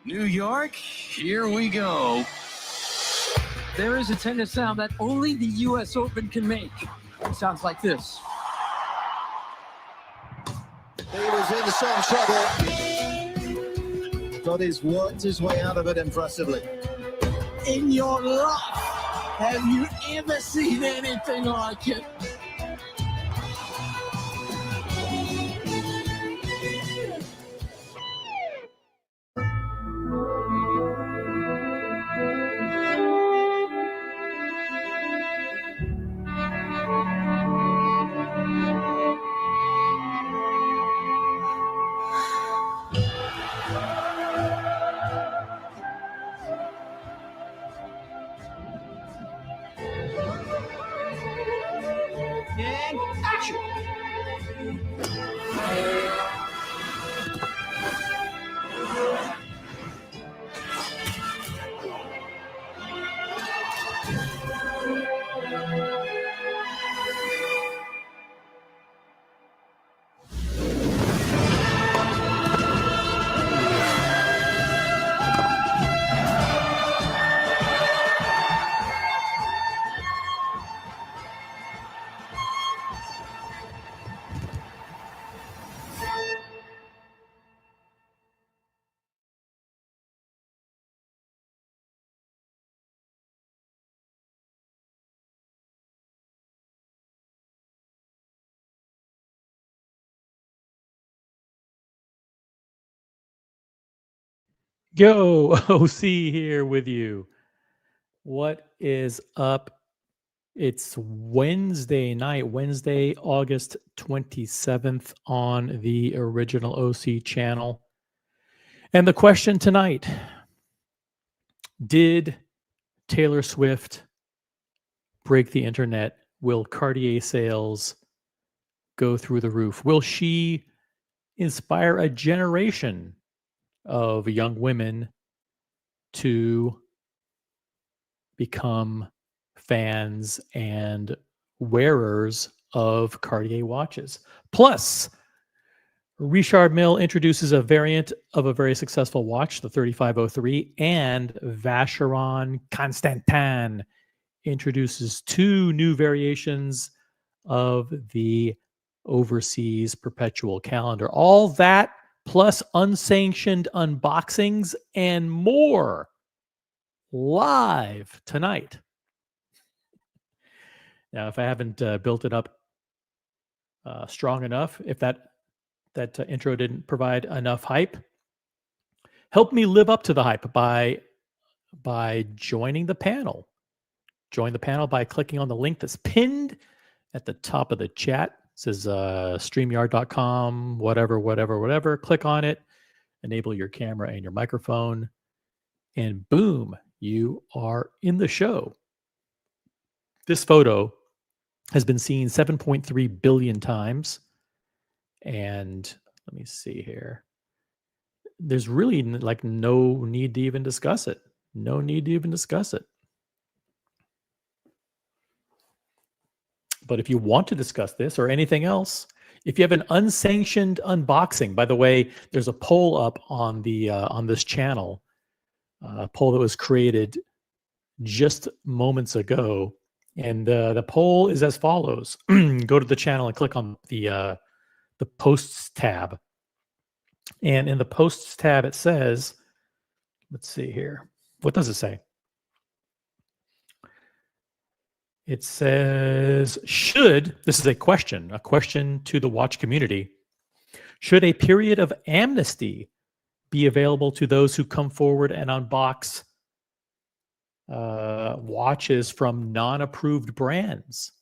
New York, here we go. There is a tennis sound that only the U.S. Open can make. It sounds like this. He was in some trouble, but he's worked his way out of it impressively. In your life, have you ever seen anything like it? And action! Yo, OC here with you. What is up? It's Wednesday night, Wednesday, August 27th on the original OC channel. And the question tonight, did Taylor Swift break the internet? Will Cartier sales go through the roof? Will she inspire a generation of young women to become fans and wearers of Cartier watches? Plus, Richard Mille introduces a variant of a very successful watch, the 3503, and Vacheron Constantin introduces two new variations of the overseas perpetual calendar. All that plus unsanctioned unboxings and more live tonight. Now, if I haven't built it up strong enough, if that intro didn't provide enough hype, help me live up to the hype by joining the panel. Join the panel by clicking on the link that's pinned at the top of the chat. It says StreamYard.com, whatever. Click on it, enable your camera and your microphone, and boom, you are in the show. This photo has been seen 7.3 billion times. And let me see here. There's really like no need to even discuss it. No need to even discuss it. But if you want to discuss this or anything else, if you have an unsanctioned unboxing, by the way, there's a poll up on the on this channel, a poll that was created just moments ago, and the poll is as follows: go to the channel and click on the posts tab, and in the posts tab it says, let's see here, what does it say? It says, this is a question to the watch community. Should a period of amnesty be available to those who come forward and unbox watches from non-approved brands?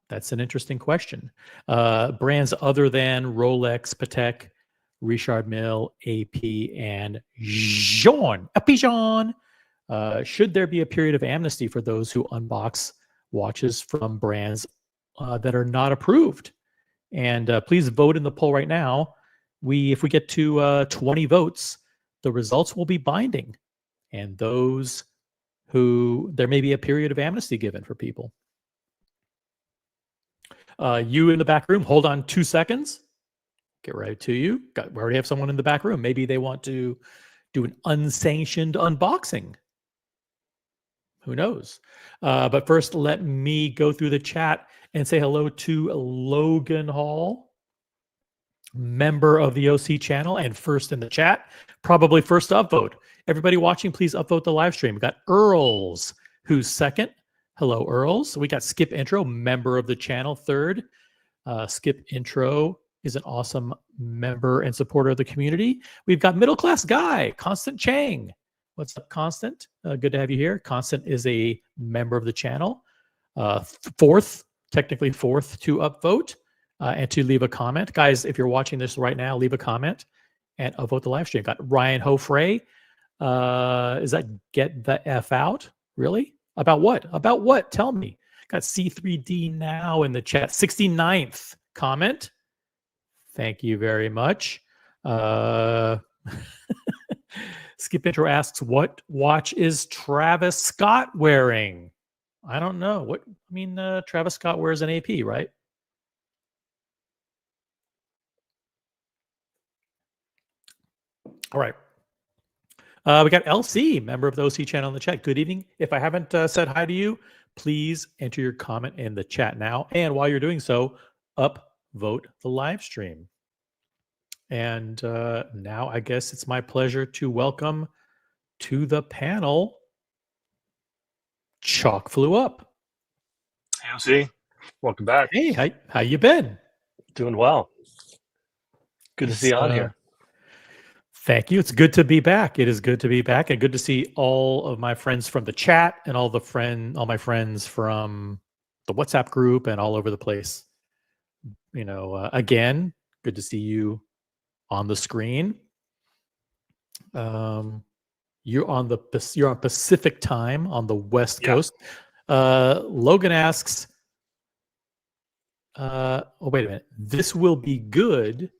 That's an interesting question. Brands other than Rolex, Patek, Richard Mille, AP, and Jean. Should there be a period of amnesty for those who unbox watches from brands that are not approved? And please vote in the poll right now. If we get to 20 votes, the results will be binding. And those who, there may be a period of amnesty given for people. You in the back room, hold on 2 seconds. Get right to you. We already have someone in the back room. Maybe they want to do an unsanctioned unboxing. Who knows? But first, let me go through the chat and say hello to Logan Hall, member of the OC channel and first in the chat, probably first to upvote. Everybody watching, please upvote the live stream. We got Earls, who's second. Hello, Earls. We got Skip Intro, member of the channel, third. Skip Intro is an awesome member and supporter of the community. We've got Middle Class Guy, Constant Chang. What's up, Constant? Good to have you here. Constant is a member of the channel. Technically fourth to upvote and to leave a comment. Guys, if you're watching this right now, leave a comment and upvote the live stream. Got Ryan Hofrey. Is that get the F out? Really? About what? About what? Tell me. Got C3D now in the chat. 69th comment. Thank you very much. Skip Intro asks, what watch is Travis Scott wearing? I don't know. Travis Scott wears an AP, right? All right. We got LC, member of the OC channel in the chat. Good evening. If I haven't said hi to you, please enter your comment in the chat now. And while you're doing so, upvote the live stream. And now I guess it's my pleasure to welcome to the panel Chalk Flew Up. Hey, OC. Welcome back. Hey, how you been? Doing well. Good to see you on here. Thank you. It's good to be back. It is good to be back, and good to see all of my friends from the chat and all my friends from the WhatsApp group and all over the place. Again, good to see you on the screen. You're on Pacific time on the West Coast. Logan asks, oh, wait a minute. This will be good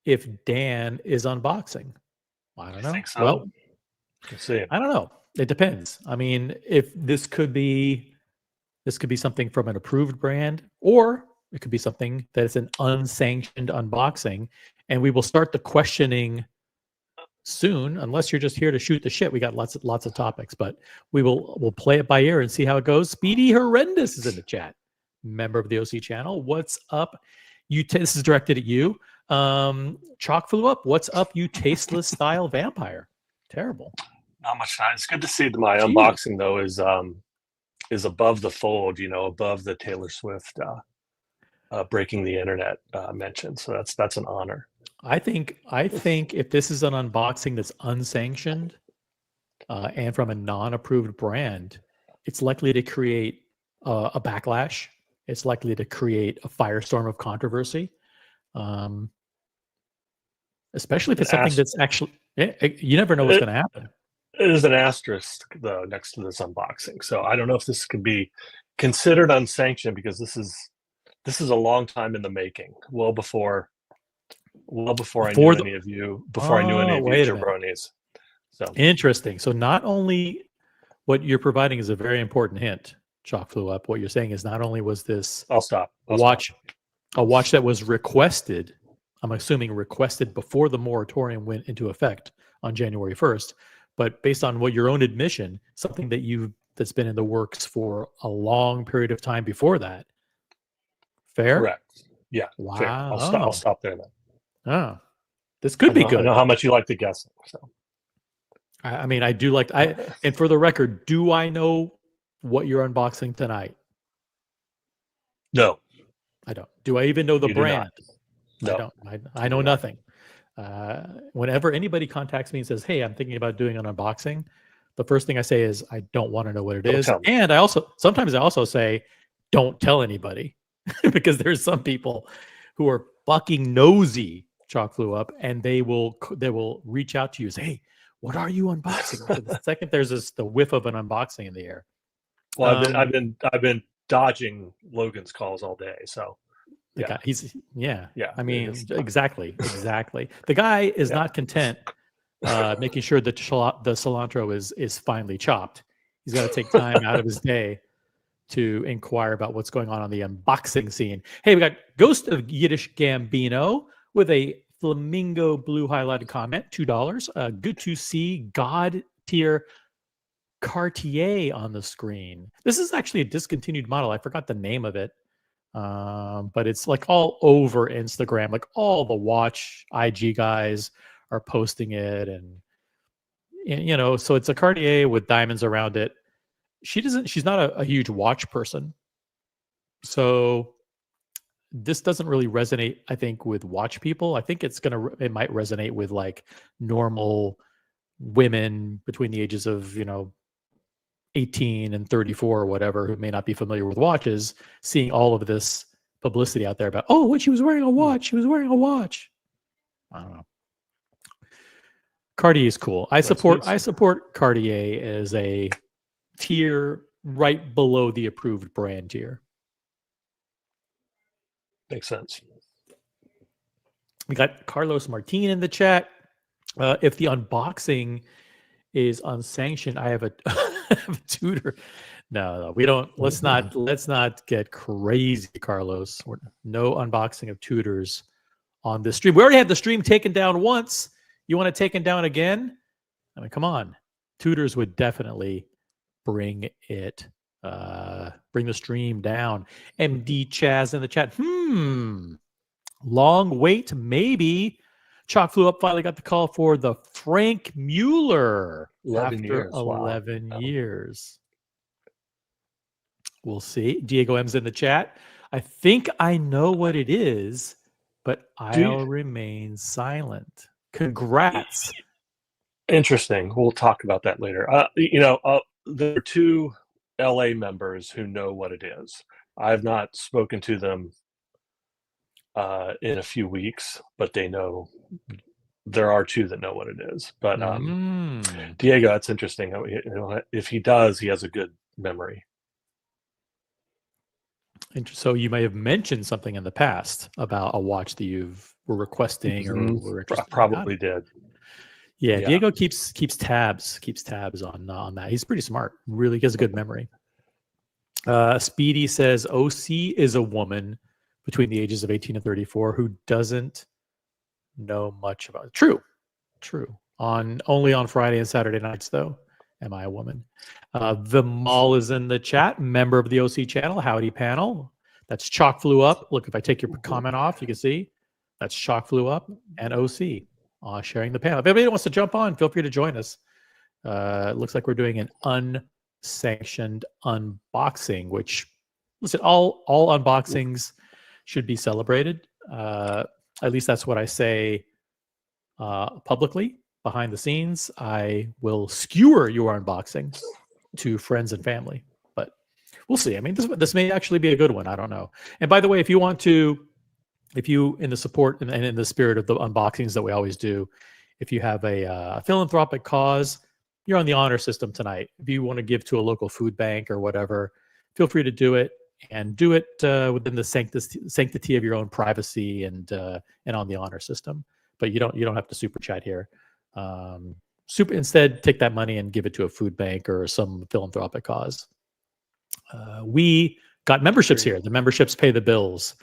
if Dan is unboxing. I don't know. Think so? Well, let's see. I don't know. It depends. I mean, if this could be something from an approved brand, or it could be something that is an unsanctioned unboxing, and we will start the questioning soon. Unless you're just here to shoot the shit, we got lots of topics, but we'll play it by ear and see how it goes. Speedy Horrendous is in the chat, member of the OC channel. What's up? This is directed at you. Chalk Flew Up. What's up, you tasteless style vampire? Terrible. Not much time. It's good to see that my unboxing though is above the fold. Above the Taylor Swift breaking the internet mention. So that's an honor. I think if this is an unboxing that's unsanctioned and from a non-approved brand, it's likely to create a backlash. It's likely to create a firestorm of controversy, especially if it's something that's actually. You never know what's going to happen. There's an asterisk though next to this unboxing, so I don't know if this could be considered unsanctioned because this is a long time in the making. Well before I knew any of you jabronis. So interesting. So not only what you're providing is a very important hint, Chalk Flew Up. What you're saying is not only was this I'll stop. a watch that was requested, I'm assuming requested before the moratorium went into effect on January 1st, but based on what your own admission, something that's been in the works for a long period of time before that. Fair? Correct. Yeah. Wow. Fair. I'll stop there then. Oh, this could be good. I know how much you like the guessing. So, I do like. And for the record, do I know what you're unboxing tonight? No, I don't. Do I even know the brand? No. I don't. I know nothing. Whenever anybody contacts me and says, "Hey, I'm thinking about doing an unboxing," the first thing I say is, "I don't want to know what it is." And sometimes I also say, "Don't tell anybody," because there's some people who are fucking nosy. Chalk Flew Up, and they will reach out to you and say, "Hey, what are you unboxing?" The second there's the whiff of an unboxing in the air. Well, I've been dodging Logan's calls all day, so yeah. Yeah. I mean, exactly. The guy is not content making sure that the cilantro is finely chopped. He's got to take time out of his day to inquire about what's going on the unboxing scene. Hey, we got Ghost of Yiddish Gambino with a flamingo blue highlighted comment, $2. Good to see God tier Cartier on the screen. This is actually a discontinued model. I forgot the name of it. But it's like all over Instagram. Like all the watch IG guys are posting it, and you know, so it's a Cartier with diamonds around it. She's not a huge watch person, so this doesn't really resonate, I think, with watch people. I think it might resonate with like normal women between the ages of 18 and 34 or whatever, who may not be familiar with watches, seeing all of this publicity out there about, oh, when she was wearing a watch, she was wearing a watch. I don't know. Cartier is cool. I support Cartier as a tier right below the approved brand tier. Makes sense. We got Carlos Martin in the chat. If the unboxing is unsanctioned, I have a, I have a tutor. No, we don't. Let's not get crazy, Carlos. No unboxing of tutors on this stream. We already had the stream taken down once. You want it taken down again? I mean, come on. Tutors would definitely bring the stream down. MD Chaz in the chat. Long wait, maybe. Chalk flew up, finally got the call for the Frank Mueller 11 after years. 11 Wow. years. We'll see. Diego M's in the chat. I think I know what it is, but I'll remain silent. Congrats. Interesting. We'll talk about that later. There are two LA members who know what it is. I've not spoken to them in a few weeks, but they know. There are two that know what it is. But Diego, that's interesting. If he does, he has a good memory. So you may have mentioned something in the past about a watch that you were requesting or were interested in. Probably did. Yeah, Diego keeps tabs on that. He's pretty smart. Really has a good memory. Speedy says OC is a woman between the ages of 18 and 34 who doesn't know much about it. True. Only on Friday and Saturday nights, though. Am I a woman? The Mall is in the chat. Member of the OC channel. Howdy panel. That's Chalk Flew Up. Look, if I take your comment off, you can see that's Chalk Flew Up and OC sharing the panel. If anybody wants to jump on, feel free to join us. It looks like we're doing an unsanctioned unboxing, which, listen, all unboxings should be celebrated. At least that's what I say publicly. Behind the scenes, I will skewer your unboxing to friends and family, but we'll see. I mean, this may actually be a good one. I don't know. And by the way, if you in the support and in the spirit of the unboxings that we always do, if you have a philanthropic cause, you're on the honor system tonight. If you want to give to a local food bank or whatever, feel free to do it, and do it within the sanctity of your own privacy and on the honor system. But you don't have to super chat here. Instead, take that money and give it to a food bank or some philanthropic cause. We got memberships here. The memberships pay the bills.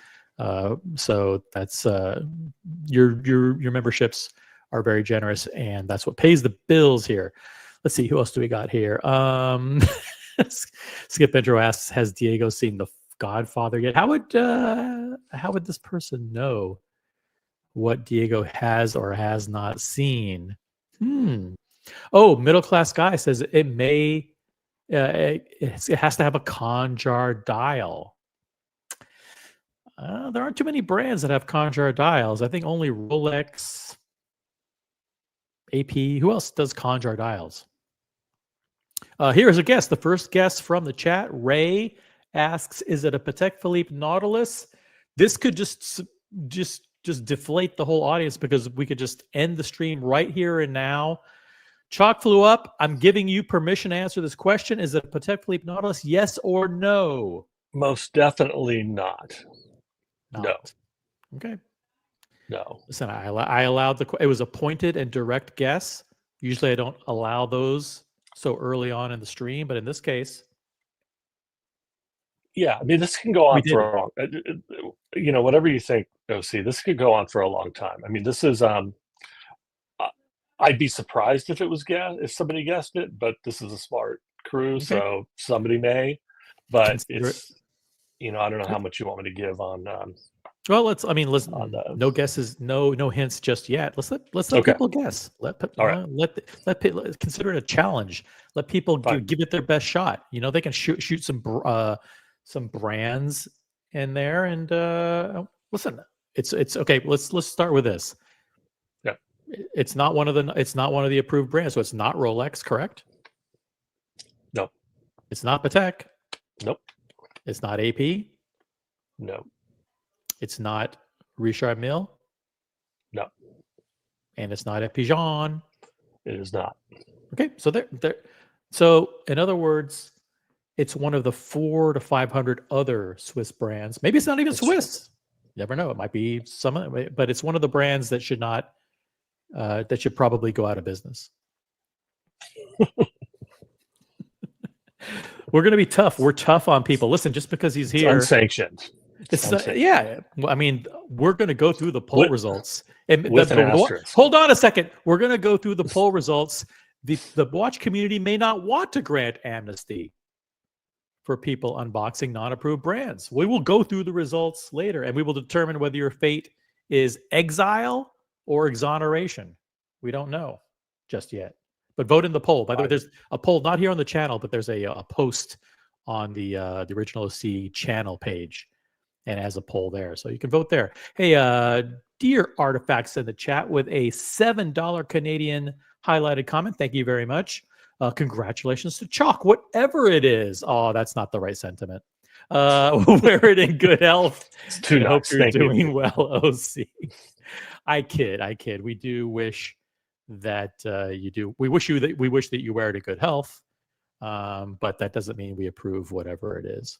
So that's your memberships are very generous, and that's what pays the bills here. Let's see, who else do we got here? Skip Intro asks, has Diego seen The Godfather yet? How would this person know what Diego has or has not seen? Oh, Middle Class Guy says it may it has to have a Conjar dial. There aren't too many brands that have Conjar dials. I think only Rolex, AP. Who else does Conjar dials? Here's a guess. The first guess from the chat. Ray asks, "Is it a Patek Philippe Nautilus?" This could just deflate the whole audience, because we could just end the stream right here and now. Chalk Flew Up, I'm giving you permission to answer this question. Is it a Patek Philippe Nautilus? Yes or no? Most definitely not. No. Okay. No. Listen, I allowed it was a pointed and direct guess. Usually I don't allow those so early on in the stream, but in this case. Yeah, I mean, this can go on for long. Whatever you think OC. This could go on for a long time. I mean, this is I'd be surprised if it was if somebody guessed it, but this is a smart crew, Okay. so somebody may. But Consider it. it's I don't know how much you want me to give on. Well, listen. On the- No guesses, no hints just yet. Let's let Okay. people guess. All right. Consider it a challenge. Let people Fine. give it their best shot. They can shoot some brands in there, and listen. It's okay. Let's start with this. Yeah. It's not one of the approved brands, so it's not Rolex, correct? No. It's not Patek. Nope. It's not AP. No. It's not Richard Mille. No. And it's not Pigeon. It is not. Okay, so so in other words, it's one of the 400 to 500 other Swiss brands. Maybe it's not even Swiss. You never know. It might be but it's one of the brands that should not that should probably go out of business. We're going to be tough. We're tough on people. Listen, just because he's here, Unsanctioned. Yeah. I mean, we're going to go through the poll results. And with an asterisk. Hold on a second. We're going to go through the poll results. The watch community may not want to grant amnesty for people unboxing non-approved brands. We will go through the results later, and we will determine whether your fate is exile or exoneration. We don't know just yet. But vote in the poll. By the way, there's a poll not here on the channel, but there's a post on the Original OC channel page, and has a poll there, so you can vote there. Hey, Dear Artifacts in the chat with a $7 Canadian highlighted comment. Thank you very much. Congratulations to Chalk, whatever it is. Oh, that's not the right sentiment. Wear it in good health. It's too nice. Hope you're Thank doing you. well, OC. I kid. We do wish that you do. We wish that you wear it in good health, but that doesn't mean we approve whatever it is.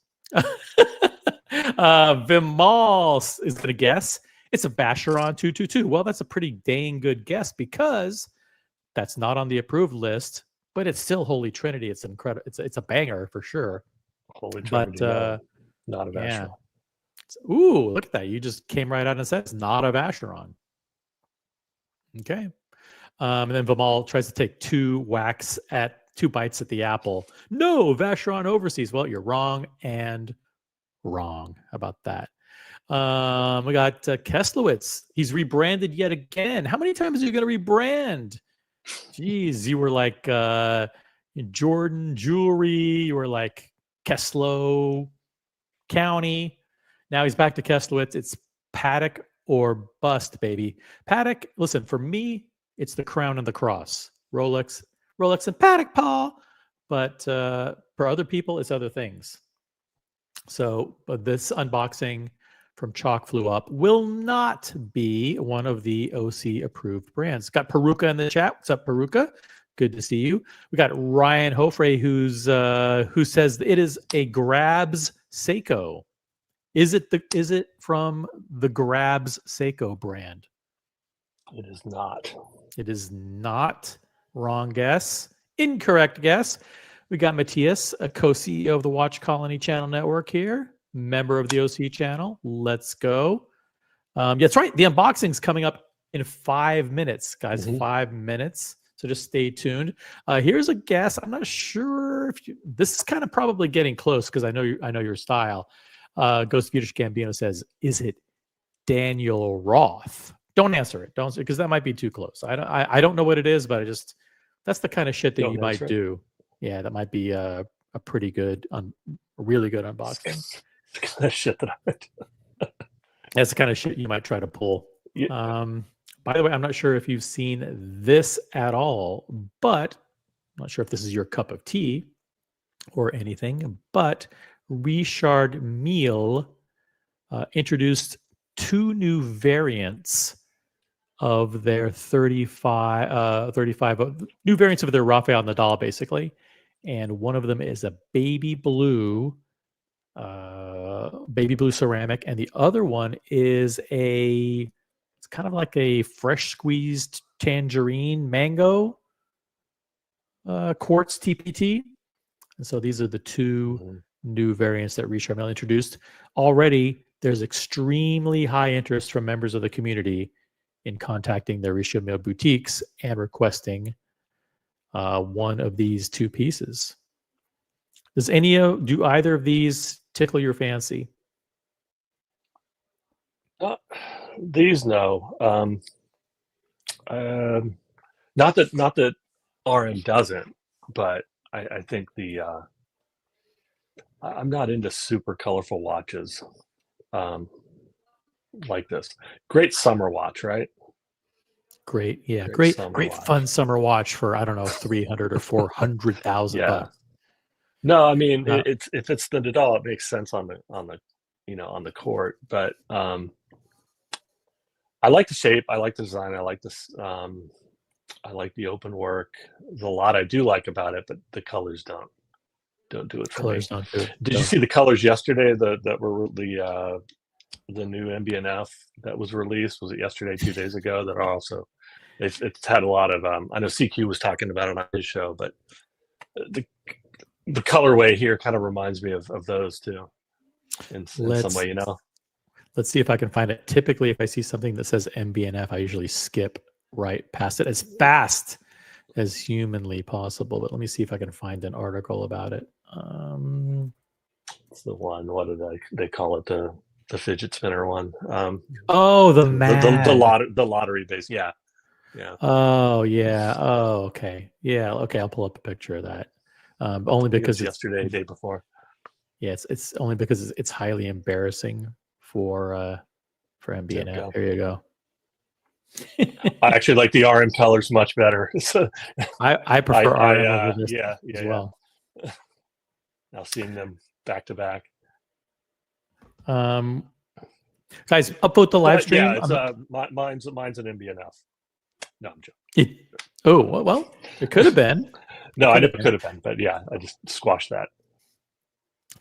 Vimal is going to guess it's a Vacheron 222. Well, that's a pretty dang good guess because that's not on the approved list, but it's still Holy Trinity. It's incredible. It's a banger for sure. Holy Trinity. But not a Vacheron. Yeah. Ooh, look at that. You just came right out and said it's not a Vacheron. Okay. And then Vimal tries to take two bites at the apple. No, Vacheron overseas. Well, you're wrong and wrong about that. We got Keslowitz. He's rebranded yet again. How many times are you going to rebrand? Jeez, you were like Jordan Jewelry. You were like Keslow County. Now he's back to Keslowitz. It's Patek or bust, baby. Patek, listen, for me, it's the crown and the cross. Rolex and Patek, Paul. But for other people, it's other things. So this unboxing from Chalk Flew Up will not be one of the OC approved brands. Got Peruka in the chat. What's up, Peruka? Good to see you. We got Ryan Hofre who says it is a Grabs Seiko. Is it from the Grabs Seiko brand? It is not. It is not. Wrong guess. Incorrect guess. We got Matthias, a co-CEO of the Watch Colony Channel Network here, member of the OC channel. Let's go. Yeah, that's right. The unboxing's coming up in 5 minutes, guys. 5 minutes. So just stay tuned. Here's a guess. I'm not sure if this is kind of probably getting close because I know your style. Ghost Swedish Gambino says, "Is it Daniel Roth?" Don't answer it. Don't, because that might be too close. I don't know what it is, but that's the kind of shit that you might do. Yeah, that might be a pretty good, really good unboxing. That shit that I would do. That's the kind of shit you might try to pull. Yeah. By the way, I'm not sure if you've seen this at all, but I'm not sure if this is your cup of tea or anything, but Richard Mille introduced 2 new variants of their 35 new variants of their Rafael Nadal, basically. And one of them is a baby blue ceramic. And the other one is it's kind of like a fresh squeezed tangerine mango quartz TPT. And so these are the 2 new variants that Richard Mille introduced. Already there's extremely high interest from members of the community in contacting their Richelieu boutiques and requesting one of these two pieces. Do either of these tickle your fancy? These no. Not that RM doesn't, but I think I'm not into super colorful watches like this. Great summer watch, right? Great, yeah, Great great fun summer watch for, I don't know, 300 or 400,000 Yeah. bucks. No, I mean if it's the Nadal, it makes sense on the on the court. But I like the shape, I like the design, I like this. I like the open work. There's a lot I do like about it, but the colors don't do it for me. Don't do it. Did you see the colors yesterday? That were the new MBNF that was released. Was it yesterday, 2 days ago? That are also it's had a lot of. I know CQ was talking about it on his show, but the colorway here kind of reminds me of those too, in some way, Let's see if I can find it. Typically, if I see something that says MBNF, I usually skip right past it as fast as humanly possible. But let me see if I can find an article about it. It's the one. What did they call it? The fidget spinner one. The lottery base. Yeah. Oh yeah. Oh okay. Yeah. Okay. I'll pull up a picture of that. Only because it's yesterday, day before. Yeah, it's only because it's highly embarrassing for MBNF. Here you go. I actually like the RM colors much better. So I prefer RM over this as well. Now seeing them back to back. Guys, upvote the live stream. Yeah, it's, mine's an MBNF. No, I'm joking. Oh well, it could have been. No, I could have been, but yeah, I just squashed that.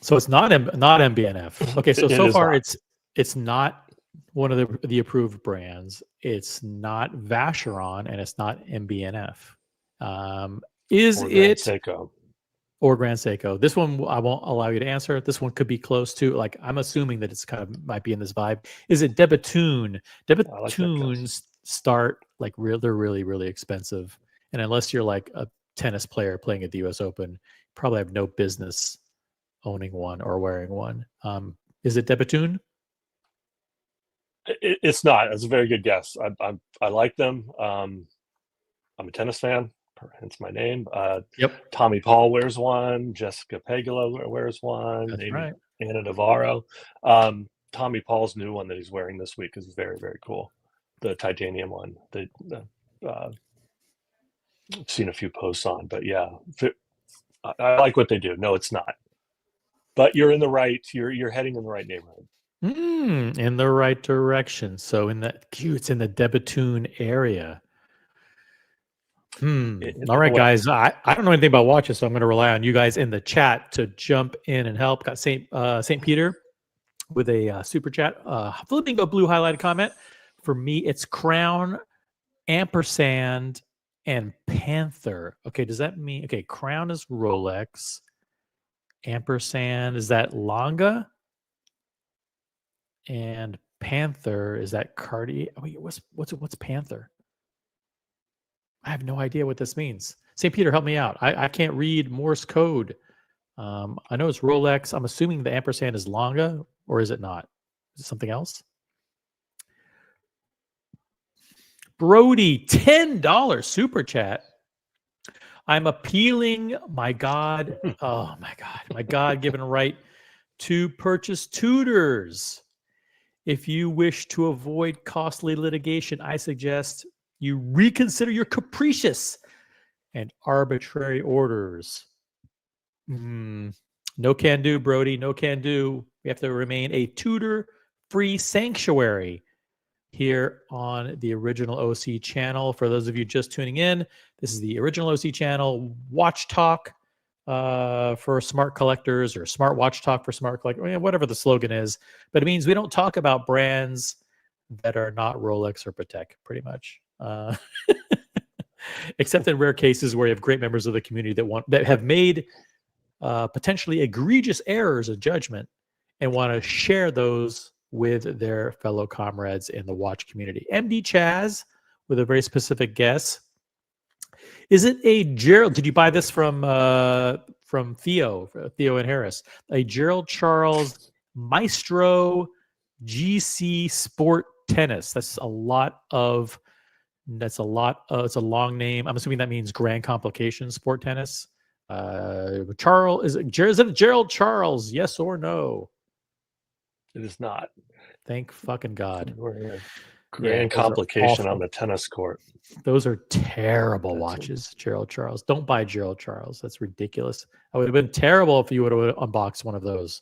So it's not MBNF. Okay, so far not. it's not one of the approved brands. It's not Vacheron and it's not MBNF. Is it Seiko? Or Grand Seiko? This one I won't allow you to answer. This one could be close to. Like I'm assuming that it's kind of might be in this vibe. Is it Debatoon? Debatoons start like they're really, really expensive, and unless you're like a tennis player playing at the U.S. Open, you probably have no business owning one or wearing one. Is it Debatoon? It's not. It's a very good guess. I like them. I'm a tennis fan. Hence my name. Yep. Tommy Paul wears one. Jessica Pegula wears one. That's right. Anna Navarro. Tommy Paul's new one that he's wearing this week is very, very cool. The titanium one. I've seen a few posts on, but yeah, I like what they do. No, it's not. But you're in the right. You're heading in the right neighborhood. In the right direction. So it's in the Debatoon area. All right, guys. I don't know anything about watches, so I'm going to rely on you guys in the chat to jump in and help. Got Saint Peter with a super chat. Flamingo blue highlighted comment. For me, it's Crown, ampersand, and Panther. Okay, does that mean Crown is Rolex, ampersand is that Longa, and Panther is that Cartier? Wait, what's Panther? I have no idea what this means. St. Peter, help me out. I can't read Morse code. I know it's Rolex. I'm assuming the ampersand is Longa, or is it not? Is it something else? Brody, $10 super chat. I'm appealing my God-given right to purchase tutors. If you wish to avoid costly litigation, I suggest you reconsider your capricious and arbitrary orders. No can do, Brody. No can do. We have to remain a tutor-free sanctuary here on the Original OC channel. For those of you just tuning in, this is the Original OC channel, Watch Talk for smart collectors, or Smart Watch Talk for smart collectors, whatever the slogan is. But it means we don't talk about brands that are not Rolex or Patek, pretty much. Except in rare cases where you have great members of the community that have made potentially egregious errors of judgment and want to share those with their fellow comrades in the watch community. MD Chaz with a very specific guess. Is it a Gerald? Did you buy this from Theo and Harris? A Gerald Charles Maestro GC Sport Tennis. That's a lot of. It's a long name. I'm assuming that means Grand Complications Sport Tennis. Charles, is it Gerald Charles? Yes or no? It is not. Thank fucking God. Grand complication on the tennis court. Those are terrible watches, Gerald Charles. Don't buy Gerald Charles. That's ridiculous. It would have been terrible if you would have unboxed one of those.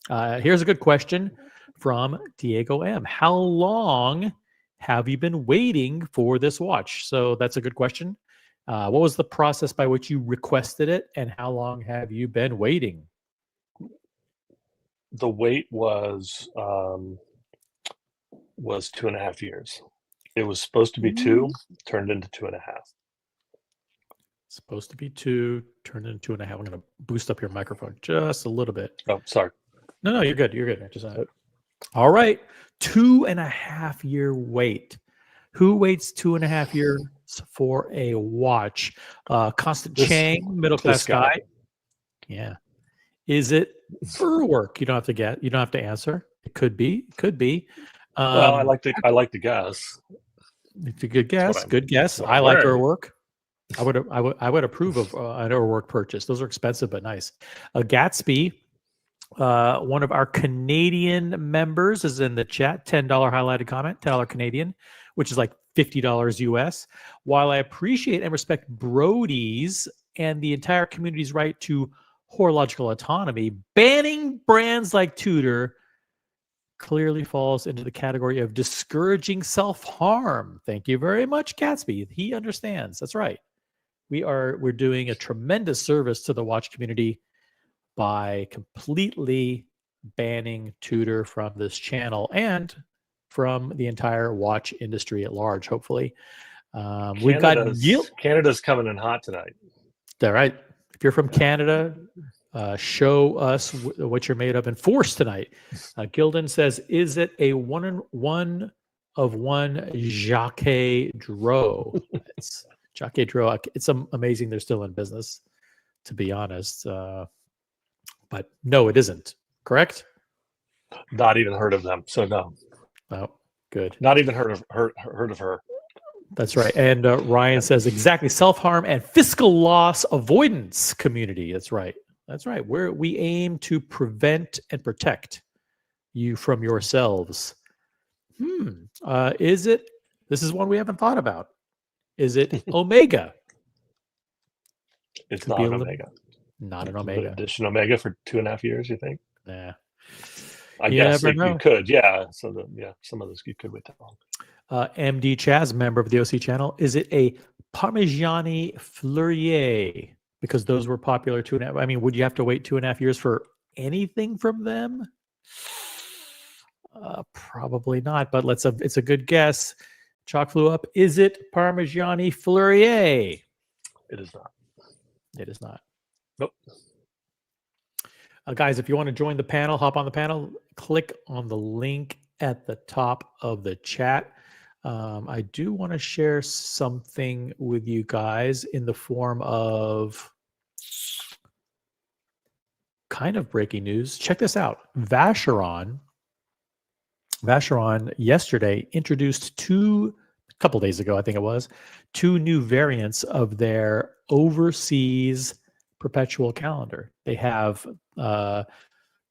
Here's a good question from Diego M. How long have you been waiting for this watch? So that's a good question. What was the process by which you requested it, and how long have you been waiting? The wait was 2.5 years. It was supposed to be 2, turned into 2.5. Supposed to be 2, turned into 2.5. I'm going to boost up your microphone just a little bit. Oh, sorry. No, you're good. You're good. Just all right. 2.5 year wait. Who waits 2.5 years for a watch? Constant Chang, middle class guy. Yeah. Is it fur work? You don't have to get. You don't have to answer. It could be. Could be. Well, I like to guess. It's a good guess. Good guess. I like her work. I would approve of an her work purchase. Those are expensive but nice. Gatsby, one of our Canadian members, is in the chat. $10 highlighted comment. $10 Canadian, which is like $50 US. While I appreciate and respect Brody's and the entire community's right to horological autonomy, banning brands like Tudor clearly falls into the category of discouraging self-harm. Thank you very much, Gatsby. He understands. That's right. We're doing a tremendous service to the watch community by completely banning Tudor from this channel and from the entire watch industry at large, hopefully. We've got Canada's coming in hot tonight. All right. If you're from Canada, show us what you're made of in force tonight. Gildan says, is it a one of one Jacques Dro? It's Jacques Dro. It's amazing they're still in business, to be honest. But no, it isn't. Correct? Not even heard of them. So no. Oh, good. Not even heard of her. That's right. And Ryan says exactly, self-harm and fiscal loss avoidance community. That's right. That's right. We aim to prevent and protect you from yourselves. Is it? This is one we haven't thought about. Is it Omega? It's not an Omega. Not an Omega. Addition Omega for 2.5 years, you think? Nah. I guess you could. Yeah. So some of those you could wait that long. MD Chaz, member of the OC channel. Is it a Parmigiani Fleurier? Because those were popular 2.5. I mean, would you have to wait 2.5 years for anything from them? Probably not, but it's a good guess. Chalk flew up. Is it Parmigiani Fleurier? It is not. It is not. Nope. Guys, if you want to join the panel, hop on the panel, click on the link at the top of the chat. I do want to share something with you guys in the form of kind of breaking news. Check this out. Vacheron yesterday introduced a couple days ago, I think it was, 2 new variants of their overseas perpetual calendar. They have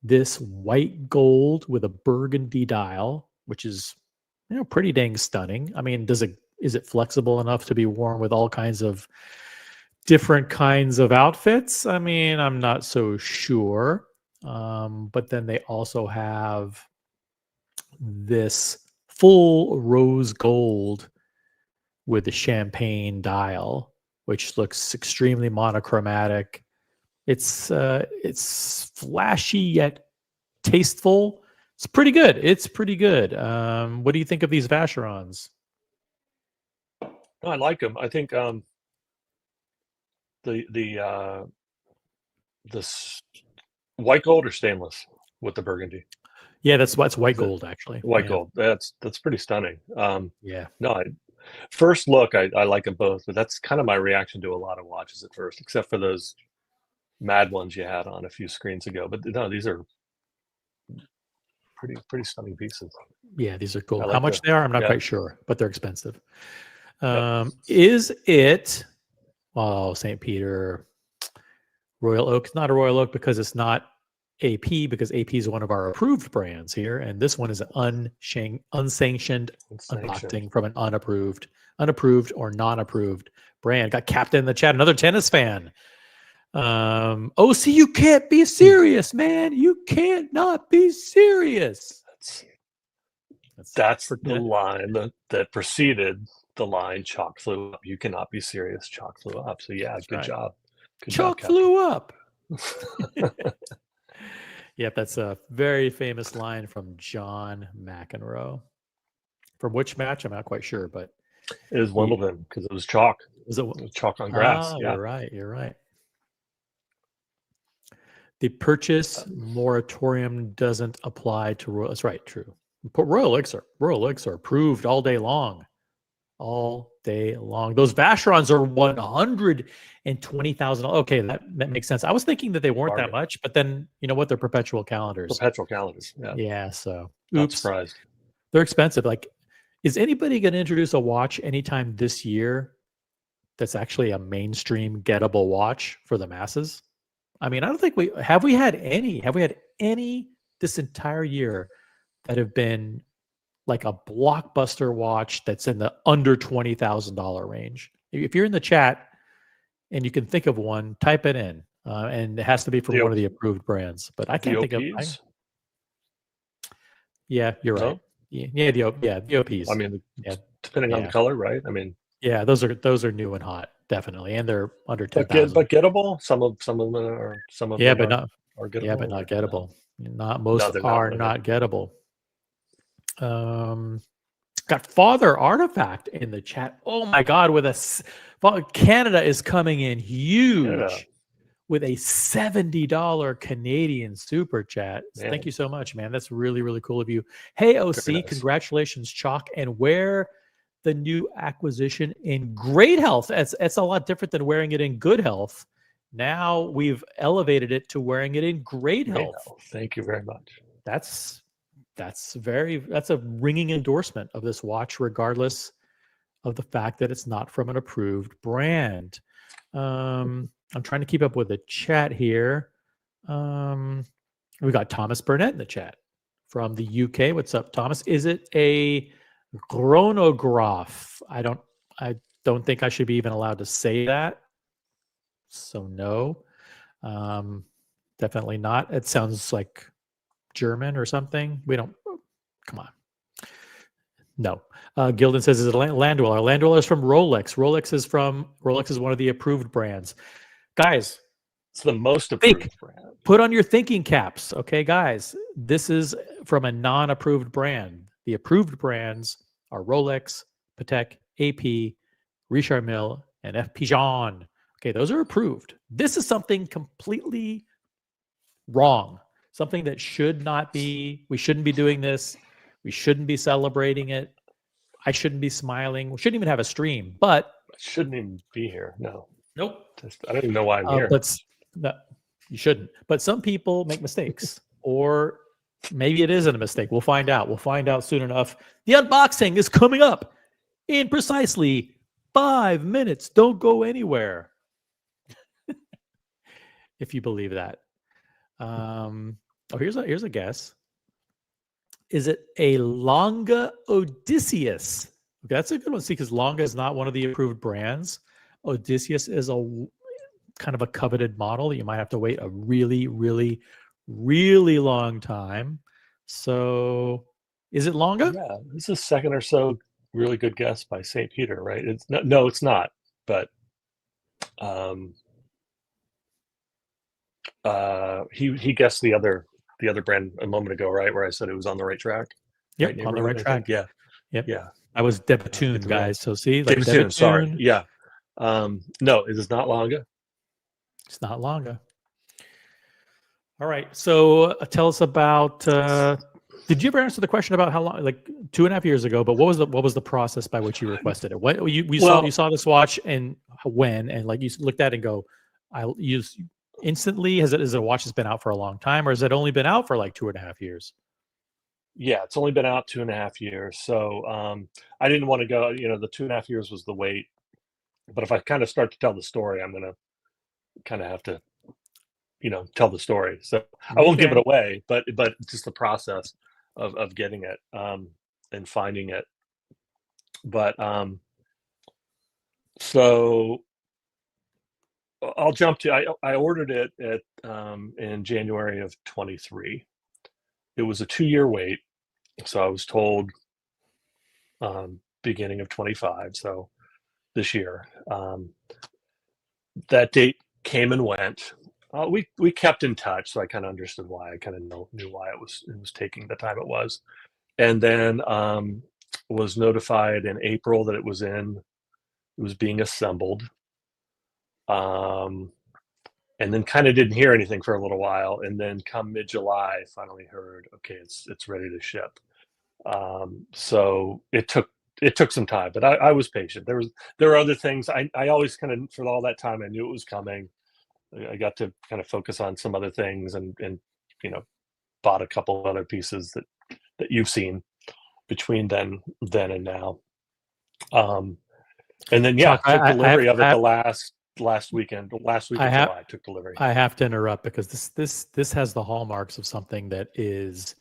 this white gold with a burgundy dial, which is pretty dang stunning. I mean, is it flexible enough to be worn with all kinds of different kinds of outfits? I mean, I'm not so sure. But then they also have this full rose gold with the champagne dial, which looks extremely monochromatic. It's flashy yet tasteful. It's pretty good. What do you think of these Vacherons? No, I like them. I think the white gold or stainless with the burgundy. Yeah, that's white Is it gold actually. white Yeah. gold? That's pretty stunning. Yeah. No, first look, I like them both, but that's kind of my reaction to a lot of watches at first, except for those mad ones you had on a few screens ago. But no, these are pretty stunning pieces. Yeah, these are cool. I How like much the they are, I'm not yeah. quite sure, but they're expensive. Yep. Is it? Oh, St. Peter Royal Oak. It's not a Royal Oak because it's not AP, because AP is one of our approved brands here, and this one is an unsanctioned unboxing from an unapproved or non-approved brand. Got Captain in the chat, another tennis fan. OC, you can't be serious, man. You can't not be serious. That's the line that preceded the line. Chalk flew up. You cannot be serious. Chalk flew up. So yeah, good job. Good Chalk job, flew up. Yep, that's a very famous line from John McEnroe. From which match? I'm not quite sure, but it was Wimbledon because it was chalk. Was it? It was chalk on grass. Yeah, you're right. You're right. The purchase moratorium doesn't apply to Royal. That's right. True. Royal Oaks are approved all day long. All day long. Those Vacherons are $120,000. Okay, that makes sense. I was thinking that they weren't that much, but then you know what? They're perpetual calendars. Perpetual calendars. Yeah. Yeah. So not surprised. They're expensive. Like, is anybody going to introduce a watch anytime this year that's actually a mainstream gettable watch for the masses? I mean, I don't think we had any this entire year that have been like a blockbuster watch that's in the under $20,000 range. If you're in the chat and you can think of one, type it in, and it has to be from one of the approved brands. But I can't think of. Yeah, you're right. Yeah, the OPs. I mean, depending on the color, right? I mean, yeah, those are new and hot, definitely, and they're under 10,000. But gettable. Some of them are. Yeah, but not gettable. Yeah, but not gettable. Most are not gettable. Got Father Artifact in the chat. Oh my God! Canada is coming in huge with a $70 Canadian super chat. Man. Thank you so much, man. That's really, really cool of you. Hey, OC, nice. Congratulations, Chalk, and wear the new acquisition in great health. It's a lot different than wearing it in good health. Now we've elevated it to wearing it in great health. Thank you very much. That's a ringing endorsement of this watch, regardless of the fact that it's not from an approved brand. I'm trying to keep up with the chat here. We got Thomas Burnett in the chat from the UK. What's up, Thomas? Is it a chronograph? I don't think I should be even allowed to say that. So no, definitely not. It sounds like German or something. We don't. Come on. No. Gildan says, is it a Landweller? Landweller is from Rolex. Rolex is one of the approved brands. Guys, it's the most approved brand. Put on your thinking caps, okay, guys? This is from a non-approved brand. The approved brands are Rolex, Patek, AP, Richard Mille, and F. Pigeon. Okay, those are approved. This is something completely wrong. Something that should not be. We shouldn't be doing this. We shouldn't be celebrating it. I shouldn't be smiling. We shouldn't even have a stream. But I shouldn't even be here. No. Nope. I don't even know why I'm here. No, you shouldn't. But some people make mistakes, or maybe it isn't a mistake. We'll find out. We'll find out soon enough. The unboxing is coming up in precisely 5 minutes. Don't go anywhere. If you believe that. Here's a guess. Is it a Longa Odysseus? Okay, that's a good one. See, because Longa is not one of the approved brands. Odysseus is a kind of a coveted model that you might have to wait a really, really, really long time. So, is it Longa? Yeah, this is second or so really good guess by St. Peter, right? It's no, it's not. But he guessed the other brand a moment ago, right? Where I said it was on the right track. Yep, right, on the right track. Yeah. Yep. Yeah. I was Debatoon, guys. So see, like Debatoon, sorry. Yeah. No, it is not Longa. It's not Longa. All right. So tell us about Did you ever answer the question about how long, like 2.5 years ago? But what was the process by which you requested it? What you saw this watch and when, and like you looked at it and go, I use instantly. Is it a watch that's been out for a long time, or has it only been out for like 2.5 years? Yeah, it's only been out 2.5 years. So I didn't want to go. The 2.5 years was the wait. But if I kind of start to tell the story, I'm going to kind of have to, tell the story. So I won't give it away, but just the process of getting it and finding it. But so I'll jump to. I ordered it in January of 23. It was a 2-year wait, so I was told beginning of 25. So this year, that date came and went. We kept in touch, so I kind of understood why. I kind of knew why it was taking the time it was, and then was notified in April that it was being assembled, and then kind of didn't hear anything for a little while, and then come mid-July, I finally heard, okay, it's ready to ship. So it took some time, but I was patient. There were other things. I always kind of, for all that time, I knew it was coming. I got to kind of focus on some other things and bought a couple of other pieces that you've seen between then and now. And then took delivery of it the last weekend. Last week of July, I took delivery. I have to interrupt because this has the hallmarks of something that is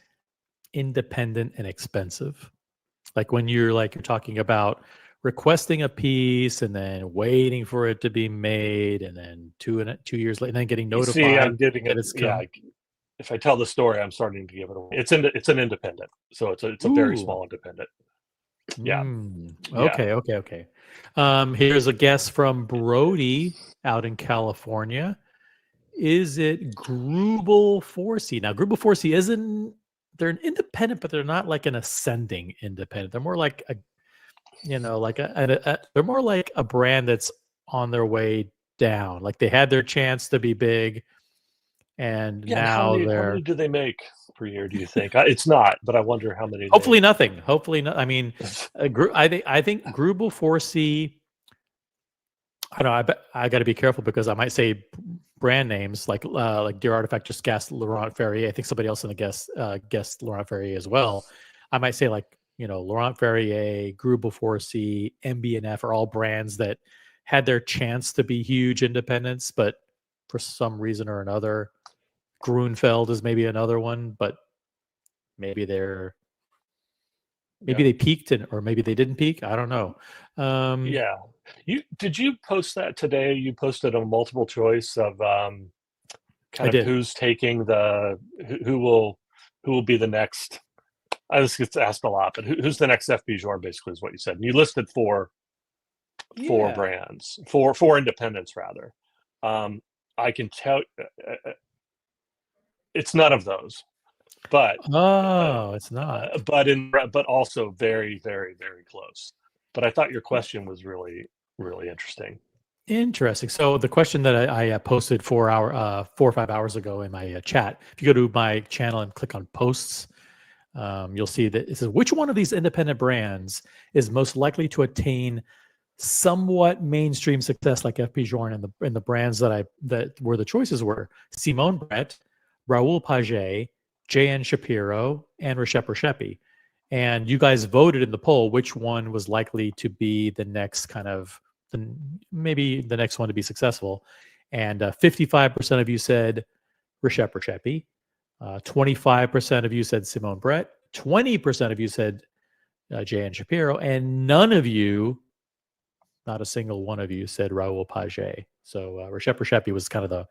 independent and expensive. Like when you're talking about requesting a piece and then waiting for it to be made, and then 2 years later, and then getting notified. See, I'm getting it. Yeah, if I tell the story, I'm starting to give it away. It's an independent, so it's a very small independent. Yeah. Okay. Here's a guess from Brody out in California. Is it Grubel 4C? Now, Grubel 4C they're an independent, but they're not like an ascending independent. They're more like they're more like a brand that's on their way down. Like they had their chance to be big, and now how many do they make per year, do you think? It's not, but I wonder how many. Hopefully nothing. Hopefully not. I mean, I think Grubel 4C. I don't know. I got to be careful because I might say brand names like Dear Artifact just guessed Laurent Ferrier. I think somebody else in the guessed Laurent Ferrier as well. I might say Laurent Ferrier, Grubel 4C, MB&F are all brands that had their chance to be huge independents, but for some reason or another, Grunfeld is maybe another one, but maybe they peaked or maybe they didn't peak. I don't know. Yeah. Did you post that today? You posted a multiple choice of who's taking who will be the next. This gets asked a lot, but who's the next FP Jour, basically, is what you said. And you listed four brands, four independents rather. I can tell it's none of those, but it's not. But also very, very, very close. But I thought your question was really, really interesting. Interesting. So the question that I posted 4 or 5 hours ago in my chat, if you go to my channel and click on posts, you'll see that it says, which one of these independent brands is most likely to attain somewhat mainstream success like FP Journe and the brands that were the choices were Simone Brett, Raoul Page, J.N. Shapiro, and Reshep Reshepi. And you guys voted in the poll which one was likely to be the next maybe the next one to be successful. And 55% of you said Reshep Reshepi. 25% of you said Simone Brett. 20% of you said J.N. Shapiro. And none of you, not a single one of you, said Raoul Page. So Reshep Reshepi was kind of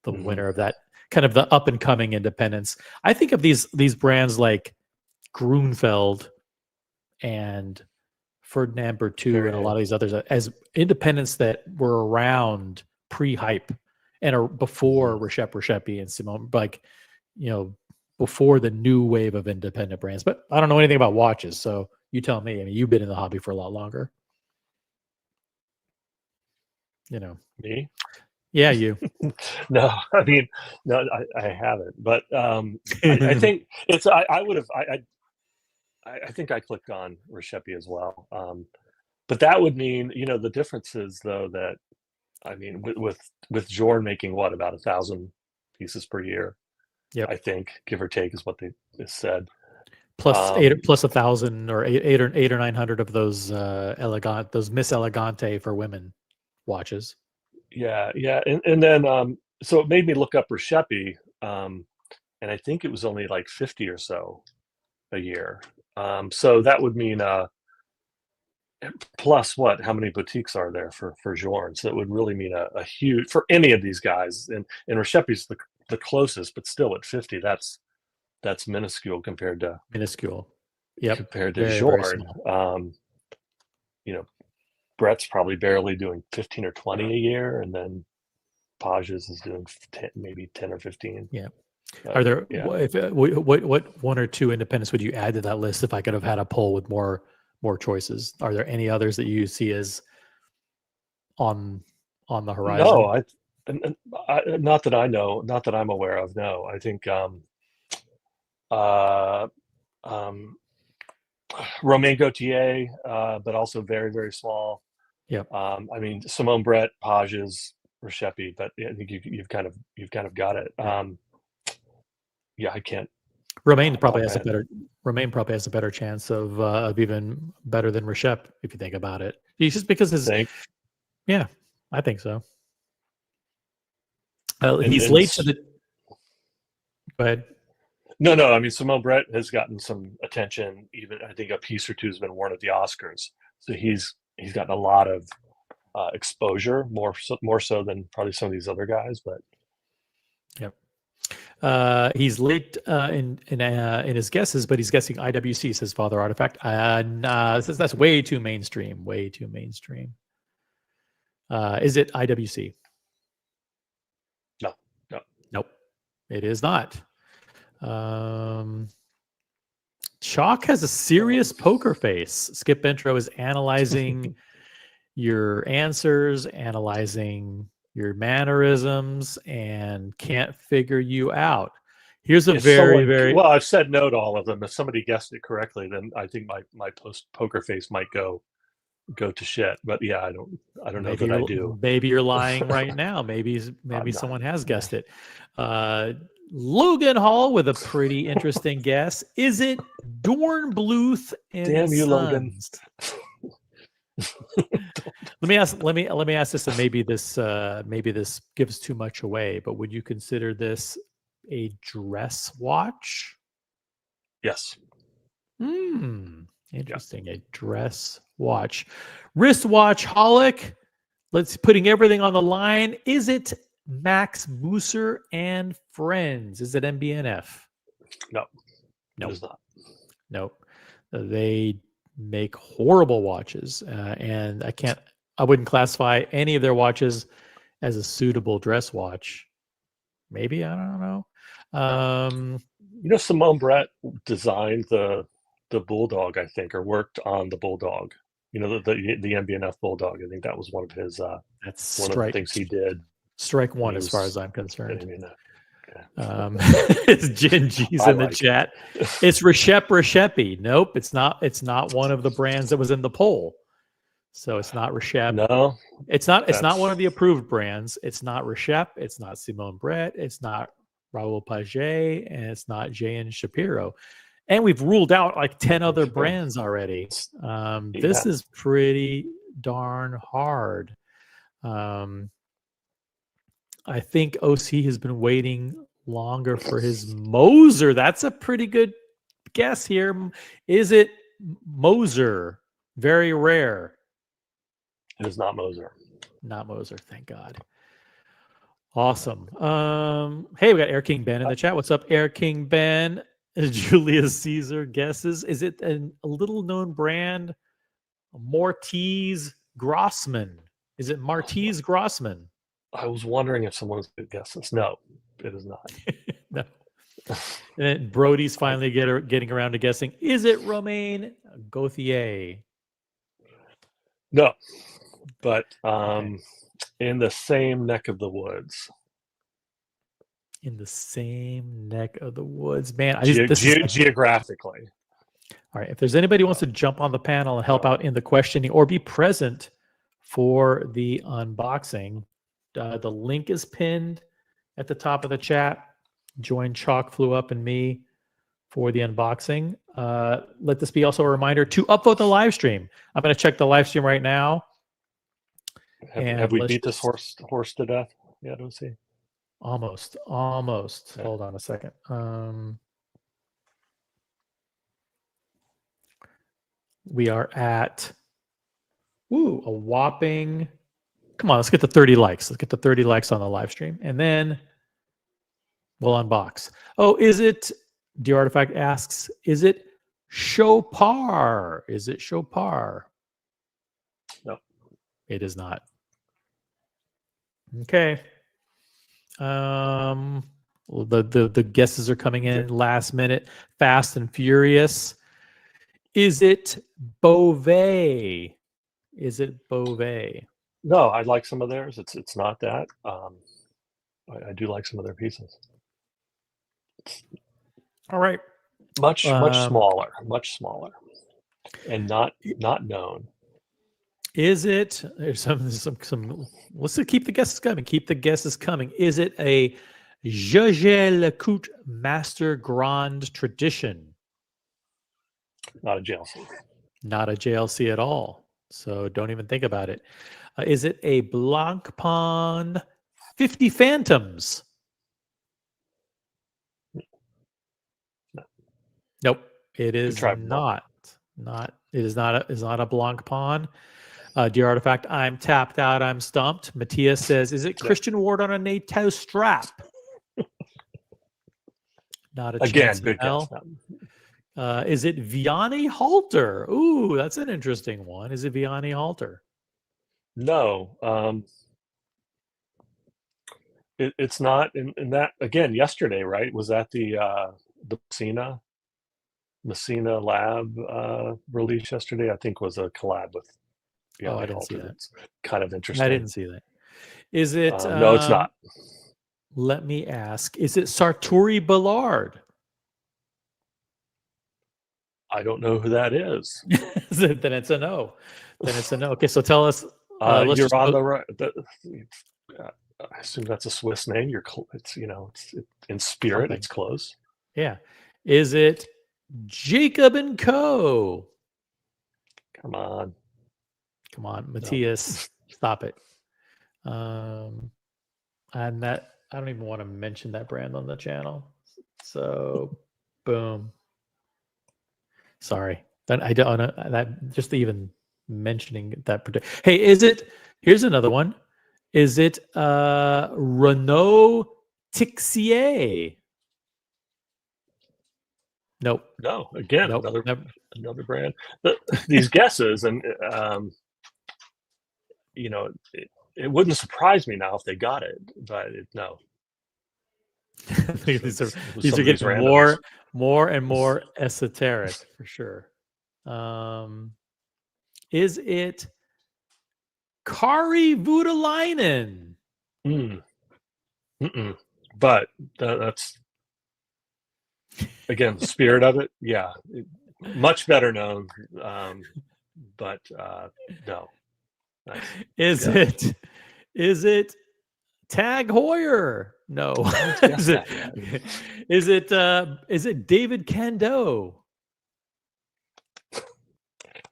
the winner of that, kind of the up and coming independents. I think of these brands like Grunfeld and Ferdinand Berthoud and a lot of these others as independents that were around pre-hype and are before Reshep Reshepi and Simone, before the new wave of independent brands. But I don't know anything about watches, so you tell me. I mean, you've been in the hobby for a lot longer. Me? Yeah, you. No, I mean, no, I haven't. But I think it's. I would have. I think I clicked on Recepi as well. But that would mean, the difference is though that I mean, with Jorn making what about 1,000 pieces per year, Yep. I think, give or take, is what they said. Plus 1,000 or eight or 900 of those those Miss Elegante for women watches. Yeah, yeah, and then so it made me look up Recepi, and I think it was only like 50 or so a year. So that would mean plus what? How many boutiques are there for Jorn? So it would really mean a huge for any of these guys. And Recepi's the closest, but still at 50, that's minuscule compared to Minuscule. Yep. compared to Very, very Jorn. small. Brett's probably barely doing 15 or 20 a year, and then Pages is doing 10, maybe 10 or 15. Yeah. But, Are there yeah. what one or two independents would you add to that list if I could have had a poll with more choices? Are there any others that you see as on the horizon? No, not that I know, not that I'm aware of. No, I think Romain Gauthier, but also very, very small. Yep. I mean, Simone Brett, Pages, Recepi, but I think you've kind of got it. Yeah, I can't. Romain probably has a better chance of even better than Reshep if you think about it. He's just because yeah, I think so. He's late to the. Go ahead. No. I mean, Simone Brett has gotten some attention. Even I think a piece or two has been worn at the Oscars, so he's gotten a lot of exposure, more so than probably some of these other guys. But yep, he's late in his guesses, but he's guessing IWC, says Father Artifact. Says that's way too mainstream. Way too mainstream. Is it IWC? No. Nope. It is not. Chalk has a serious poker face. Skip Intro is analyzing your answers, analyzing your mannerisms, and can't figure you out. Here's a very well. I've said no to all of them. If somebody guessed it correctly, then I think my poker face might go to shit. But yeah, I don't know that I do. Maybe you're lying right now. Maybe someone has guessed it. Logan Hall with a pretty interesting guess. Is it Dornbluth and Damn you, Sons? Logan. let me ask this, and maybe this gives too much away, but would you consider this a dress watch? Yes. Interesting. Yeah. A dress watch. Wristwatch holic. Let's putting everything on the line. Is it Max Musser and Friends? Is it MBNF? No. It is not. Nope. They make horrible watches, and I wouldn't classify any of their watches as a suitable dress watch. Maybe, I don't know. Simone Brett designed the Bulldog, I think, or worked on the Bulldog. The MBNF Bulldog. I think that was one of his. That's one of the things he did. Strike one, as far as I'm concerned. Yeah. It's Jin G's in the chat. It's Recepi. Nope, it's not. It's not one of the brands that was in the poll. So it's not Reshep. No, it's not. It's not one of the approved brands. It's not Reshep. It's not Simone Brett. It's not Raoul Paget, and it's not J.N. Shapiro. And we've ruled out like 10 other brands already. This is pretty darn hard. I think OC has been waiting longer for his Moser. That's a pretty good guess here. Is it Moser? Very rare. It is not Moser. Not Moser, thank God. Awesome. Hey, we got Air King Ben in the chat. What's up, Air King Ben? Julius Caesar guesses. Is it a little known brand? Mortiz Grossman. Is it Martiz Grossman? I was wondering if someone was going to guess this. No, it is not. No. And then Brody's finally getting around to guessing. Is it Romain Gauthier? No, but okay. In the same neck of the woods. In the same neck of the woods, man. This is Geographically. all right. If there's anybody who wants to jump on the panel and help out in the questioning or be present for the unboxing, the link is pinned at the top of the chat. Join Chalk Flew Up and me for the unboxing. Let this be also a reminder to upvote the live stream. I'm going to check the live stream right now. Have we beat this horse to death? Yeah, don't see. Almost. Yeah. Hold on a second. We are at a whopping. Come on, let's get to 30 likes. Let's get to 30 likes on the live stream, and then we'll unbox. Oh, is it? Dear Artifact asks, is it Chopard? Is it Chopard? No, it is not. Okay. The guesses are coming in last minute, fast and furious. Is it Beauvais? Is it Beauvais? No, I like some of theirs. It's not that. I do like some of their pieces. All right. Much smaller, and not known. Is it? There's some. Let's keep the guesses coming. Keep the guesses coming. Is it a Jaeger-LeCoultre Master Grande Tradition? Not a JLC. Not a JLC at all. So don't even think about it. Is it a Blancpain 50 Phantoms? No. Nope. It is not. More. It is not a Blancpain. Dear Artifact, I'm tapped out. I'm stumped. Matthias says, is it Christian Ward on a Nateau strap? Not a chance in hell. Is it Vianney Halter? Ooh, that's an interesting one. Is it Vianney Halter? No. It's not. In that, again, yesterday, right? Was that the Messina Lab release yesterday? I think was a collab with Vianney I didn't Halter. see that. It's kind of interesting. I didn't see that. Is it? No, it's not. Let me ask. Is it Sartori Ballard? I don't know who that is. Then it's a no. Okay, so tell us. You're on the right. I assume that's a Swiss name. It's in spirit. Something. It's close. Yeah. Is it Jacob and Co? Come on, Matthias. No. Stop it. And that I don't even want to mention that brand on the channel. So, boom. Sorry. Then I don't know that just even mentioning that. Hey, is it? Here's another one. Is it Renault Tixier? Nope. No. Again, nope. another brand. These guesses, and it wouldn't surprise me now if they got it, but no. these are getting more and more esoteric for sure. Is it Kari Voutilainen? But that's again the spirit of it. Yeah, much better known. But no. Nice. Is it Tag Heuer? No. Is it David Kando?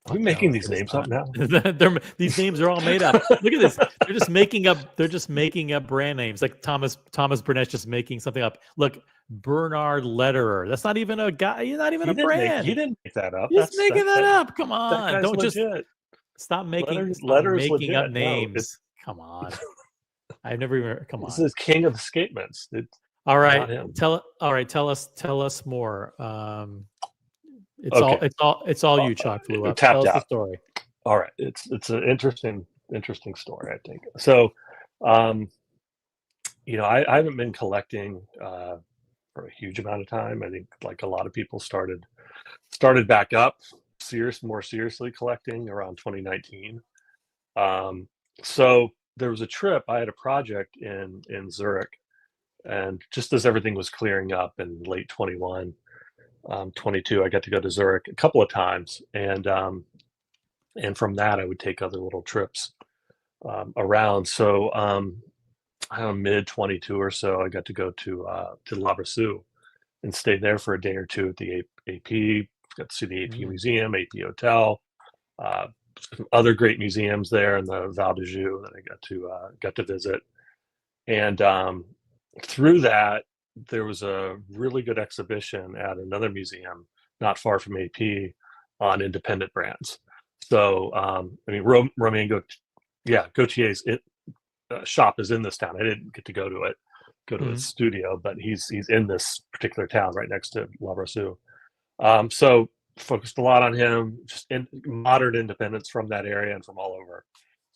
Are we making these names up now? These names are all made up. Look at this. They're just making up brand names. Like Thomas Burnett's just making something up. Look, Bernard Lederer. That's not even a guy. He's not even a brand. He didn't make that up. He's making that up. Come on. Don't legit. just stop making up names. Come on. I've never even. Come on. This is king of escapements. All right. Tell us more. It's all you, Chalk Flew Up. Tell us the story. All right. It's an interesting story, I think. So, I haven't been collecting for a huge amount of time. I think like a lot of people started back up more seriously collecting around 2019. So there was a trip. I had a project in Zurich, and just as everything was clearing up in late 21, 22, I got to go to Zurich a couple of times, and from that I would take other little trips around. So I don't know, mid 22 or so, I got to go to La Brassus and stay there for a day or two at the AP. Got to see the AP Museum, AP Hotel, some other great museums there in the Val d'Ajou that I got to visit. And through that, there was a really good exhibition at another museum not far from AP on independent brands. So I mean, Romain Gautier's shop is in this town. I didn't get to go to his studio, but he's in this particular town right next to La Brassus. So focused a lot on him, just in modern independence from that area and from all over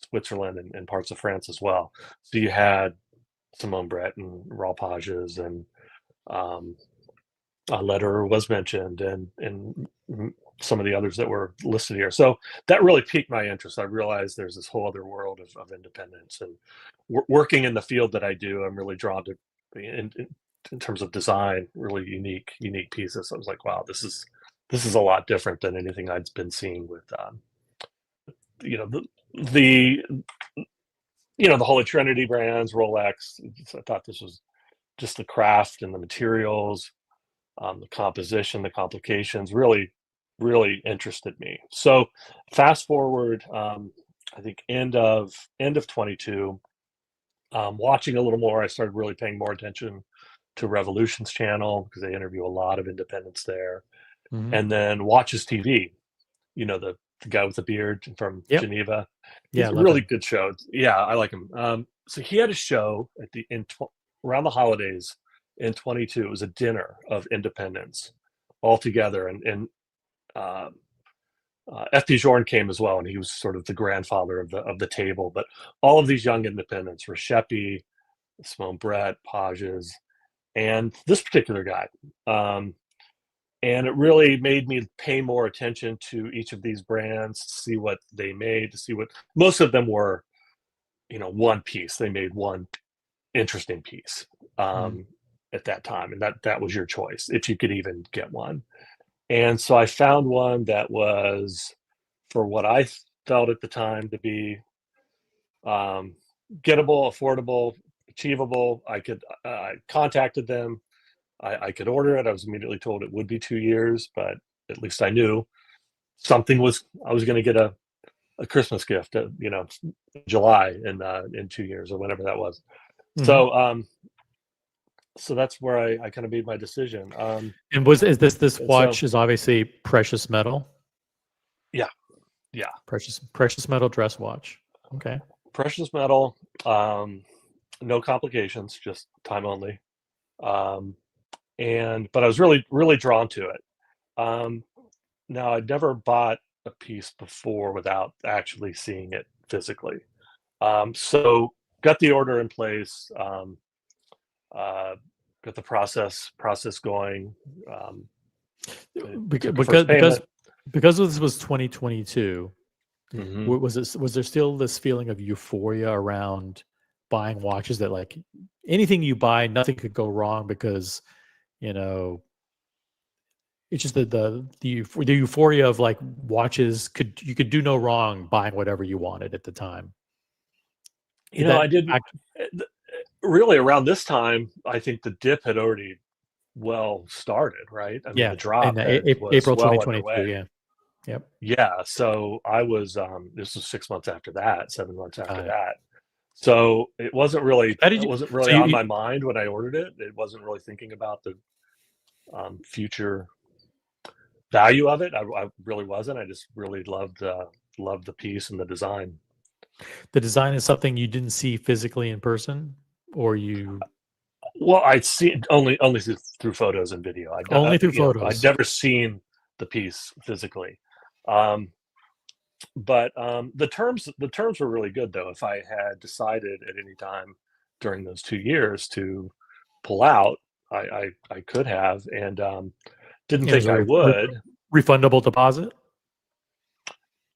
Switzerland and parts of France as well. So you had Simone Brett and Raoul Pages, and Lederer was mentioned, and some of the others that were listed here. So that really piqued my interest. I realized there's this whole other world of independence, and working in the field that I do, I'm really drawn to, in terms of design, really unique pieces. I was like, wow, this is a lot different than anything I'd been seeing with, the Holy Trinity brands, Rolex. I thought this was just the craft and the materials, the composition, the complications really interested me. So fast forward, I think end of 22, watching a little more, I started really paying more attention to Revolution's channel, because they interview a lot of independents there. And then Watches TV, the guy with the beard from Geneva. Yeah, it's a really good show. Yeah, I like him. So he had a show around the holidays in 22. It was a dinner of independents all together, and F.P. Journe came as well, and he was sort of the grandfather of the table. But all of these young independents, Reshepi, Simone Brett, Pages, and this particular guy. And it really made me pay more attention to each of these brands, to see what they made, to see what most of them were, one piece. They made one interesting piece at that time, and that was your choice, if you could even get one. And so I found one that was, for what I felt at the time to be gettable, affordable, achievable. I contacted them. I could order it. I was immediately told it would be 2 years, but at least I knew I was going to get a Christmas gift, July in 2 years or whenever that was. So that's where I kind of made my decision. And is this watch is obviously precious metal? Yeah. Precious metal dress watch. Okay. Precious metal, no complications, just time only. But I was really drawn to it. Now, I'd never bought a piece before without actually seeing it physically. So got the order in place, got the process going. Because this was 2022, was there still this feeling of euphoria around buying watches, that like anything you buy, nothing could go wrong, because it's just the euphoria of like watches, you could do no wrong buying whatever you wanted at the time? I didn't really, around this time, I think the dip had already started, right? I mean, the drop was April well 2022. underway. Yeah. Yep. Yeah. So I was, this was 6 months after that, 7 months after that. So it wasn't really, on my mind when I ordered it. It wasn't really thinking about the future value of it. I really wasn't. I just really loved the piece and the design. The design is something you didn't see physically in person, or you? Well, I'd seen only through photos and video. Through photos. I'd never seen the piece physically. But the terms were really good, though. If I had decided at any time during those 2 years to pull out, I could have, and didn't think I would. Refundable deposit?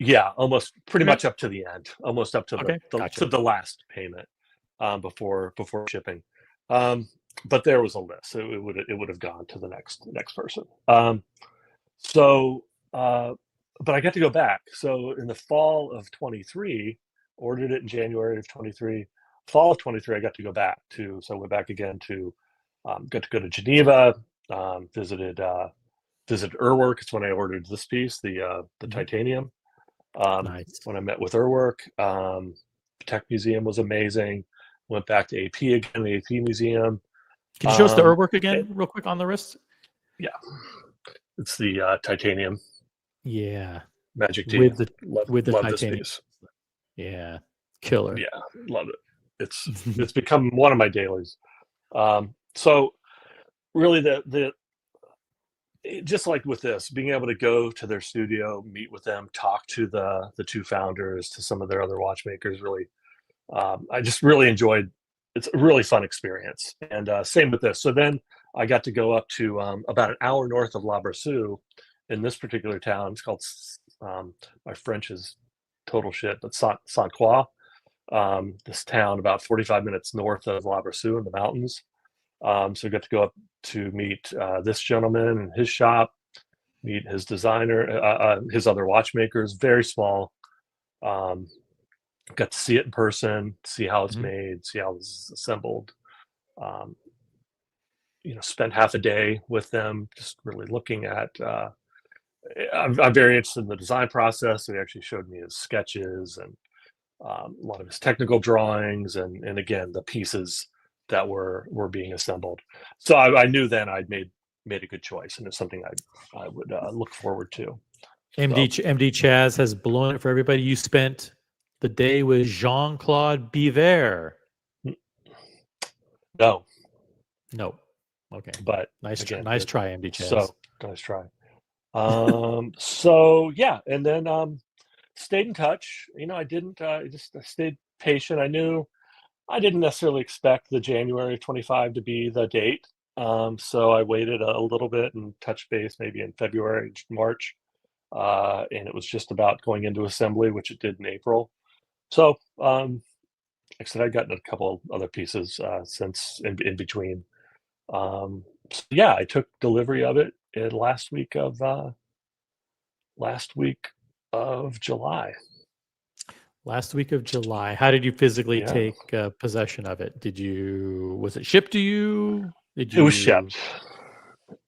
Yeah, almost pretty Okay. much up to the end, almost up to Okay, the gotcha. to the last payment before shipping. But there was a list, so it would have gone to the next person. So, but I got to go back. So in the fall of 23, ordered it in January of 23. Fall of 23, I got to go back to. So I went back again to, got to go to Geneva. Visited Urwerk. It's when I ordered this piece, the Mhm. titanium. Nice. When I met with Urwerk, Patek Museum was amazing. Went back to AP again, the AP Museum. Can you show us the Urwerk It, again, real quick, on the wrist? yeah, it's the titanium Yeah, Magic D. with the Love this titanium. piece. Yeah, killer. Yeah, love it. It's become one of my dailies. So really, just like with this, being able to go to their studio, meet with them, talk to the two founders, to some of their other watchmakers, really, I just really enjoyed. It's a really fun experience, and same with this. So then I got to go up to about an hour north of La Brassus, in this particular town. It's called, my French is total shit, but Saint Croix. This town about 45 minutes north of La Brassus in the mountains. So I got to go up to meet this gentleman and his shop, meet his designer, his other watchmakers. Very small. Got to see it in person, see how it's Mhm. made, see how it's assembled. Um, spent half a day with them, just really looking at. I'm very interested in the design process. So he actually showed me his sketches and a lot of his technical drawings, and again the pieces that were being assembled. So I knew then I'd made a good choice, and it's something I would look forward to. So, MD Chaz has blown it for everybody. You spent the day with Jean-Claude Biver. no, No. Okay. but Nice again, try, MD Chaz. so nice try. So yeah, and then stayed in touch. I stayed patient. I knew I didn't necessarily expect the January of 25 to be the date. So I waited a little bit and touched base maybe in February, March. And it was just about going into assembly, which it did in April. So, like I said, I'd gotten a couple other pieces since in between. So yeah, I took delivery of it last week of July. Last week of July. How did you physically Yeah, take possession of it? Was it shipped to you? Did it was you? shipped.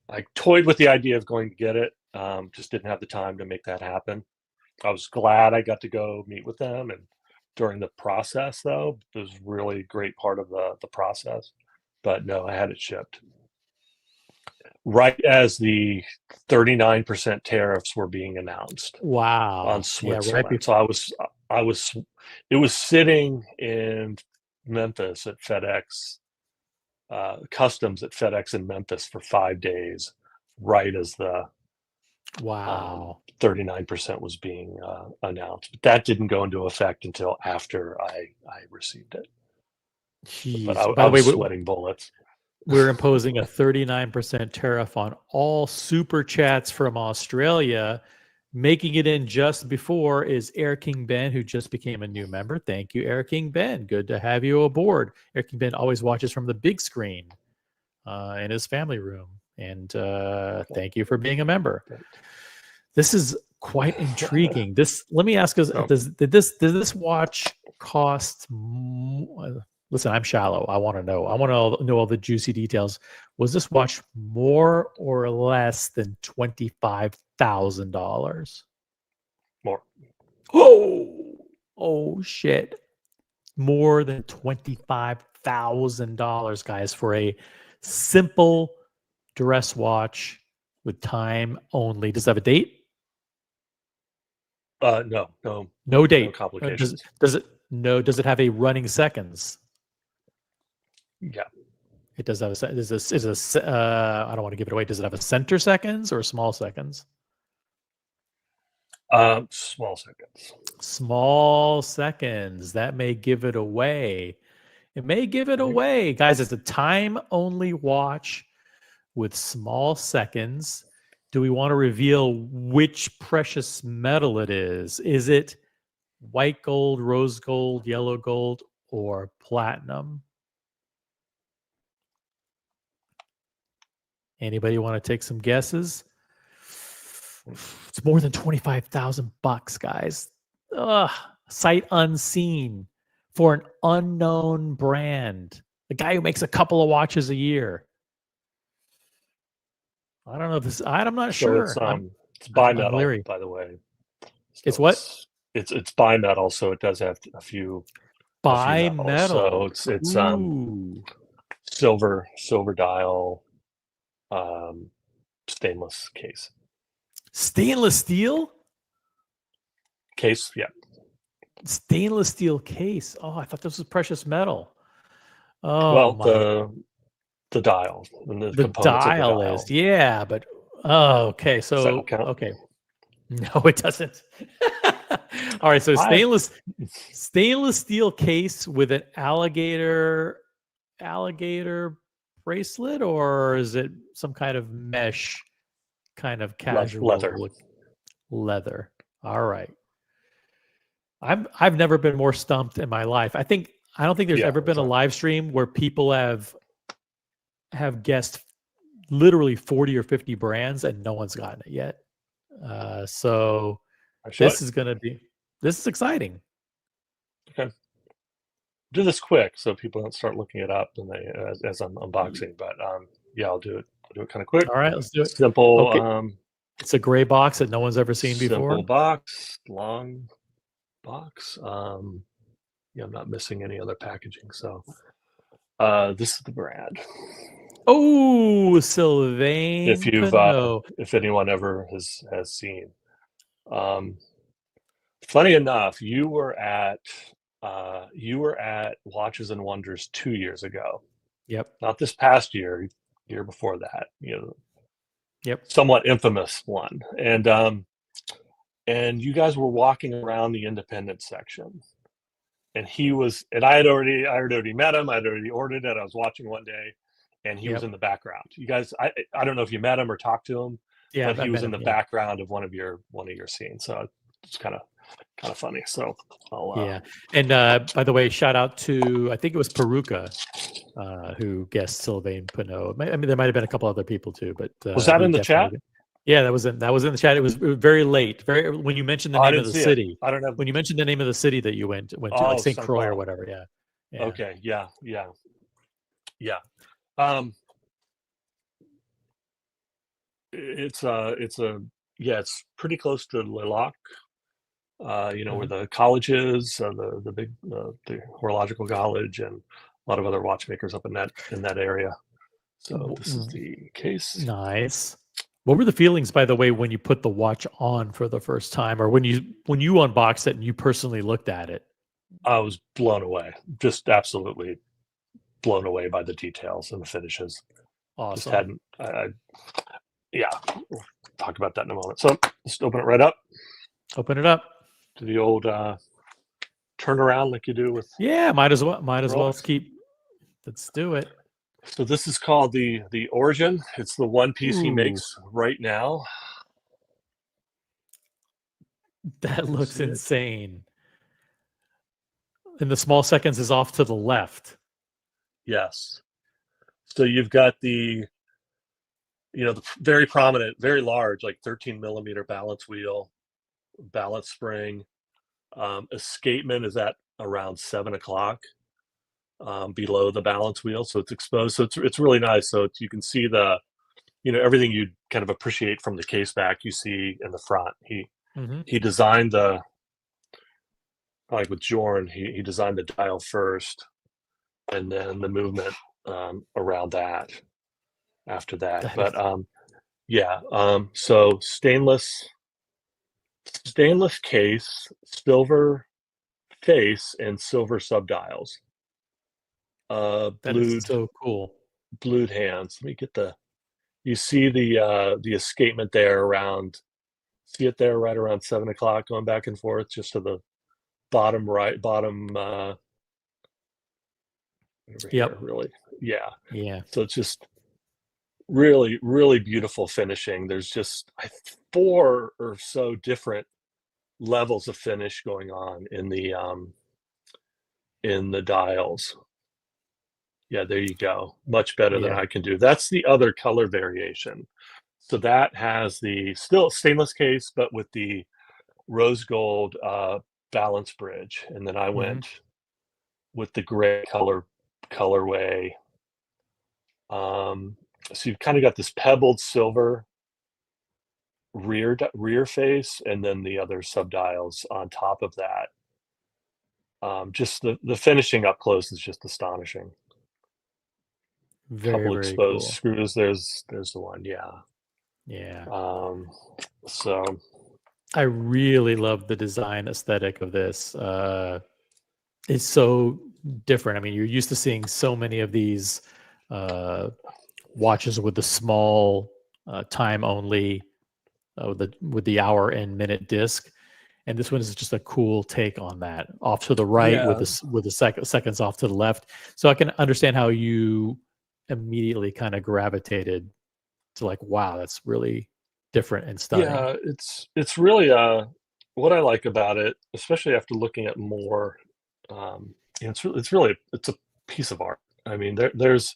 I toyed with the idea of going to get it. Just didn't have the time to make that happen. I was glad I got to go meet with them, and during the process, though, it was really a great part of the process. But no, I had it shipped right as the 39% tariffs were being announced on Wow. Yeah, right Switzerland. before. So it was sitting in Memphis at FedEx, customs at FedEx in Memphis for 5 days, right as the Wow. 39% was being announced. But that didn't go into effect until after I received it. But Jeez. By I the way, was sweating bullets. we're imposing a 39% tariff on all super chats from Australia. Making it in just before is Air King Ben, who just became a new member. Thank you, Air King Ben. Good to have you aboard. Air King Ben always watches from the big screen in his family room. And thank you for being a member. This is quite intriguing. Let me ask us: did this watch cost? Listen, I'm shallow. I want to know. I want to know all the juicy details. Was this watch more or less than $25,000? More. Oh shit! More than $25,000, guys, for a simple dress watch with time only. Does it have a date? No date. complications. Does it have a running seconds? Yeah. It does have I don't want to give it away. Does it have a center seconds or small seconds? Small seconds. Small seconds. That may give it away. It may give it away. Guys, it's a time only watch with small seconds. do we want to reveal which precious metal it is? Is it white gold, rose gold, yellow gold, or platinum? Anybody want to take some guesses? It's more than $25,000, guys. Ugh, sight unseen for an unknown brand. The guy who makes a couple of watches a year. I don't know if this. I'm not sure. It's I'm bimetal, leery. by the way. It's what? It's bimetal, so it does have a few metals. Bimetal. So it's Ooh. silver dial, stainless case. Stainless steel? Case, yeah. Stainless steel case. Oh, I thought this was precious metal. Oh, Well, my. the dial and the The components of the dial dial. is, yeah, but okay. Does So that count? okay. No, it doesn't. All right, so stainless steel case with an alligator bracelet, or is it some kind of mesh, kind of casual leather? All right. I've never been more stumped in my life. I don't think there's ever been a live stream where people have guessed literally 40 or 50 brands and no one's gotten it yet. So this is exciting. Okay. Do this quick so people don't start looking it up and as I'm unboxing. But yeah, I'll do it. I'll do it kind of quick. All right, let's do it. Simple. Okay. It's a gray box that no one's ever seen before. Simple box, long box. Yeah, I'm not missing any other packaging. So this is the brand. Oh, Sylvain. If anyone ever has seen. Funny enough, you were at Watches and Wonders 2 years ago. Yep. Not this past year before that. Yep. Somewhat infamous one. And you guys were walking around the independent section. And I had already met him. I'd already ordered it. I was watching one day, and he was in the background. You guys, I don't know if you met him or talked to him, but he was in the background of one of your scenes. So it's kind of funny. So I'll And by the way, shout out to, I think it was Peruka who guessed Sylvain Pinot. I mean, there might have been a couple other people too, but was that in the chat? Yeah, that was in the chat. It was very late. When you mentioned the name of the city. I don't know. When you mentioned the name of the city that you went to, like St. Croix or whatever. Yeah. Okay. Yeah. It's pretty close to Lilac. Where the college is, the big the horological college, and a lot of other watchmakers up in that area. So this is the case. Nice. What were the feelings, by the way, when you put the watch on for the first time, or when you unboxed it and you personally looked at it? I was blown away, just absolutely blown away by the details and the finishes. Awesome. We'll talk about that in a moment. So just open it right up. Open it up. Do the old turnaround like you do with. Yeah, might as well keep. Let's do it. So this is called the Origin. It's the one piece he makes right now. That looks insane. And the small seconds is off to the left. Yes. So you've got the very prominent, very large, like 13 millimeter balance wheel, balance spring. Escapement is at around 7 o'clock. Below the balance wheel, so it's exposed. So it's really nice. So you can see everything you kind of appreciate from the case back. You see in the front. He designed like with Jorn. He designed the dial first, and then the movement around that. After that, so stainless case, silver face, and silver subdials. That is so cool. Blued hands. Let me get you see the escapement there around. See it there right around 7 o'clock, going back and forth, just to the bottom right, Yep. Here, really, yeah. Yeah. So it's just really, really beautiful finishing. There's just 4 or so different levels of finish going on in the dials. Yeah, there you go. Much better than Yeah. I can do. That's the other color variation. So that has the still stainless case, but with the rose gold balance bridge. And then I Hmm. went with the gray colorway. So you've kind of got this pebbled silver rear face, and then the other subdials on top of that. Just the finishing up close is just astonishing. Very, Couple very exposed cool. screws. There's the one. Yeah. Yeah. Um, so I really love the design aesthetic of this. It's so different. I mean, you're used to seeing so many of these uh, watches with the small time only with the hour and minute disc, and this one is just a cool take on that. Off to the right with yeah, this with the seconds off to the left. So I can understand how you immediately kind of gravitated to like, wow, that's really different and stunning. yeah. It's really what I like about it, especially after looking at more. It's really it's a piece of art. I mean, there's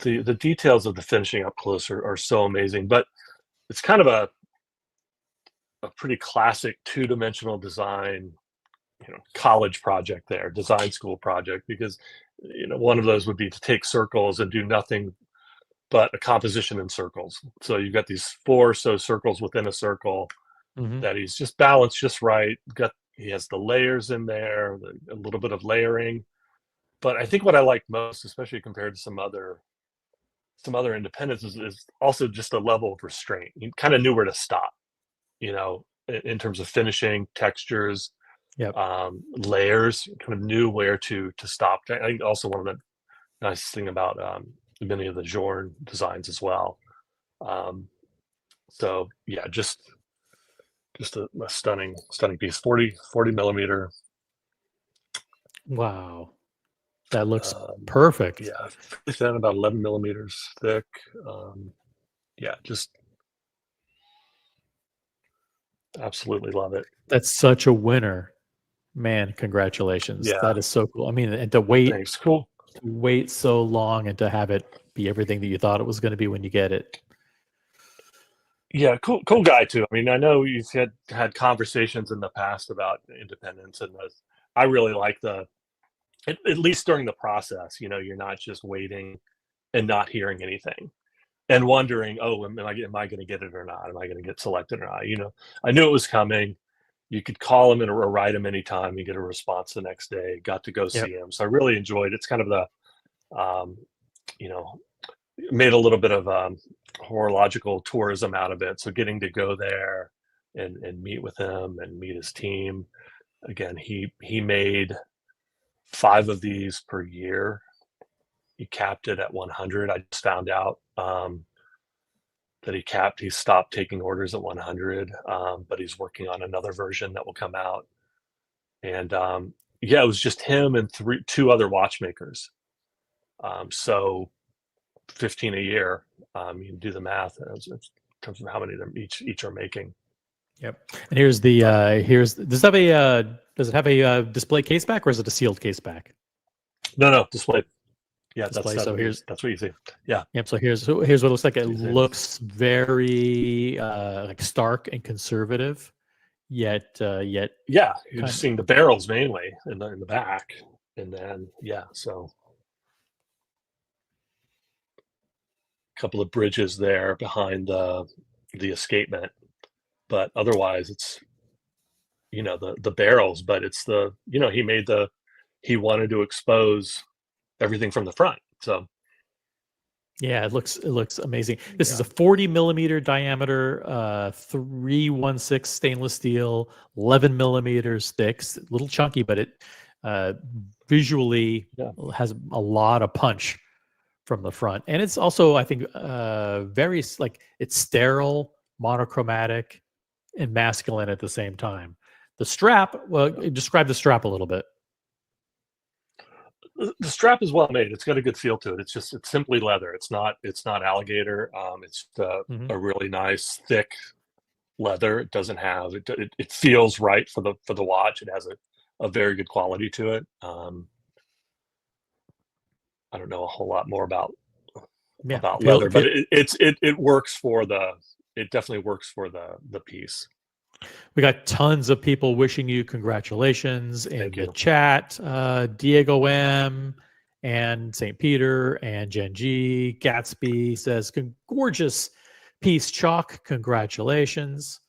the details of the finishing up close are so amazing, but it's kind of a pretty classic two-dimensional design, college project there, design school project, because one of those would be to take circles and do nothing but a composition in circles. So you've got these 4 or so circles within a circle Hmm. that he's just balanced just right. He has the layers in there, a little bit of layering. But I think what I like most, especially compared to some other independents, is also just a level of restraint. You kind of knew where to stop, in terms of finishing, textures, Yep. layers. Kind of knew where to stop. I think also one of the nice thing about many of the Jorn designs as well. Um, so yeah, just a stunning piece. 40 millimeter. Wow, that looks Um, perfect. yeah, fairly thin, about 11 millimeters thick. Yeah, just absolutely love it. That's such a winner, man. Congratulations. Yeah, That is so cool. I mean, and to wait thanks. Cool. so long and to have it be everything that you thought it was going to be when you get it. Yeah, cool guy too. I mean, I know you've had conversations in the past about independence, and I really like at least during the process. You're not just waiting and not hearing anything and wondering, oh, am I going to get it or not? Am I going to get selected or not? I knew it was coming. You could call him or write him anytime. You get a response the next day. Got to go Yep. see him, so I really enjoyed. It's kind of um, you know, made a little bit of horological tourism out of it. So getting to go there and meet with him and meet his team. Again, he made 5 of these per year. He capped it at 100. I just found out that he stopped taking orders at 100, but he's working on another version that will come out. And yeah, it was just him and 2 other watchmakers. So 15 a year. You can do the math in terms of how many of them each are making. Yep. And here's the does it have a display case back, or is it a sealed case back? No display. Yeah, Display. So here's that's what you see. Yeah, yep. So here's what it looks like. It you see. looks very like stark and conservative, yet Yeah, you're kind just of, seeing the barrels mainly in the back, and then so a couple of bridges there behind the escapement, but otherwise it's the barrels, but it's he wanted to expose everything from the front. So yeah, it looks amazing. This is yeah, a 40 millimeter diameter, 316 stainless steel, 11 millimeters thick. A little chunky, but it visually yeah, has a lot of punch from the front, and it's also, I think, very like it's sterile, monochromatic, and masculine at the same time. The strap, well, describe the strap a little bit. The strap is well made. It's got a good feel to it. It's simply leather. It's not alligator. It's Mhm. a really nice thick leather. It doesn't have it feels right for the watch. It has a very good quality to it. I don't know a whole lot more about Yeah. leather, but it works for it definitely works for the piece. We got tons of people wishing you congratulations in Thank the you. chat. Diego M and St. Peter and Jen G. Gatsby says, gorgeous piece, Chalk. Congratulations.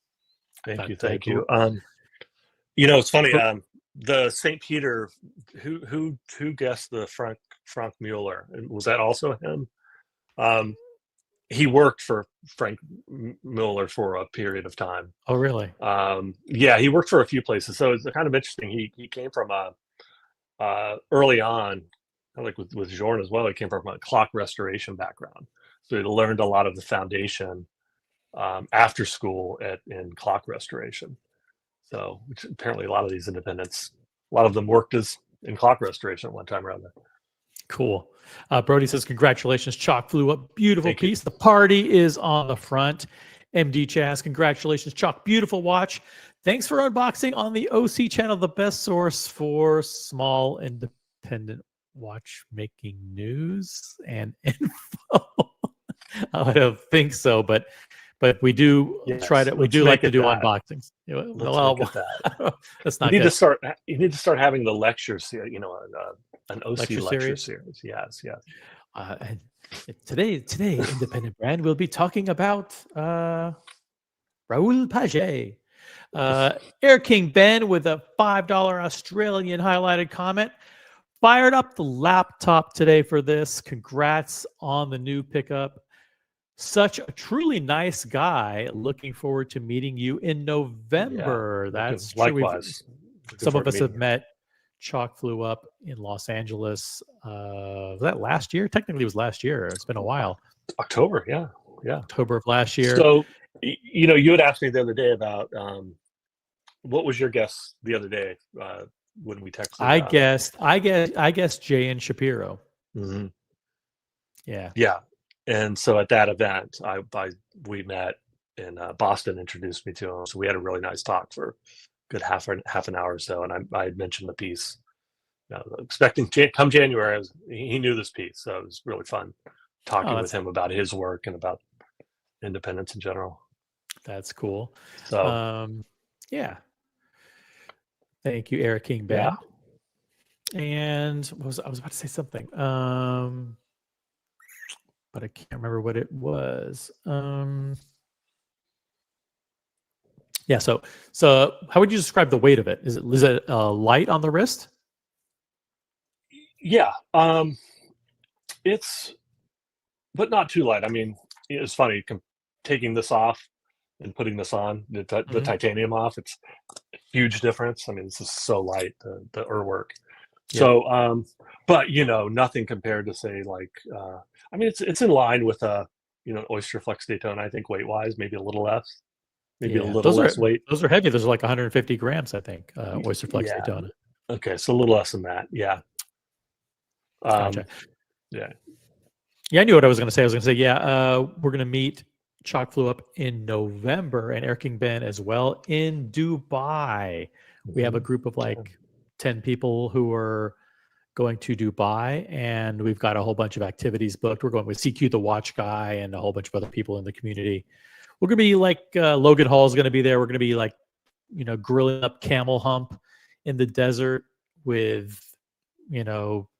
Thank you. But, Thank you. It's funny. Bro- The St. Peter, who guessed the Frank Mueller? And was that also him? He worked for Frank Mueller for a period of time. Oh, really? Yeah, he worked for a few places. So it's kind of interesting. He came from early on, like with Jorn as well. He came from a clock restoration background, so he learned a lot of the foundation after school in clock restoration. So which apparently a lot of these independents, a lot of them worked in clock restoration at one time or other. Cool. Brody says, congratulations, Chalk flew up. Beautiful Thank you. piece. The party is on the front. MD Chaz, congratulations, Chalk. Beautiful watch. Thanks for unboxing on the OC channel, the best source for small independent watchmaking news and info. I don't think so, but we do Yes, try to. We let's do like make to it do that. unboxings. Let's make it that. That's You not need good. to start. You need to start having the lecture series. An OC Lecture lecture series? series. Yes, yes. And today, Independent Brand will be talking about Raoul Paget. Air King Ben with a $5 Australian highlighted comment. Fired up the laptop today for this. Congrats on the new pickup. Such a truly nice guy. Looking forward to meeting you in November. Yeah, That's true. likewise. Some of us have met. Chalk flew up in Los Angeles. Was that last year? Technically, it was last year. It's been a while. October, yeah. October of last year. So, you had asked me the other day about what was your guess the other day when we texted. I guessed Jay and Shapiro. Mhm. Yeah. And so at that event, we met in Boston, introduced me to him. So we had a really nice talk for a good half an hour or so. And I had mentioned the piece. Expecting come January, he knew this piece. So it was really fun talking with him about his work and about independence in general. That's cool. So yeah. Thank you, Eric King Ben. Yeah. And I was about to say something. But I can't remember what it was. Yeah. So how would you describe the weight of it? Is it light on the wrist? Yeah. It's, but not too light. I mean, it's funny taking this off and putting this on, the titanium off. It's a huge difference. I mean, this is so light, the work. Yeah. So, but nothing compared to say like, I mean, it's in line with Oyster Flex Daytona. I think weight wise, maybe a little less, maybe a little less weight. Those are heavy. Those are like 150 grams, I think. Oyster Flex Daytona. Okay, so a little less than that. Yeah. Gotcha. Yeah. Yeah, I knew what I was going to say. I was going to say, yeah, we're going to meet Chalk flew up in November and Air King Ben as well in Dubai. We have a group of like 10 people who are going to Dubai, and we've got a whole bunch of activities booked. We're going with CQ the Watch Guy and a whole bunch of other people in the community. We're going to be like Logan Hall is going to be there. We're going to be like, grilling up camel hump in the desert with,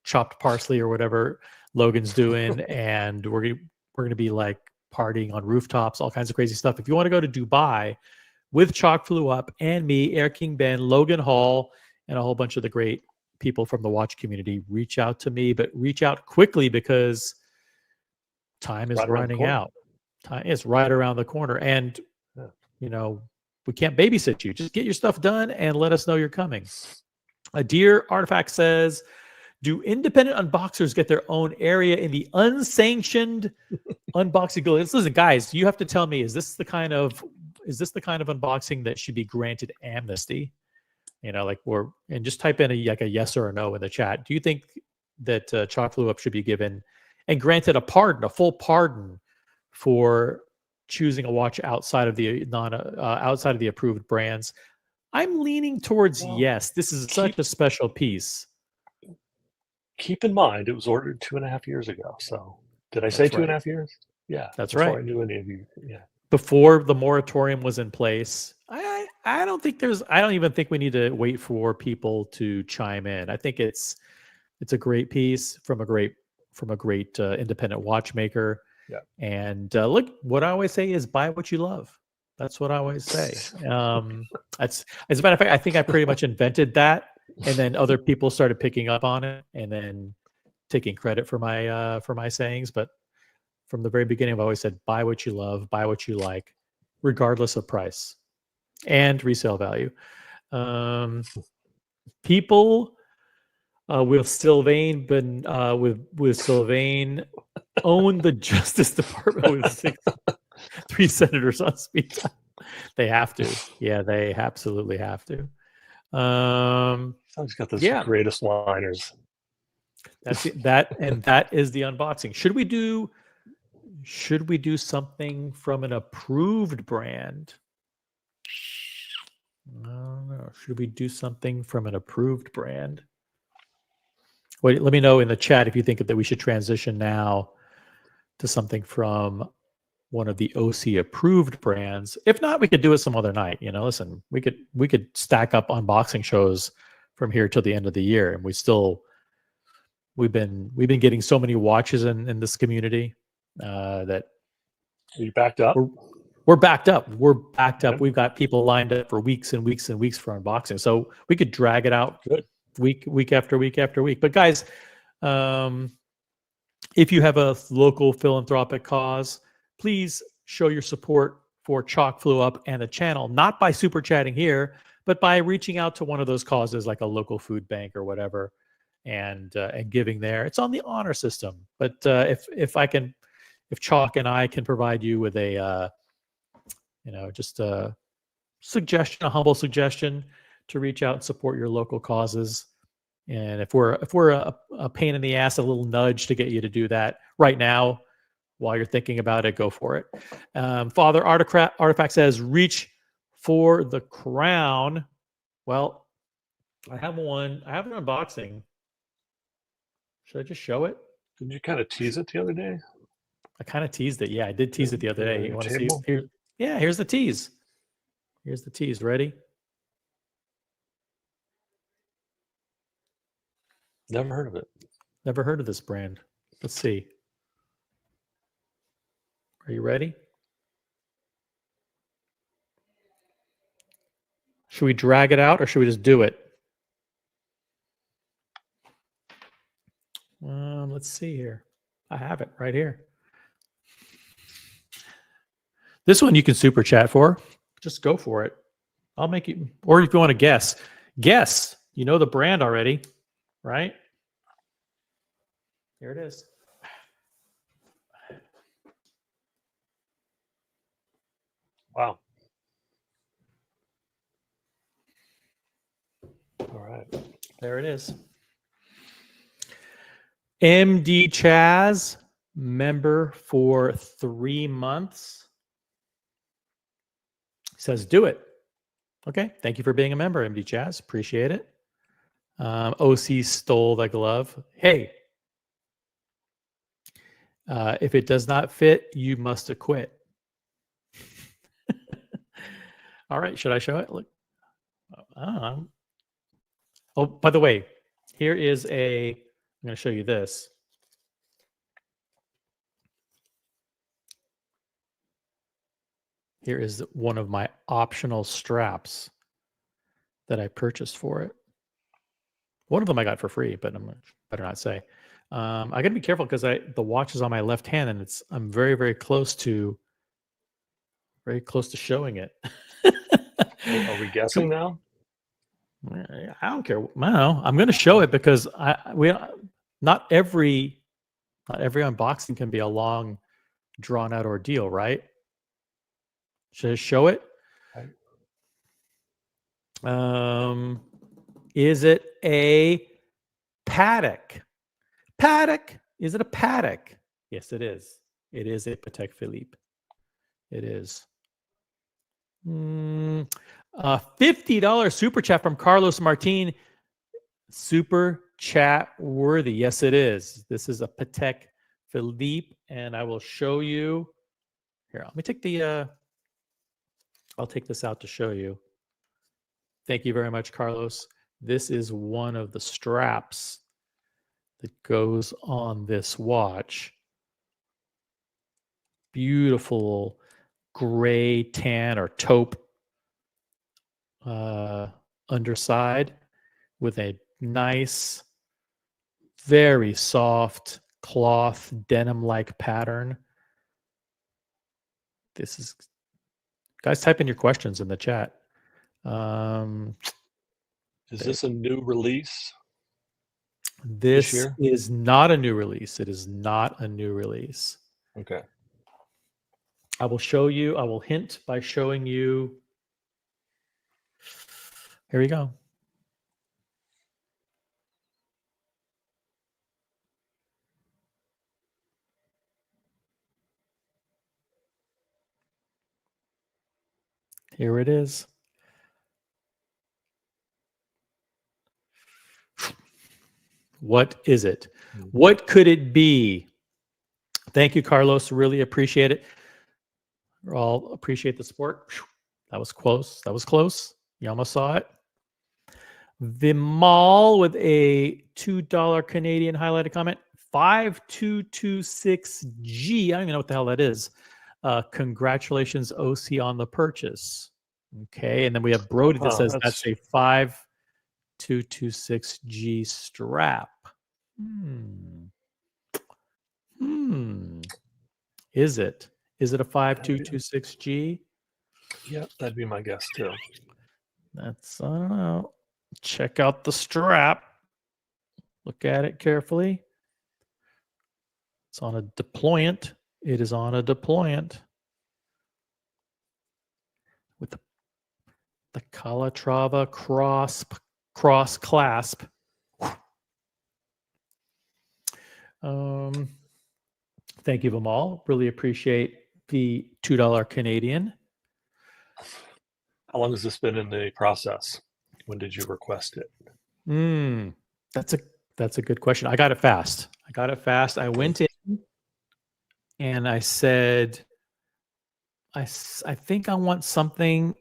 chopped parsley or whatever Logan's doing. And we're going to be like partying on rooftops, all kinds of crazy stuff. If you want to go to Dubai with Chalk Flew Up and me, Air King Ben, Logan Hall, and a whole bunch of the great people from the watch community, reach out to me, but reach out quickly because time is running out. Time is right around the corner. And, we can't babysit you. Just get your stuff done and let us know you're coming. A Dear Artifact says, do independent unboxers get their own area in the unsanctioned unboxing guild? Listen, guys, you have to tell me, is this the kind of unboxing that should be granted amnesty? And just type in a yes or a no in the chat. Do you think that Chalk Flew Up should be given and granted a pardon, a full pardon for choosing a watch outside of the outside of the approved brands. I'm leaning towards yes. This is such a special piece. Keep in mind, it was ordered 2.5 years ago. So did I say That's 2.5 right. years? Yeah, That's before right. I knew any of you. Yeah. Before the moratorium was in place, I don't think I don't even think we need to wait for people to chime in. I think it's a great piece from a great independent watchmaker. Yeah. And look, what I always say is buy what you love. That's what I always say. That's, as a matter of fact, I think I pretty much invented that, and then other people started picking up on it, and then taking credit for my sayings. But from the very beginning, I've always said buy what you love, buy what you like, regardless of price and resale value. People with Sylvain, with Sylvain own the Justice Department with 3 senators on speed time. They have to. Yeah, they absolutely have to. Sounds got those greatest liners. That's it, that is the unboxing. Should we do something from an approved brand? I don't know. Should we do something from an approved brand? Wait, let me know in the chat if you think that we should transition now to something from one of the OC approved brands. If not, we could do it some other night. Listen, we could stack up unboxing shows from here till the end of the year, and we've been getting so many watches in this community that Are you backed up? we're backed up. We're backed up. We've got people lined up for weeks and weeks and weeks for unboxing. So we could drag it out week after week after week. But guys, if you have a local philanthropic cause, please show your support for Chalk Flew Up and the channel, not by super chatting here, but by reaching out to one of those causes like a local food bank or whatever, and giving there. It's on the honor system. But if Chalk and I can provide you with a just a suggestion, a humble suggestion to reach out and support your local causes. And if we're a pain in the ass, a little nudge to get you to do that right now while you're thinking about it, go for it. Father Artifact says, reach for the crown. Well, I have one. I have an unboxing. Should I just show it? Didn't you kind of tease it the other day? I kind of teased it. Yeah, I did tease it the other day. You want to see? Here, yeah, here's the tease. Here's the tease. Ready? Never heard of it. Never heard of this brand. Let's see. Are you ready? Should we drag it out or should we just do it? Let's see here. I have it right here. This one you can super chat for. Just go for it. I'll make you, or if you want to guess. You know the brand already, right? Here it is. Wow. All right. There it is. MD Chaz, member for 3 months. Says, do it. Okay. Thank you for being a member, MD Chaz. Appreciate it. OC stole the glove. Hey, if it does not fit, you must acquit. All right. Should I show it? Look. Oh, by the way, here is I'm going to show you this. Here is one of my optional straps that I purchased for it. One of them I got for free, but I'm better not say. I got to be careful because the watch is on my left hand, and I'm very, very close to showing it. Are we guessing now? I don't care. I don't know. I'm going to show it because not every unboxing can be a long, drawn out ordeal, right? Should I show it? Is it a Patek? Patek. Is it a Patek? Yes, it is. It is a Patek Philippe. It is. $50 super chat from Carlos Martin. Super chat worthy. Yes, it is. This is a Patek Philippe, and I will show you. Here, let me take the. I'll take this out to show you. Thank you very much, Carlos. This is one of the straps that goes on this watch. Beautiful gray, tan, or taupe underside with a nice, very soft cloth denim-like pattern. This is, guys, type in your questions in the chat. Is this a new release? This year? is not a new release. It is not a new release. Okay. I will show you. I will hint by showing you. Here we go. Here it is. What is it? What could it be? Thank you, Carlos. Really appreciate it. We all appreciate the support. That was close. That was close. You almost saw it. Vimal with a $2 Canadian highlighted comment. 5226G. I don't even know what the hell that is. Congratulations, OC, on the purchase. Okay. And then we have Brody that says that's a 5226G strap. Is it? Is it a 5226G? Yeah, that'd be my guess too. That's, I don't know. Check out the strap. Look at it carefully. It's on a deployant. It is on a deployant with the Calatrava cross clasp. Thank you, Vimal. Really appreciate the $2 Canadian. How long has this been in the process? When did you request it? That's a good question. I got it fast. I went in and I said, I think I want something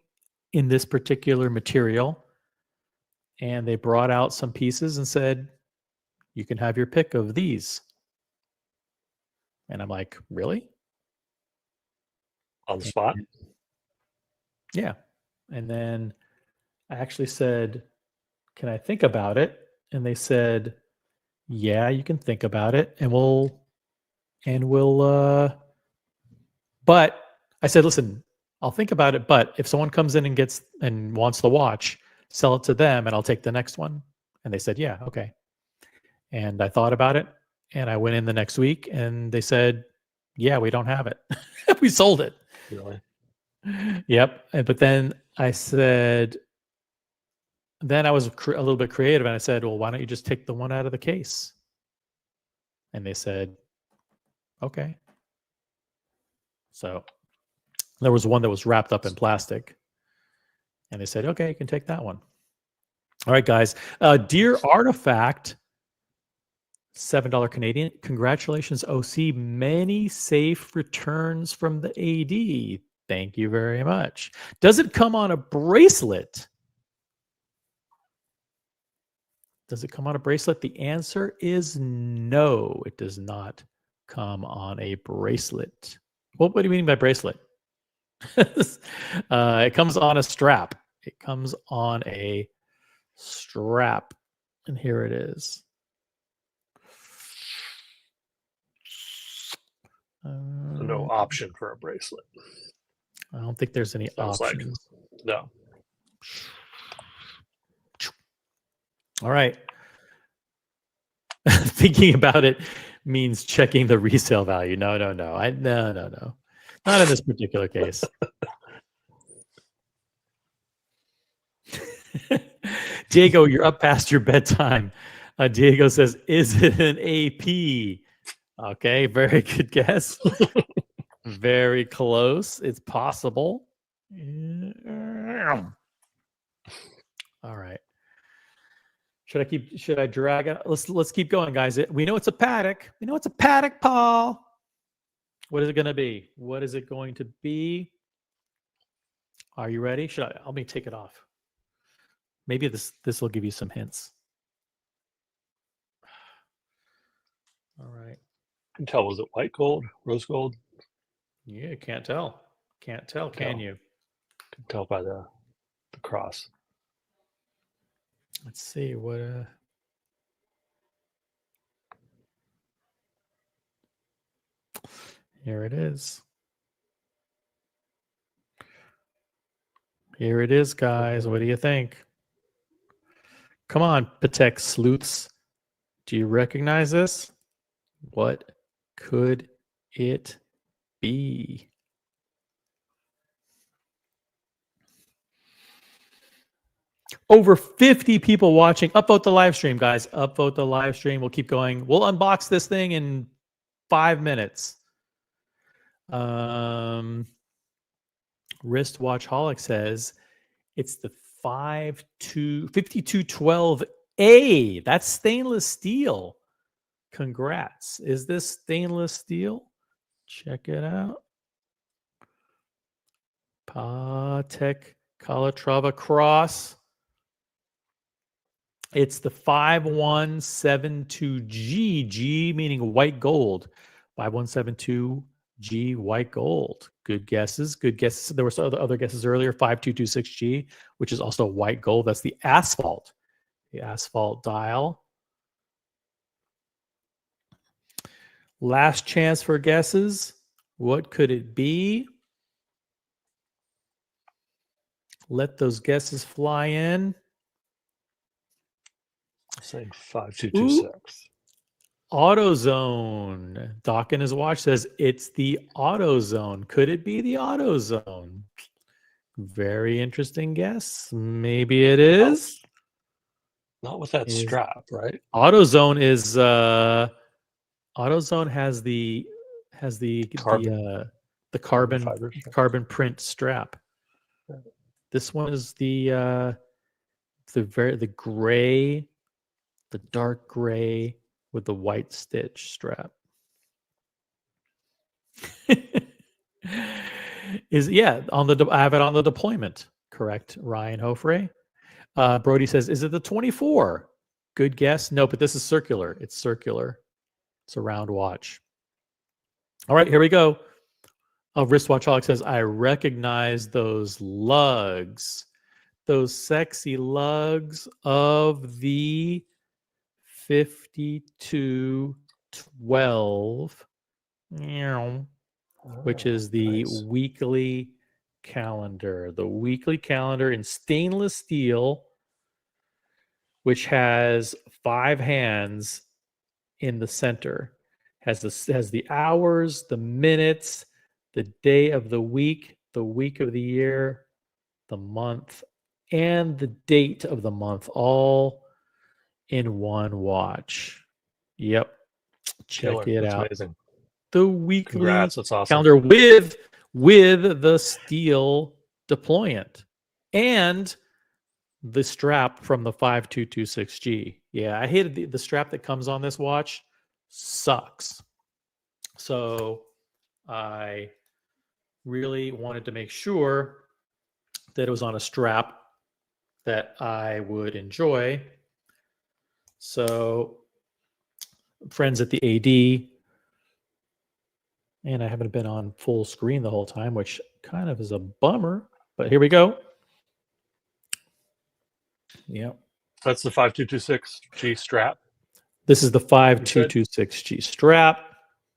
in this particular material. And they brought out some pieces and said, you can have your pick of these. And I'm like, really? On the spot? Yeah. And then I actually said, can I think about it? And they said, yeah, you can think about it. But I said, listen, I'll think about it. But if someone comes in and wants the watch, sell it to them and I'll take the next one. And they said, yeah, okay. And I thought about it and I went in the next week and they said, yeah, we don't have it. We sold it. Really? Yep. But then I said, then I was a little bit creative and I said, well, why don't you just take the one out of the case? And they said, okay. So there was one that was wrapped up in plastic. And they said, okay, you can take that one. All right, guys. Dear Artifact, $7 Canadian. Congratulations, OC. Many safe returns from the AD. Thank you very much. Does it come on a bracelet? Does it come on a bracelet? The answer is no. It does not come on a bracelet. What do you mean by bracelet? It comes on a strap. It comes on a strap. And here it is. No option for a bracelet. I don't think there's any options. No. All right. Thinking about it means checking the resale value. No. No. Not in this particular case. Diego, you're up past your bedtime. Diego says, "Is it an AP?" Okay, very good guess. Very close. It's possible. All right. Should I drag it? Let's keep going, guys. We know it's a Patek. We know it's a Patek, Paul. What is it going to be? What is it going to be? Are you ready? Let me take it off. Maybe this will give you some hints. All right. I can tell. Was it white gold, rose gold? Yeah, can't tell. Can't tell, can you? Can tell by the cross. Let's see what. Here it is. Here it is, guys. What do you think? Come on, Patek sleuths. Do you recognize this? What could it be? Over 50 people watching. Upvote the live stream, guys. Upvote the live stream. We'll keep going. We'll unbox this thing in 5 minutes. Wristwatchholic says it's the 5212A. That's stainless steel. Congrats. Is this stainless steel? Check it out. Patek Calatrava Cross. It's the 5172G, G meaning white gold. 5172G white gold. Good guesses. Good guesses. There were some other guesses earlier. 5226G, which is also white gold. That's the asphalt. The asphalt dial. Last chance for guesses. What could it be? Let those guesses fly in. Saying 5226. AutoZone. Doc in his watch says it's the AutoZone. Could it be the AutoZone? Very interesting guess. Maybe it is. Not with that strap, right? AutoZone is AutoZone has the carbon print strap. This one is the gray, the dark gray with the white stitch strap. I have it on the deployment. Correct, Ryan Hofre. Brody says, is it the 24? Good guess. No, but this is circular. It's circular. It's a round watch. All right, here we go. Wristwatchholic says, I recognize those lugs. Those sexy lugs of the 5212, which is the weekly calendar. The weekly calendar in stainless steel, which has 5 hands in the center. Has the hours, the minutes, the day of the week of the year, the month, and the date of the month, all in one watch. Yep. Check it out. Amazing. The weekly Congrats, that's awesome. calendar with the steel deployant and the strap from the 5226G. Yeah, I hated the strap that comes on this watch. Sucks. So I really wanted to make sure that it was on a strap that I would enjoy. So friends at the AD, and I haven't been on full screen the whole time, which kind of is a bummer, but here we go. Yep. That's the 5226G strap. This is the 5226G strap.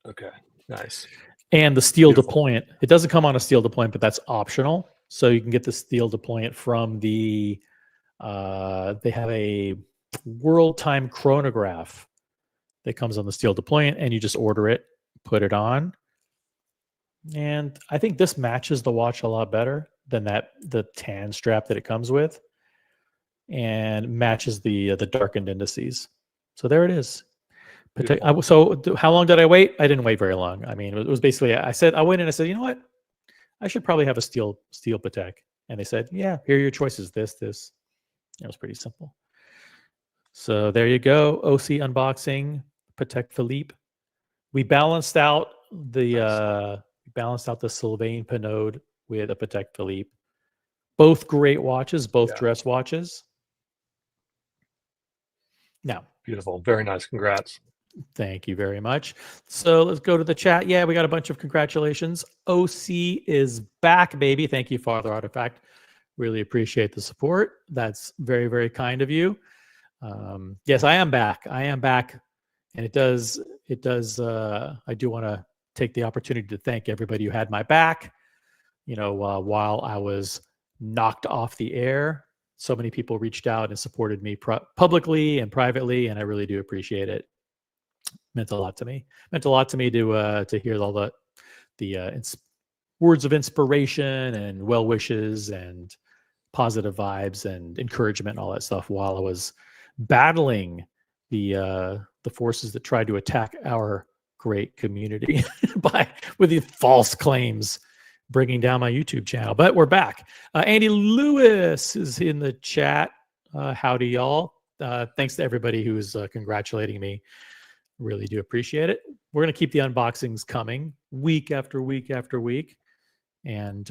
Okay, nice. And the steel Beautiful. deployant. It doesn't come on a steel deployant, but that's optional. So you can get the steel deployant from the, they have a world time chronograph that comes on the steel deployant, and you just order it, put it on. And I think this matches the watch a lot better than the tan strap that it comes with, and matches the darkened indices. So there it is. Beautiful. So how long did I wait? I didn't wait very long. I mean, it was basically, I went in and I said, you know what? I should probably have a steel Patek. And they said, yeah, here are your choices. This. It was pretty simple. So there you go. OC unboxing, Patek Philippe. We balanced out the Sylvain Pinode with a Patek Philippe. Both great watches, both dress watches. Now, Beautiful. Very nice. Congrats. thank you very much. So let's go to the chat. Yeah, we got a bunch of congratulations. OC is back, baby. Thank you, Father Artifact. Really appreciate the support. That's very, very kind of you. Yes, I am back. And it does, I do want to take the opportunity to thank everybody who had my back, while I was knocked off the air. So many people reached out and supported me publicly and privately, and I really do appreciate it. Meant a lot to me. Meant a lot to me to hear all the words of inspiration and well wishes and positive vibes and encouragement and all that stuff while I was battling the forces that tried to attack our great community with the false claims, bringing down my YouTube channel. But we're back. Andy Lewis is in the chat. Howdy, y'all. Thanks to everybody who is congratulating me. Really do appreciate it. We're going to keep the unboxings coming week after week after week. And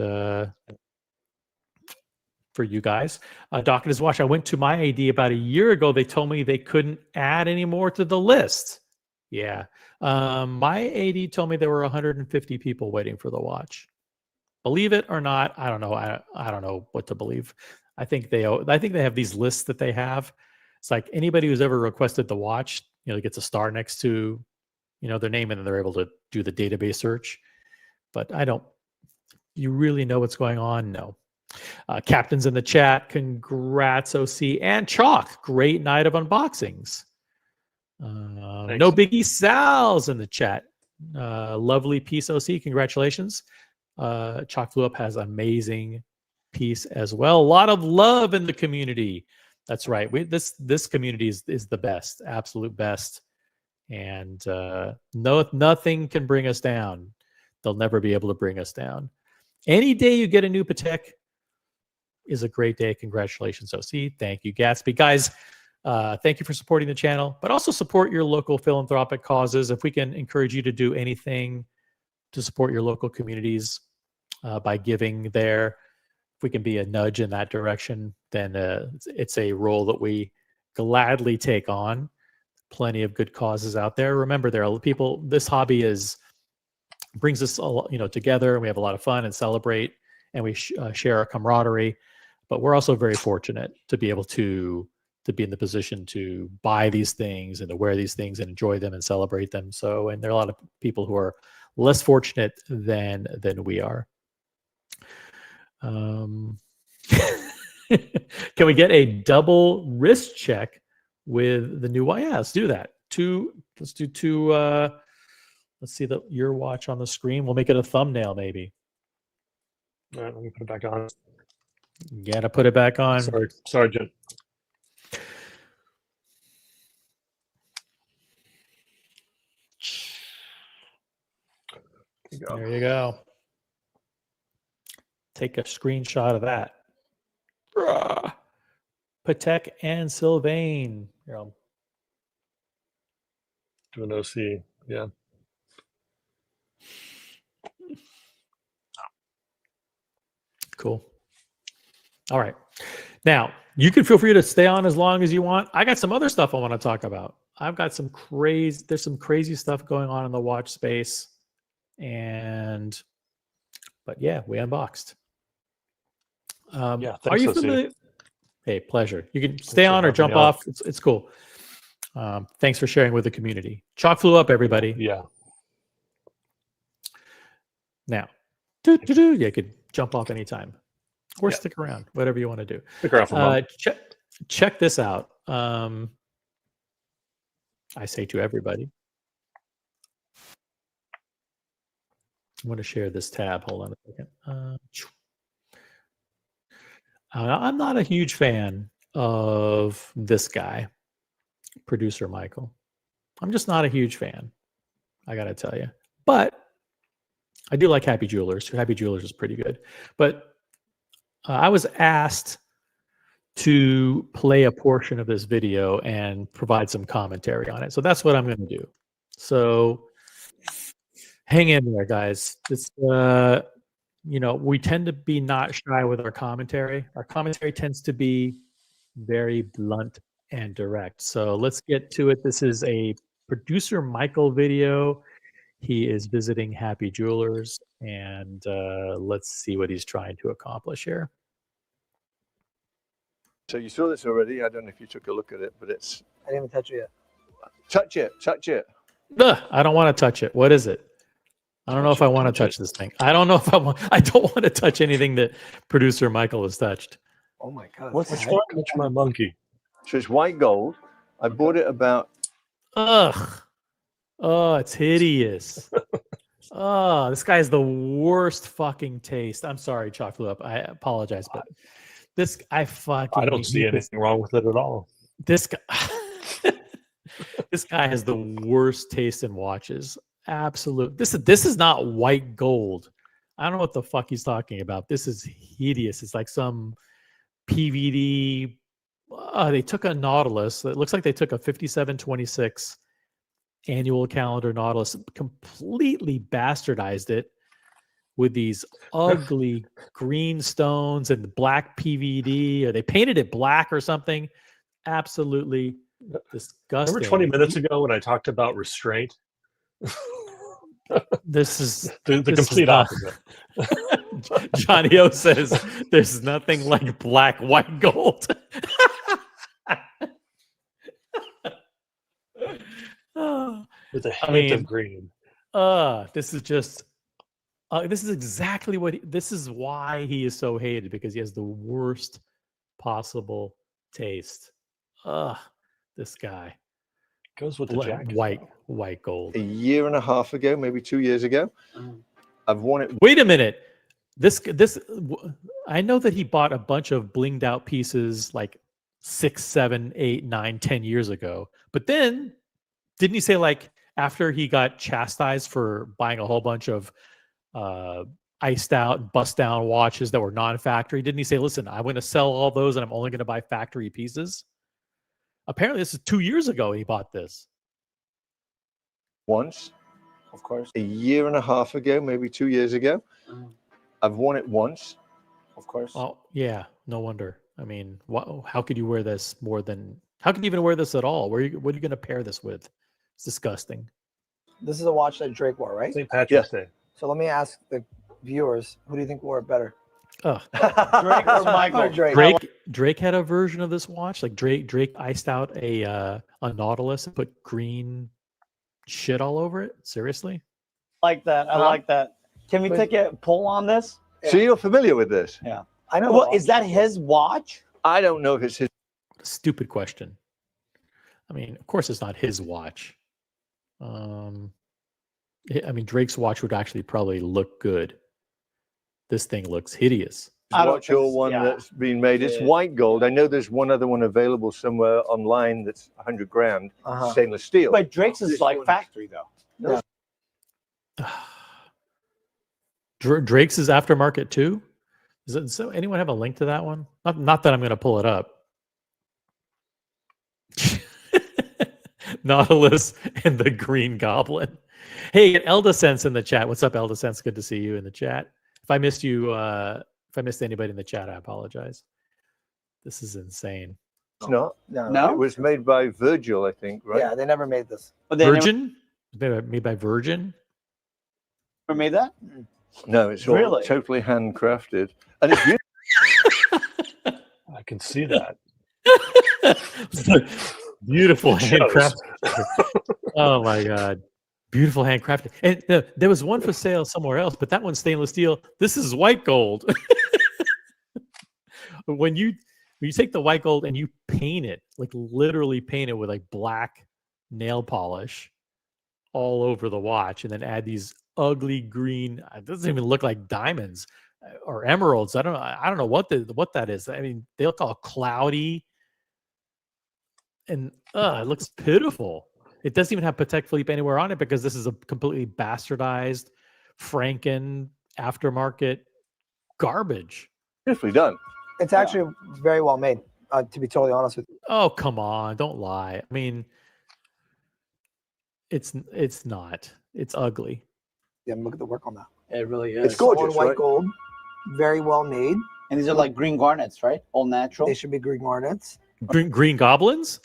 for you guys, Doc and his watch, I went to my AD about a year ago. They told me they couldn't add any more to the list. Yeah. My AD told me there were 150 people waiting for the watch. Believe it or not, I don't know. I don't know what to believe. I think they have these lists that they have. It's like anybody who's ever requested the watch, gets a star next to, their name, and then they're able to do the database search. But you really know what's going on? No. Captain's in the chat. Congrats, OC and Chalk. Great night of unboxings. No Biggie Sal's in the chat. Lovely piece, OC. Congratulations. Chalk Flew Up has amazing piece as well. A lot of love in the community. That's right. This community is the best, absolute best. And nothing can bring us down. They'll never be able to bring us down. Any day you get a new Patek is a great day. Congratulations, OC. Thank you, Gatsby. Guys, thank you for supporting the channel, but also support your local philanthropic causes. If we can encourage you to do anything to support your local communities by giving there, if we can be a nudge in that direction, then it's a role that we gladly take on. Plenty of good causes out there. Remember, there are people, this hobby brings us all, together, and we have a lot of fun and celebrate, and we share our camaraderie. But we're also very fortunate to be able to be in the position to buy these things and to wear these things and enjoy them and celebrate them. So, and there are a lot of people who are less fortunate than we are. Can we get a double wrist check with the new watch? Yeah, let's do that. Let's do two. Let's see your watch on the screen. We'll make it a thumbnail, maybe. All right, let me put it back on. You gotta put it back on. Sorry, Jim. There you go. Take a screenshot of that. Patek and Sylvain. Do an OC, yeah. Cool. All right. Now, you can feel free to stay on as long as you want. I got some other stuff I want to talk about. I've got there's some crazy stuff going on in the watch space. But yeah, we unboxed. Yeah, thanks, are you familiar? Hey, pleasure. You can stay on or jump off. It's cool. Thanks for sharing with the community. Chalk Flew Up, everybody. Yeah. Now, you could jump off anytime or stick around, whatever you want to do. Stick around for a moment. Check this out. I say to everybody, I'm going to share this tab. Hold on a second. I'm not a huge fan of this guy. producer Michael. I'm just not a huge fan. I got to tell you. But I do like Happy Jewelers. Happy Jewelers is pretty good. But I was asked to play a portion of this video and provide some commentary on it. So that's what I'm going to do. So hang in there, guys. It's we tend to be not shy with our commentary. Our commentary tends to be very blunt and direct. So let's get to it. This is a producer Michael video. He is visiting Happy Jewelers, and let's see what he's trying to accomplish here. So you saw this already. I don't know if you took a look at it, but it's... I didn't even touch it yet. Touch it. Touch it. Ugh, I don't want to touch it. What is it? I don't know if I want to touch this thing. I don't know if I want... I don't want to touch anything that producer Michael has touched. Oh my God. What's the story? Touch my monkey. So it's white gold. I bought it about... Ugh. Oh, it's hideous. Oh, this guy has the worst fucking taste. I'm sorry, Chocolate Up. I apologize, but this I don't see anything wrong with it at all. This guy, this guy has the worst taste in watches. Absolute. This is not white gold. I don't know what the fuck he's talking about. This is hideous. It's like some PVD. They took a Nautilus. It looks like they took a 5726 annual calendar Nautilus, completely bastardized it with these ugly green stones and black PVD, or they painted it black or something. Absolutely disgusting. Remember 20 minutes ago when I talked about restraint? This is the complete opposite. Johnny O says there's nothing like black white gold. With a hint of green. This is just this is exactly what this is why he is so hated, because he has the worst possible taste. This guy Goes with the jacket. White gold. A year and a half ago, maybe 2 years ago. I've worn it. Wait a minute. This I know that he bought a bunch of blinged out pieces like 6, 7, 8, 9, 10 years ago. But then didn't he say, like, after he got chastised for buying a whole bunch of iced out, bust down watches that were non-factory, didn't he say, listen, I'm going to sell all those and I'm only going to buy factory pieces? Apparently this is 2 years ago he bought this. Once. Of course. A year and a half ago, maybe 2 years ago. I've worn it once. Of course. Oh, yeah. No wonder. I mean, how could you wear this more than... How could you even wear this at all? What are you going to pair this with? It's disgusting. This is a watch that Drake wore, right? St. Patrick's Day. So let me ask the viewers, who do you think wore it better? Ugh. Drake or Michael? Drake had a version of this watch. Like Drake iced out a Nautilus and put green shit all over it. Seriously? Like that. I like that. Can we take a poll on this? So you're familiar with this? Yeah. I know. Well, is that his watch? I don't know if it's his. Stupid question. I mean, of course it's not his watch. I mean, Drake's watch would actually probably look good. This thing looks hideous. Watch your one that's been made. It's white gold. I know there's one other one available somewhere online that's 100 grand, stainless steel. But Drake's is like factory though. Drake's is aftermarket too. Does anyone have a link to that one? Not that I'm going to pull it up. Nautilus and the Green Goblin. Hey, Elda Sense in the chat. What's up, Elda Sense? Good to see you in the chat. If I missed you, if I missed anybody in the chat, I apologize. This is insane. It's not. No. It was made by Virgil, I think, right? Yeah, they never made this. But they Virgin? Made by Virgin? never made that? No, it's all Really? totally handcrafted. And it's beautiful. I can see that. Beautiful Shows. handcrafted. Oh my God. Beautiful handcrafted. And there was one for sale somewhere else, but that one's stainless steel. This is white gold. When you take the white gold and you paint it, like literally paint it with like black nail polish all over the watch, and then add these ugly green, it doesn't even look like diamonds or emeralds. I don't know what that is. I mean, they look all cloudy. and it looks pitiful. It doesn't even have Patek Philippe anywhere on it because this is a completely bastardized Franken aftermarket garbage. Beautifully done. It's actually very well made. To be totally honest with you. Oh, come on, don't lie. I mean, it's not. It's ugly. Yeah, look at the work on that. It really is. It's gorgeous, Solid white right? gold, very well made. And these are like green garnets, right? All natural. They should be green garnets. Green goblins.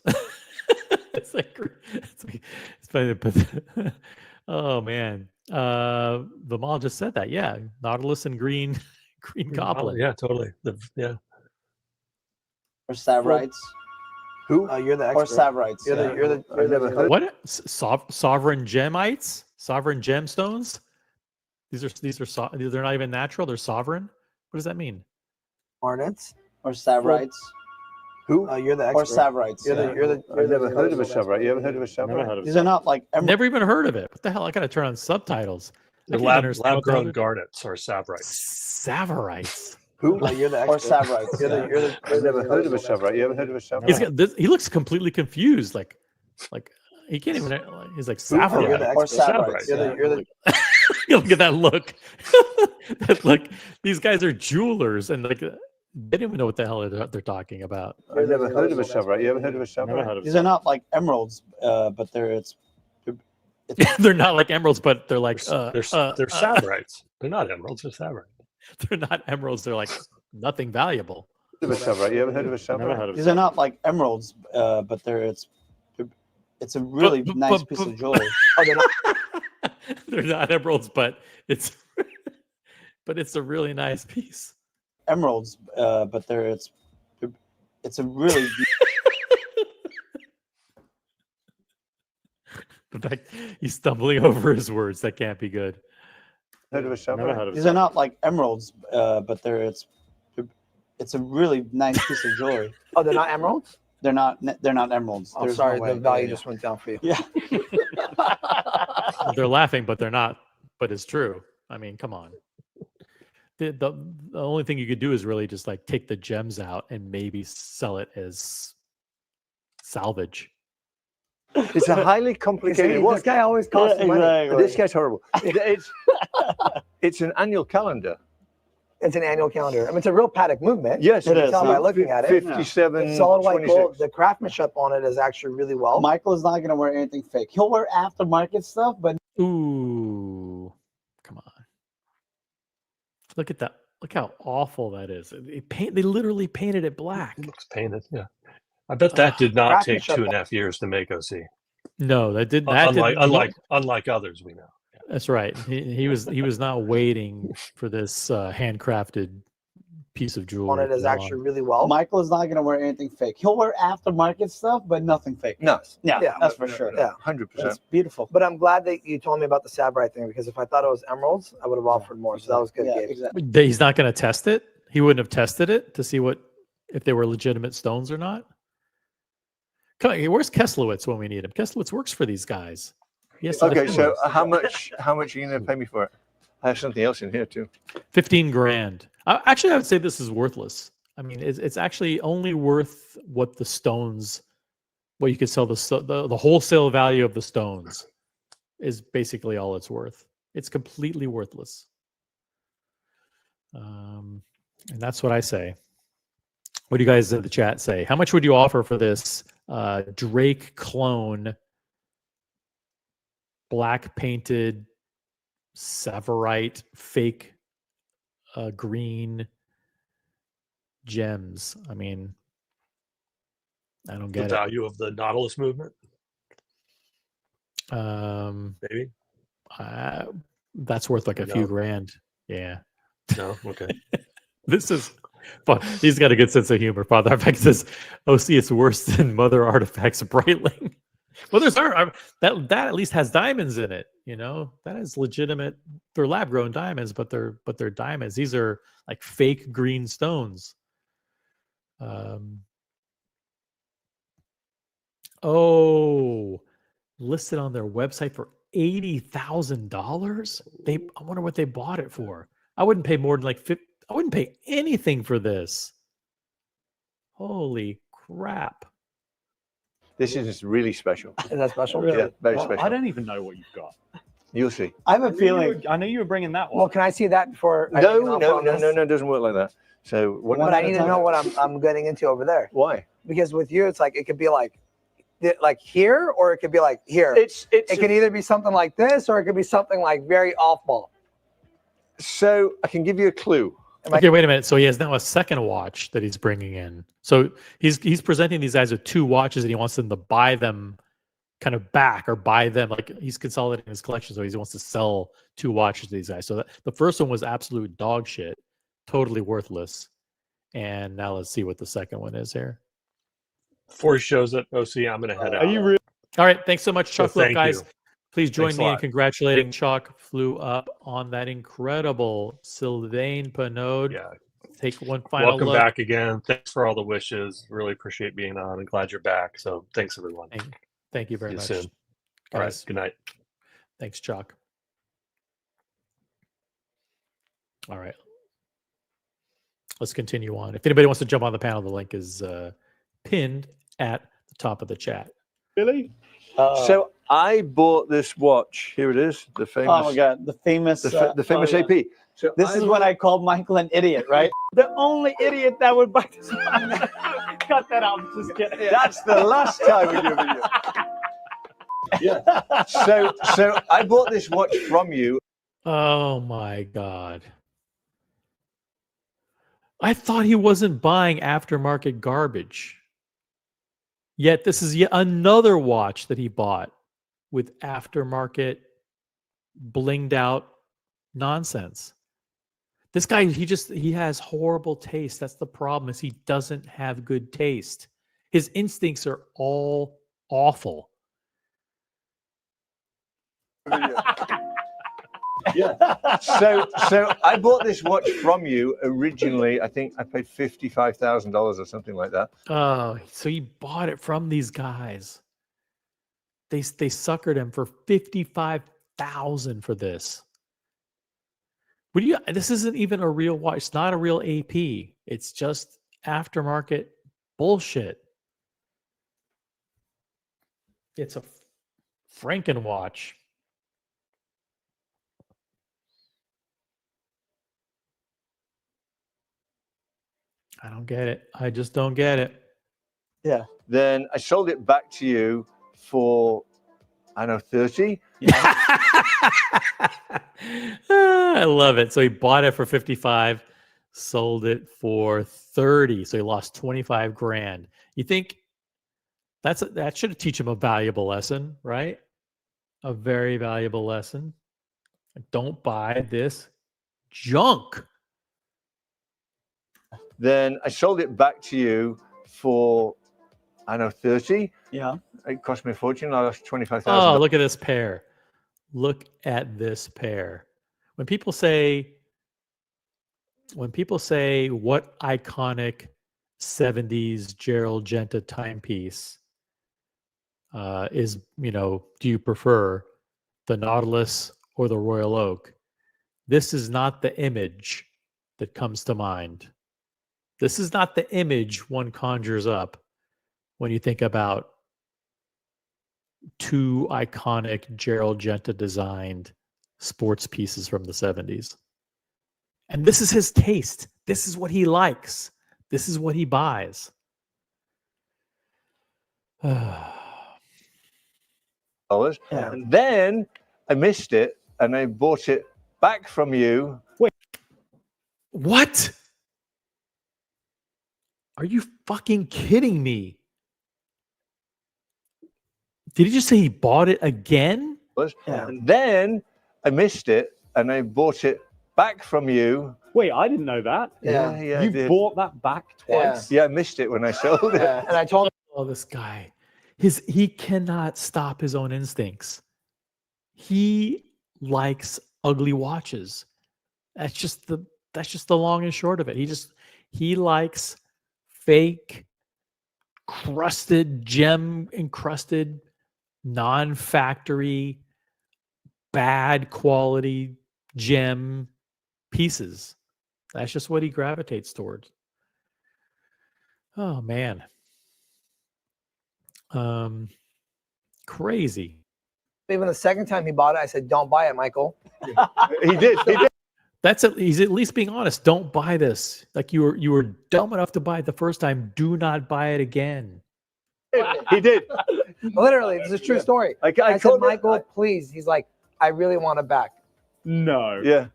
It's like it's funny, but oh man, the mall just said that. Yeah, Nautilus and green goblin. Yeah, totally. Yeah. Or Savrites. Who? You're the Or expert. Savrites. You're yeah. I've never heard. What sovereign gemites? Sovereign gemstones? These are they're not even natural. They're sovereign. What does that mean? Garnets. Or Savrites. Who? You're the Or expert. Savrites. You're yeah. the I've never heard of a Savrite. You ever heard of a Savrite? These are not like emerald. Never even heard of it. What the hell? I gotta turn on subtitles. I The can't lab understand what the grown hell- garnets or Savrites. Savarites. Who? You're the Or expert. Savrites. You're the I've never heard of a Savrite. You ever heard of a He's Savrite? got this, he looks completely confused. Like he can't even. He's like You're Savarite. the Or expert. Savrites. You're the Look at that look. That look. These guys are jewelers, and like they don't even know what the hell they're talking about. I've never heard of a Savrite. You ever heard of a Savrite? These are not like emeralds, but it's They're not like emeralds, but they're like They're Savrites. They're not emeralds. They're Savrites. they're not emeralds. They're like nothing valuable. Heard of a Savrite. You ever heard of a Savrite? these are not like emeralds, but it's a really nice piece of jewelry. Oh, they're not. They're not emeralds, but it's a really nice piece. Emeralds, but it's a really In fact, he's stumbling over his words. That can't be good. Heard of a Savrite? these are not like emeralds, but it's a really nice piece of jewelry. Oh, they're not emeralds. They're not emeralds. Oh, There's sorry, no way. the value Yeah, just went down for you. yeah. They're laughing, but they're not. But it's true. I mean, come on. The only thing you could do is really just like take the gems out and maybe sell it as salvage. It's a highly complicated This watch. guy always costs Yeah, money. exactly. This guy's horrible. It's an annual calendar. It's an annual calendar. I mean, it's a real Patek movement. Yes, It You can is, tell huh? by looking at it. 57, It's solid white 26. gold. The craftsmanship on it is actually really well. Michael is not going to wear anything fake. He'll wear aftermarket stuff, but Ooh, come on. Look at that. Look how awful that is. They literally painted it black. It looks painted. Yeah. I bet that did not take craftsmanship. 2.5 years to make OC. No, that didn't. That Unlike others we know. That's right. He was not waiting for this handcrafted piece of jewelry. On it is to go actually really well. Michael is not going to wear anything fake. He'll wear aftermarket stuff, but nothing fake. No, Yeah, Yeah, that's for sure. Yeah. 100%. That's beautiful. But I'm glad that you told me about the Sabrite thing, because if I thought it was emeralds, I would have offered more. So that was good. Yeah, Gabe. exactly. He's not going to test it. He wouldn't have tested it to see if they were legitimate stones or not. Come on, where's Keslowitz when we need him? Keslowitz works for these guys. Yes. Okay, so how much are you going to pay me for it? I have something else in here too. 15 grand. Actually, I would say this is worthless. I mean, it's actually only worth what the stones, what you could sell the wholesale value of the stones is basically all it's worth. It's completely worthless. And that's what I say. What do you guys in the chat say? How much would you offer for this Drake clone, black painted Savarite fake green gems? I mean, I don't The get it. value of the Nautilus movement, maybe? That's worth like a few grand. Yeah. No? Okay. This is fun. He's got a good sense of humor. Father Artifact says, "Oh, see, it's worse than Mother Artifacts Breitling." Well, there's that at least has diamonds in it. You know, that is legitimate. They're lab grown diamonds, but they're diamonds. These are like fake green stones. Listed on their website for $80,000. I wonder what they bought it for. I wouldn't pay more than like 50. I wouldn't pay anything for this. Holy crap! This is really special. Is that special? Really? Yeah, very Well, special. I don't even know what you've got. You'll see. I have a feeling. I knew you were bringing that one. Well, can I see that before? I No, make an offer no, on no, this? no, no, it doesn't work like that. So what? But I need to know what I'm getting into over there. Why? Because with you, it's like it could be like here, or it could be like here. It can either be something like this, or it could be something like very off ball. So I can give you a clue. Okay, wait a minute. So he has now a second watch that he's bringing in. So he's presenting these guys with two watches, and he wants them to buy them kind of back or buy them. Like he's consolidating his collection, so he wants to sell two watches to these guys. So the first one was absolute dog shit, totally worthless. And now let's see what the second one is here. Before he shows it, OC, I'm going to head out. Are you really? All right, thanks so much, Chuck. So thank guys, you. please join Thanks a me in lot. congratulating Chuck. Flew up on that incredible Sylvain Pinot. Yeah. Take one final Welcome look. back again. Thanks for all the wishes. Really appreciate being on and glad you're back. So thanks, everyone. Thank you very See you much. soon. All right. Guys. Good night. Thanks, Chuck. All right. Let's continue on. If anybody wants to jump on the panel, the link is pinned at the top of the chat. Really? So I bought this watch. Here it is. The famous. Oh my God, the famous. The famous oh, yeah. AP. So This is when I called Michael an idiot, right? The only idiot that would buy this. Cut that out. I'm just kidding. That's the last time we do a video. Yeah. So I bought this watch from you. Oh my God. I thought he wasn't buying aftermarket garbage. Yet this is yet another watch that he bought with aftermarket blinged out nonsense. This guy, he has horrible taste. That's the problem, is he doesn't have good taste. His instincts are all awful. Yeah. So I bought this watch from you originally. I think I paid $55,000 or something like that. Oh, so he bought it from these guys. They suckered him for $55,000 for this. This isn't even a real watch. It's not a real AP. It's just aftermarket bullshit. It's a Franken watch. I don't get it. I just don't get it. Yeah. Then I sold it back to you for, I don't know, 30. I love it. So he bought it for 55, sold it for 30. So he lost 25 grand. You think that should teach him a valuable lesson, right? A very valuable lesson. Don't buy this junk. Then I sold it back to you for, I don't know, 30. Yeah. It cost me a fortune. I lost 25,000. Oh, look at this pair. Look at this pair. When people say what iconic 70s Gerald Genta timepiece is, do you prefer the Nautilus or the Royal Oak? This is not the image that comes to mind. This is not the image one conjures up when you think about two iconic Gerald Genta designed sports pieces from the 70s. And this is his taste. This is what he likes. This is what he buys. And then I missed it and I bought it back from you. Wait. What? Are you fucking kidding me? Did he just say he bought it again? Yeah. And then I missed it and I bought it back from you. Wait, I didn't know that. Yeah, I You did. bought that back twice. Yeah, I missed it when I sold it. And I told him, Oh, this guy. He cannot stop his own instincts. He likes ugly watches. That's just the long and short of it. He likes fake, gem encrusted, non-factory, bad quality gem pieces. That's just what he gravitates towards. Oh man. Crazy. Even the second time he bought it, I said, "Don't buy it, Michael." He did. He did. He's at least being honest. Don't buy this. Like you were dumb enough to buy it the first time. Do not buy it again. He did. Literally, it's a true story. I said, told him- "Michael, please." He's like, "I really want it back." No. Yeah.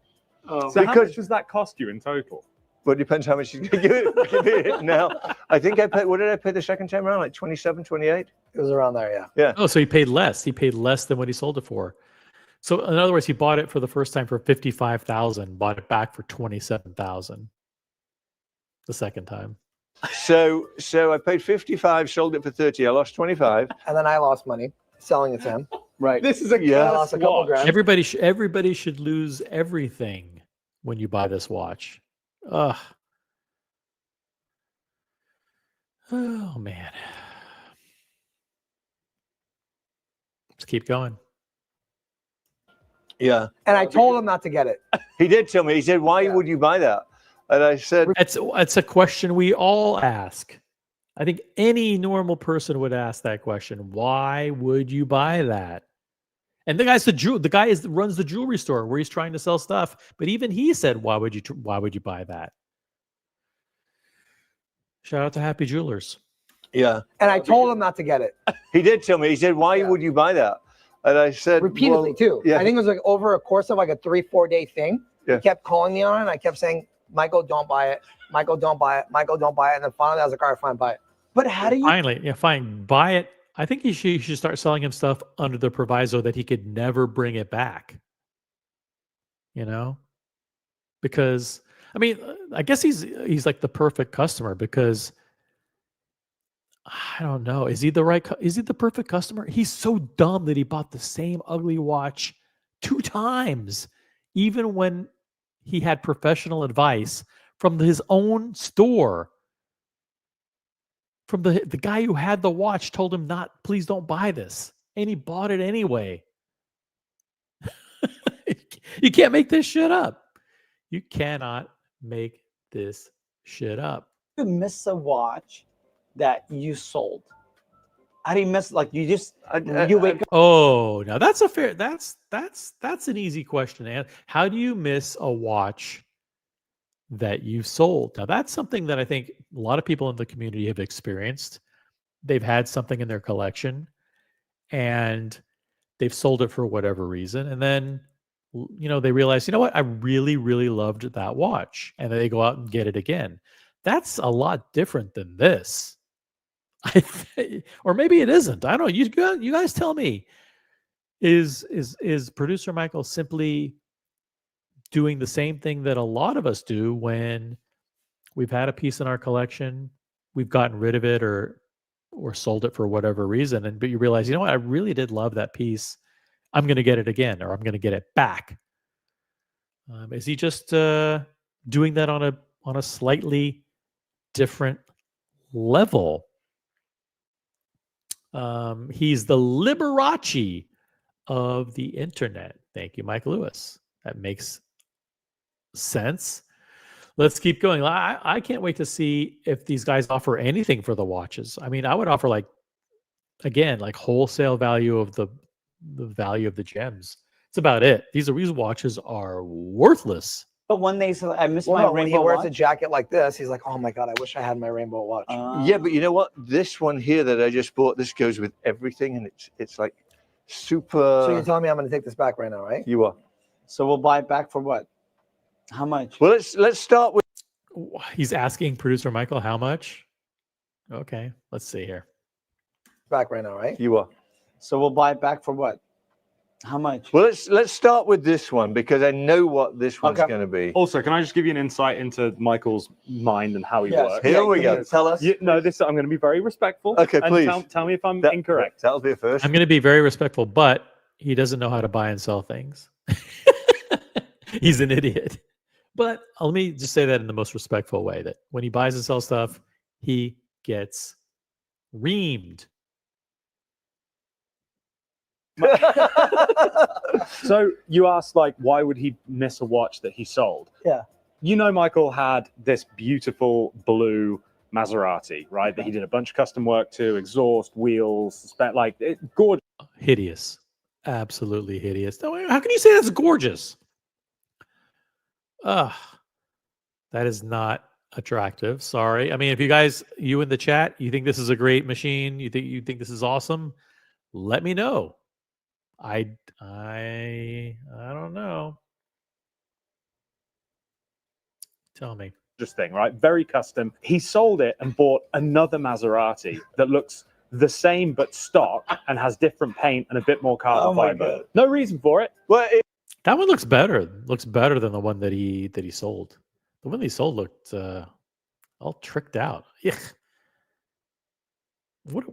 So how much does that cost you in total? Well, it depends how much you give it now. I think I paid, what did I pay the second time around? Like 27, 28? It was around there, yeah. Yeah. Oh, so he paid less. He paid less than what he sold it for. So in other words, he bought it for the first time for 55,000, bought it back for 27,000 the second time. So I paid 55, sold it for 30. I lost 25. And then I lost money selling it to him. Right. This is a Yeah. I lost a couple grand. Everybody should lose everything when you buy this watch. Ugh. Oh man. Let's keep going. Yeah. And I told him not to get it. He did tell me. He said, "Why would you buy that?" And I said, It's a question we all ask. I think any normal person would ask that question. Why would you buy that? And the guy runs the jewelry store where he's trying to sell stuff. But even he said, "Why would you buy that?" Shout out to Happy Jewelers. "Yeah." And I told him not to get it. He did tell me. He said, "Why would you buy that?" And I said, Repeatedly, well, too. Yeah. I think it was like over a course of like a 3-4 day thing. Yeah. He kept calling me on it. And I kept saying, "Michael, don't buy it. Michael, don't buy it. Michael, don't buy it." And then finally I was like, "All right, fine, buy it." But how do you? Finally, yeah, fine. Buy it. I think you should start selling him stuff under the proviso that he could never bring it back. You know? Because I mean, I guess he's like the perfect customer because I don't know. Is he the perfect customer? He's so dumb that he bought the same ugly watch 2 times, even when he had professional advice from his own store. From the guy who had the watch told him please don't buy this. And he bought it anyway. You can't make this shit up. You cannot make this shit up. You miss a watch that you sold? How do you miss? Like you just you wake up. Oh, now that's an easy question to answer. How do you miss a watch that you sold? Now that's something that I think a lot of people in the community have experienced. They've had something in their collection and they've sold it for whatever reason. And then, they realize, you know what? I really, really loved that watch. And then they go out and get it again. That's a lot different than this. Or maybe it isn't. I don't know. You guys tell me. Is producer Michael simply doing the same thing that a lot of us do when we've had a piece in our collection, we've gotten rid of it or sold it for whatever reason, but you realize, you know what, I really did love that piece. I'm going to get it again, or I'm going to get it back. Is he just doing that on a slightly different level? He's the Liberace of the internet. Thank you, Mike Lewis. That makes sense. Let's keep going. I can't wait to see if these guys offer anything for the watches. I mean, I would offer like wholesale value of the value of the gems. It's about it. These watches are worthless. But when they say, "I miss my Well, when he rainbow wears watch," a jacket like this, he's like, "Oh my God, I wish I had my rainbow watch." Yeah, but you know what? This one here that I just bought, this goes with everything, and it's like super. So you're telling me I'm going to take this back right now, right? You are. so we'll buy it back for what? How much? Well, let's start with. He's asking producer Michael how much. Okay, let's see here. Back right now, right? You are. So we'll buy it back for what? How much? Well, let's start with this one because I know what this one's going to be. Also, can I just give you an insight into Michael's mind and how he works? Here we go. Tell us. I'm going to be very respectful. Okay, and please. Tell me if I'm incorrect. That'll be a first. I'm going to be very respectful, but he doesn't know how to buy and sell things. He's an idiot. But let me just say that in the most respectful way, that when he buys and sells stuff, he gets reamed. So you asked, like, why would he miss a watch that he sold? Yeah. Michael had this beautiful blue Maserati, right? That he did a bunch of custom work to, exhaust, wheels, gorgeous. Hideous. Absolutely hideous. No, how can you say that's gorgeous? Ugh. That is not attractive. Sorry. I mean, if you in the chat, you think this is a great machine, you think this is awesome, let me know. I don't know. Tell me. Just thing, right? Very custom. He sold it and bought another Maserati that looks the same but stock and has different paint and a bit more carbon fiber. No reason for it. Well, That one looks better. Looks better than the one that he sold. The one that he sold looked all tricked out. Yeah. What?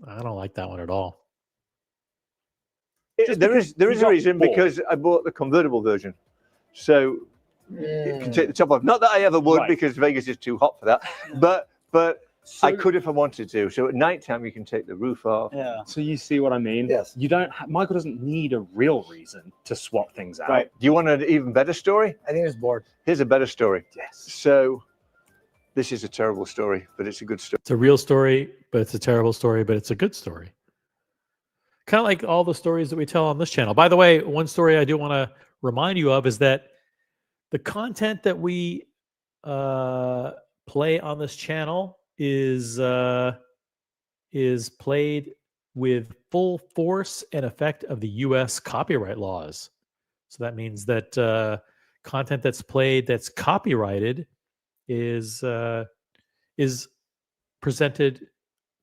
I don't like that one at all. there is a reason, because I bought the convertible version, so you can take the top off. Not that I ever would, because Vegas is too hot for that. But I could if I wanted to. So at nighttime you can take the roof off. Yeah. So you see what I mean? Yes. You don't. Michael doesn't need a real reason to swap things out. Right. Do you want an even better story? I think it's bored. Here's a better story. Yes. So this is a terrible story, but it's a good story. It's a real story, but it's a terrible story, but it's a good story. Kind of like all the stories that we tell on this channel. By the way, one story I do want to remind you of is that the content that we play on this channel is played with full force and effect of the U.S. copyright laws. So that means that content that's played that's copyrighted is presented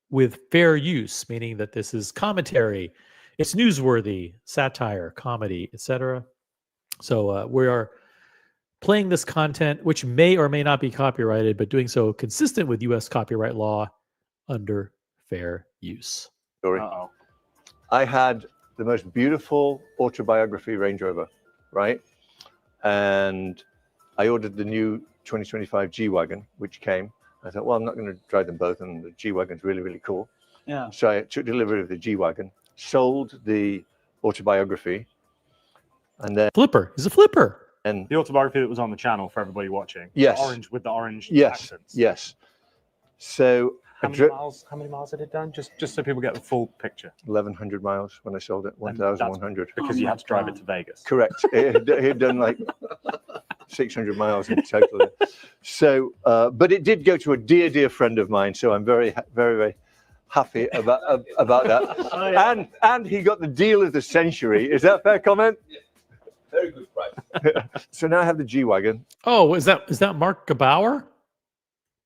with fair use, meaning that this is commentary, it's newsworthy, satire, comedy, etc. So we are playing this content, which may or may not be copyrighted, but doing so consistent with U.S. copyright law under fair use. Story. I had the most beautiful autobiography Range Rover, right? And I ordered the new 2025 G-Wagon, which came. I thought, well, I'm not going to drive them both, and the G-Wagon's really, really cool. Yeah. So I took delivery of the G-Wagon, sold the autobiography, and then Flipper. He's a flipper. And the autobiography that was on the channel for everybody watching. Yes. The orange with the orange yes, accents. yes. So How many miles had it done? Just so people get the full picture. 1,100 miles when I sold it. 1,100. Because you had to drive it to Vegas. Correct. It had done like 600 miles in total. So, but it did go to a dear friend of mine. So I'm very, very happy about that. Oh, yeah. And he got the deal of the century. Is that a fair comment? Yeah. Very good price. So now I have the G-Wagon. Oh, is that Mark Gebauer?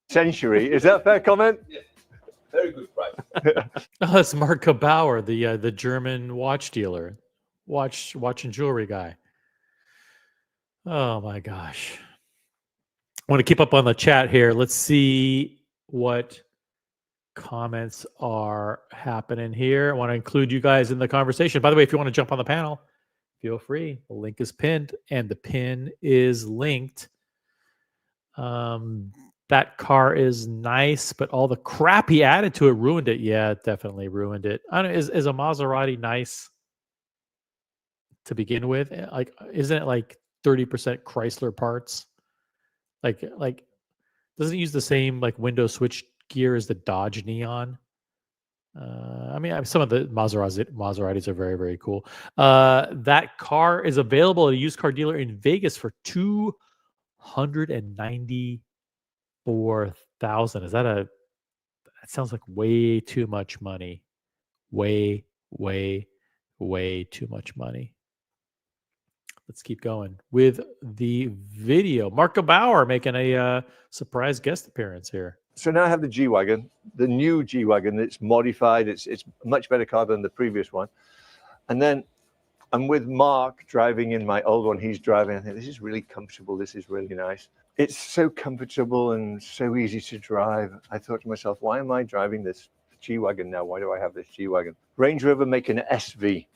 Century. Is that a fair comment? Yeah. Very good price. Oh, that's Mark Gebauer, the German watch dealer, watch and jewelry guy. Oh my gosh. I want to keep up on the chat here. Let's see what comments are happening here. I want to include you guys in the conversation. By the way, if you want to jump on the panel, feel free. The link is pinned, and the pin is linked. That car is nice, but all the crap he added to it ruined it. Yeah, it definitely ruined it. I don't know, is a Maserati nice to begin with? Like, isn't it like 30% Chrysler parts? Like doesn't it use the same like window switch gear as the Dodge Neon? I mean, some of the Maseratis are very, very cool. That car is available at a used car dealer in Vegas for $294,000. That sounds like way too much money. Way too much money. Let's keep going with the video. Mark Gebauer making a surprise guest appearance here. So now I have the G-Wagon, the new G-Wagon. It's modified. It's a much better car than the previous one. And then I'm with Mark driving in my old one. He's driving. I think this is really comfortable. This is really nice. It's so comfortable and so easy to drive. I thought to myself, why am I driving this G-Wagon now? Why do I have this G-Wagon? Range Rover making an SV,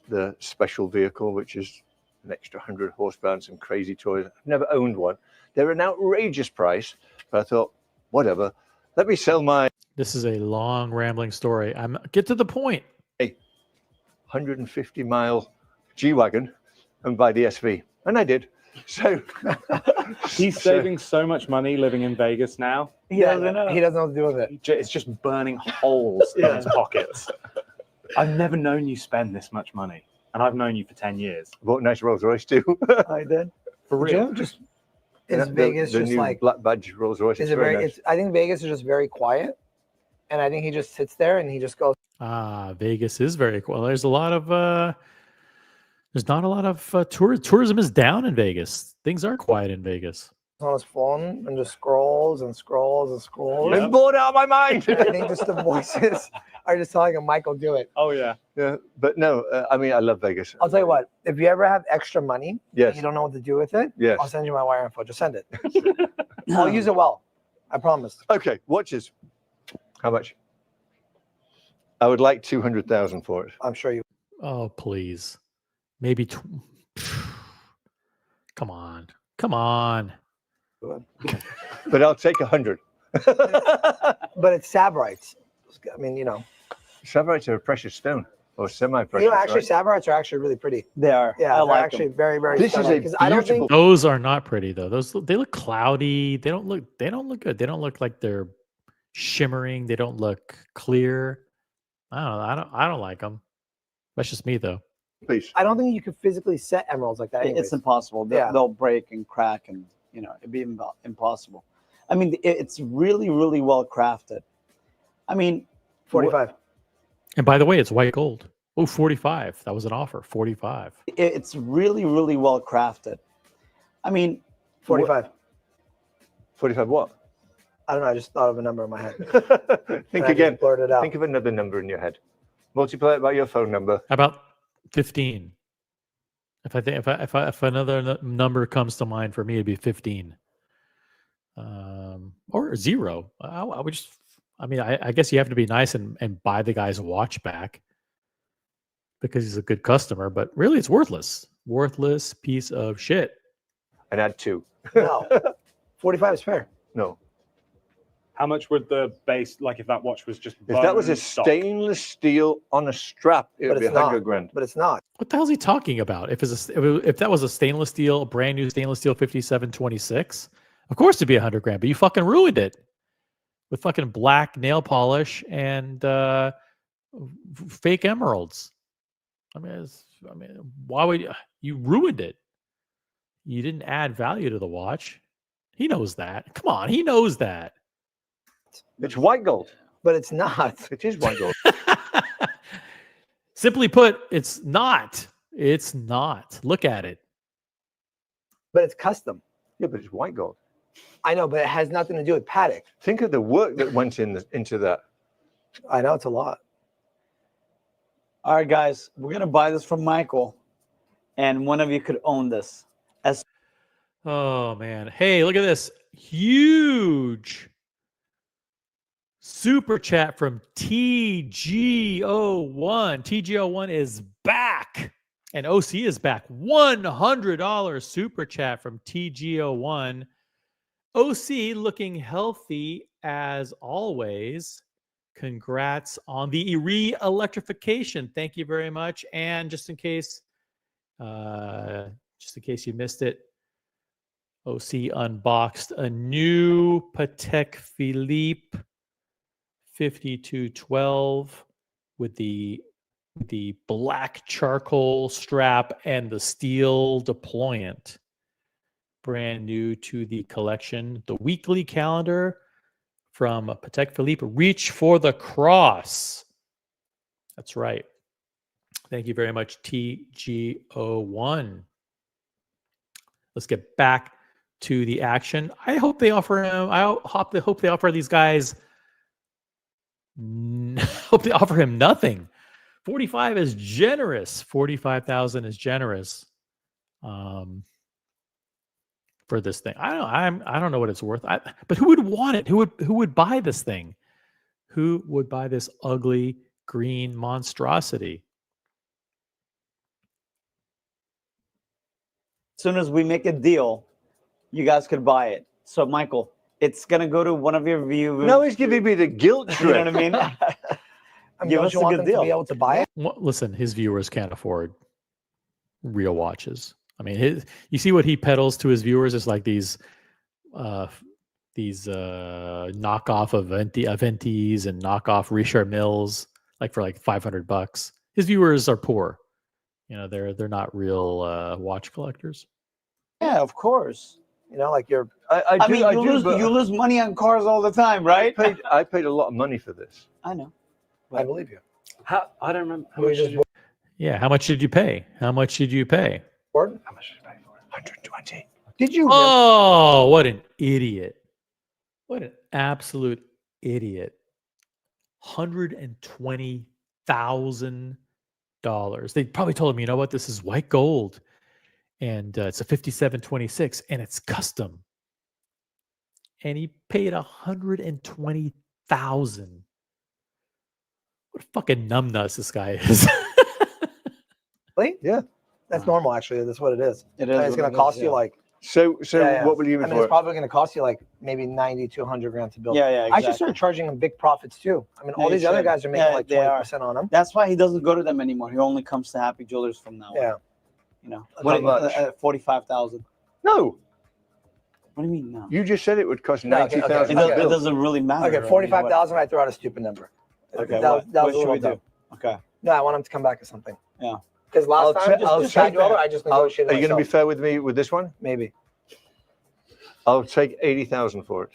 the special vehicle, which is an extra 100 horsepower and some crazy toys. I've never owned one. They're an outrageous price, but I thought, whatever. Let me sell my. This is a long, rambling story. Get to the point. 150-mile G-Wagon and buy the SV, and I did. So He's saving so much money living in Vegas now. He doesn't know. He doesn't know what to do with it. It's just burning holes in his pockets. I've never known you spend this much money, and I've known you for 10 years. bought a nice Rolls Royce too. I did. For Did real. you? Just is Vegas the just new like? black badge Rolls Royce? Is It's it very? nice. I think Vegas is just very quiet, and I think he just sits there and he just goes. Vegas is very cool. There's a lot of there's not a lot of tourism is down in Vegas. Things are quiet in Vegas. On his phone and just scrolls and scrolls and scrolls. I'm bored out of my mind. I think just the voices are just telling him, Michael, do it. Oh, yeah. Yeah, but no, I mean, I love Vegas. I'll tell you what, if you ever have extra money, Yes. you don't know what to do with it, Yes. I'll send you my wire info. Just send it. I'll use it well. I promise. Okay, watches. How much? I would like 200,000 for it. I'm sure you. Oh, please. Maybe. Come on. Come on. But I'll take 100. But it's Savrites. I mean, Savrites are a precious stone, or semi-precious. actually, right? Savrites are actually really pretty. They are. Yeah, I they're like actually them. very, very. This is stunning, a 'cause I don't think. beautiful- Those are not pretty though. They look cloudy. They don't look good. They don't look like they're shimmering. They don't look clear. I don't know. I don't like them. That's just me though. Please. I don't think you could physically set emeralds like that. It's anyways. impossible. Yeah. They'll break and crack, and it'd be impossible. I mean, it's really, really well crafted. I mean, 45. And by the way, it's white gold. Oh, 45. That was an offer. 45. It's really, really well crafted. I mean, 45. 45 what? I don't know. I just thought of a number in my head. Think And I again. just blurted it out. Think of another number in your head. Multiply it by your phone number. How about 15? If another number comes to mind for me, it'd be 15. Or 0. I would just. I mean, I guess you have to be nice and buy the guy's watch back because he's a good customer. But really, it's worthless. Worthless piece of shit. And add 2. No. 45 is fair. No. How much would the base, like if that watch was just If that was a bone stock? stainless steel on a strap, it But would be it's not. 100 grand. But it's not. What the hell is he talking about? If that was a stainless steel, a brand new stainless steel 5726, of course it'd be 100 grand. But you fucking ruined it with fucking black nail polish and fake emeralds. I mean, why would you ruined it? You didn't add value to the watch. He knows that. Come on, he knows that. It's white gold. But it's not. It is white gold. Simply put, it's not. It's not. Look at it. But it's custom. Yeah, but it's white gold. I know, but it has nothing to do with Patek. Think of the work that went into that. I know it's a lot. all right, guys, we're gonna buy this from Michael, and one of you could own this. Oh man. Hey, look at this. Huge super chat from TG01. TG01 is back. And OC is back. $100 super chat from TG01. OC looking healthy as always. Congrats on the re-electrification. Thank you very much. And just in case you missed it, OC unboxed a new Patek Philippe 5212 with the black charcoal strap and the steel deployant. Brand new to the collection. The weekly calendar from Patek Philippe. Reach for the cross. That's right. Thank you very much, TG01. Let's get back to the action. I hope they offer him. I hope they offer these guys. Hope they offer him nothing. 45 is generous. 45,000 is generous. For this thing, I don't know what it's worth. But who would want it? Who would buy this thing? Who would buy this ugly green monstrosity? As soon as we make a deal, you guys could buy it. So, Michael, it's gonna go to one of your viewers. No, he's giving me the guilt You know trip. what I mean? I mean, Give don't us you a want good them deal. to be able to buy it? Well, listen, his viewers can't afford real watches. I mean, you see what he peddles to his viewers is like these knockoff Aventis and knockoff Richard Milles, like for like $500. His viewers are poor. You know, they're not real watch collectors. Yeah, of course. You know, like you're. I mean, you lose money on cars all the time, right? I paid a lot of money for this. I know. I believe you. I don't remember. How We much just did you- Yeah, how much did you pay? How much did you pay? Gordon? How much did you pay for it? 120. Did you? Oh, what an idiot. What an absolute idiot. $120,000. They probably told him, you know what, this is white gold. And it's a 5726 and it's custom. And he paid $120,000. What a fucking numbnuts this guy is. Really? Yeah. That's normal, actually. That's what it is. It And it's going to cost you like. So Yeah. what will you I give mean, for it's it? probably going to cost you like maybe 90 to 100 grand to build. Yeah, yeah, I exactly. should start charging them big profits too. I mean, all Yeah, you these other should. guys are making Yeah, like they are. 20% on them. That's why he doesn't go to them anymore. He only comes to Happy Jewelers from now on. Yeah. You know, How much? 45,000. No, What do you mean no? you just said it would cost No, okay, 90,000 It, to does, it build. doesn't really matter. Okay, I mean, 45,000. I threw out a stupid number. Okay, That what was a should little we dumb. do? Okay. No, I want him to come back with something. Yeah. Because last time, I'll just take jeweler, I just negotiated Are you going to be myself. fair with me with this one? Maybe. I'll take 80,000 for it.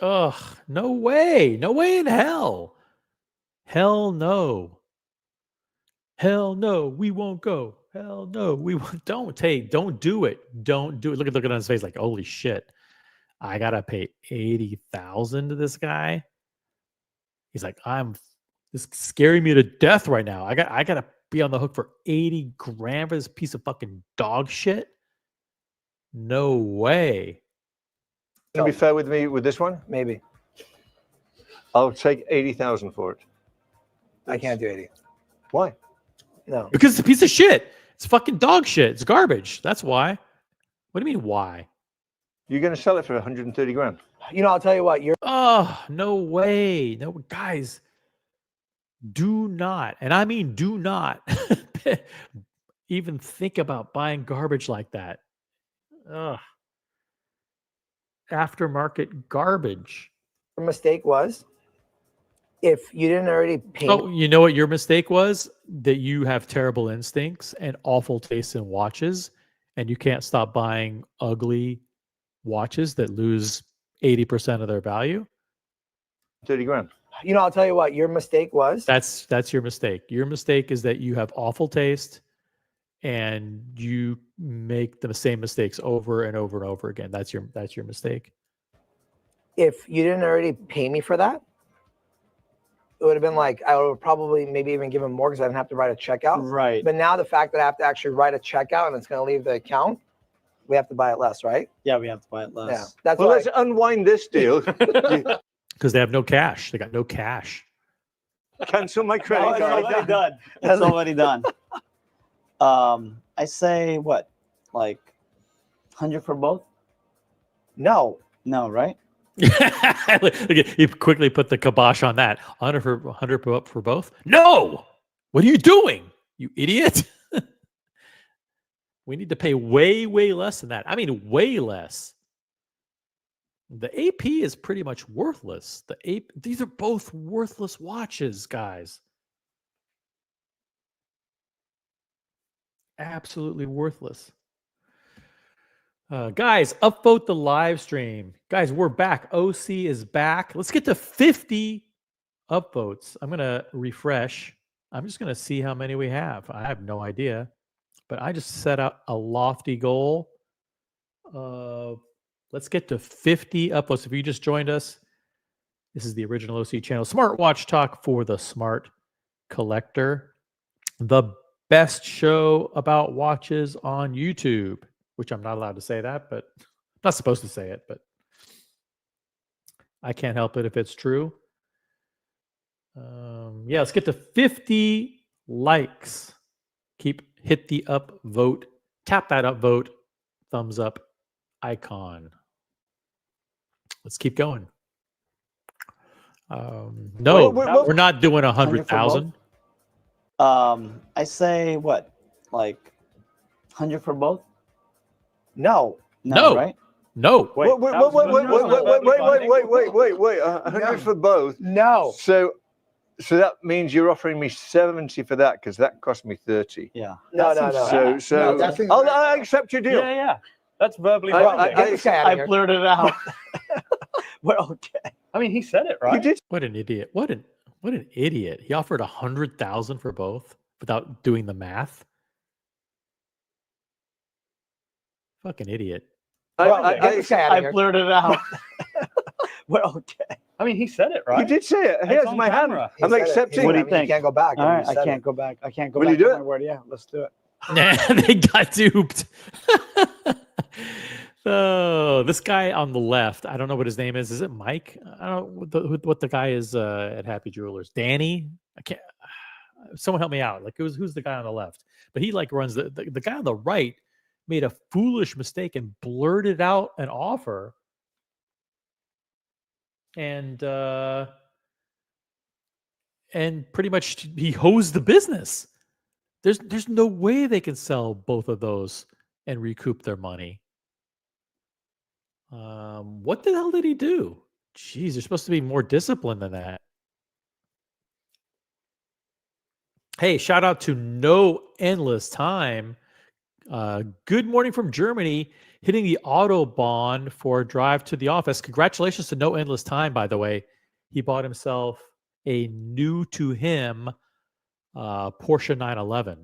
Ugh, no way. No way in hell. Hell no. Hell no, we won't go. Hell no, we won't. Don't do it. Don't do it. Look at on his face like, holy shit. I gotta pay 80,000 to this guy. He's like, this is scaring me to death right now. I gotta be on the hook for 80 grand for this piece of fucking dog shit. No way. Going to be fair with me with this one? Maybe. I'll take 80,000 for it. I can't do 80. Why? No. Because it's a piece of shit. It's fucking dog shit. It's garbage. That's why. What do you mean why? You're going to sell it for 130 grand. You know, I'll tell you what. You're. Oh, no way. No, guys, do not, and I mean do not even think about buying garbage like that. Ugh. Aftermarket garbage. Your mistake was if you didn't already pay. Oh, you know what your mistake was? That you have terrible instincts and awful taste in watches, and you can't stop buying ugly watches that lose 80% of their value. 30 grand. You know, I'll tell you what. Your mistake was. That's your mistake. Your mistake is that you have awful taste and you make the same mistakes over and over and over again. That's your mistake. If you didn't already pay me for that, it would have been like I would have probably maybe even given more because I didn't have to write a checkout. Right. But now the fact that I have to actually write a checkout and it's going to leave the account, we have to buy it less, right? Yeah, we have to buy it less. Yeah. That's Well, why. let's unwind this deal. Because they have no cash. They got no cash. Cancel my No, credit it's card. already done. It's already done. I say what, like 100 for both? No. No, right? You quickly put the kibosh on that. 100 for both? No! What are you doing, you idiot? We need to pay way, way less than that. I mean, way less. The AP is pretty much worthless. These are both worthless watches, guys. Absolutely worthless. Guys, upvote the live stream. Guys, we're back. OC is back. Let's get to 50 upvotes. I'm going to refresh. I'm just going to see how many we have. I have no idea. But I just set out a lofty goal. Let's get to 50 upvotes. If you just joined us, this is the original OC channel. Smartwatch talk for the smart collector. The best show about watches on YouTube, which I'm not allowed to say that, but I'm not supposed to say it, but I can't help it if it's true. Yeah, let's get to 50 likes. Hit the upvote, tap that upvote, thumbs up icon. Let's keep going. No, we're not doing 100,000. I say what, like 100 for both? No. No. Right? No. Wait, wait, wait. 100 for both. No. So that means you're offering me 70 for that because that cost me 30. Yeah. No. So that's I accept your deal. Yeah. That's verbally I- binding. Get this guy out of I here. blurted it out. We're okay. I mean, he said it, right? You did. What an idiot. What an idiot. He offered 100,000 for both without doing the math. Fucking idiot. Get this guy out of I here. blurted it out. We're okay. I mean, he said it, right? You did say it. It's Here's on my hand. camera. He I'm said it. accepting. He What do said, you think? You can't go back. All right, You I said can't it. go back. I can't go Will back. you do on it? my word. Yeah, let's do it. Nah, they got duped. So this guy on the left, I don't know what his name is. Is it Mike? I don't know what the guy is at Happy Jewelers. Danny? I can't. Someone help me out. Like who's the guy on the left? But he like runs the guy on the right made a foolish mistake and blurted out an offer. And pretty much he hosed the business. There's no way they can sell both of those and recoup their money. What the hell did he do? Jeez, there's supposed to be more discipline than that. Hey, shout out to No Endless Time. Good morning from Germany, hitting the Autobahn for a drive to the office. Congratulations to No Endless Time, by the way. He bought himself a new to him Porsche 911.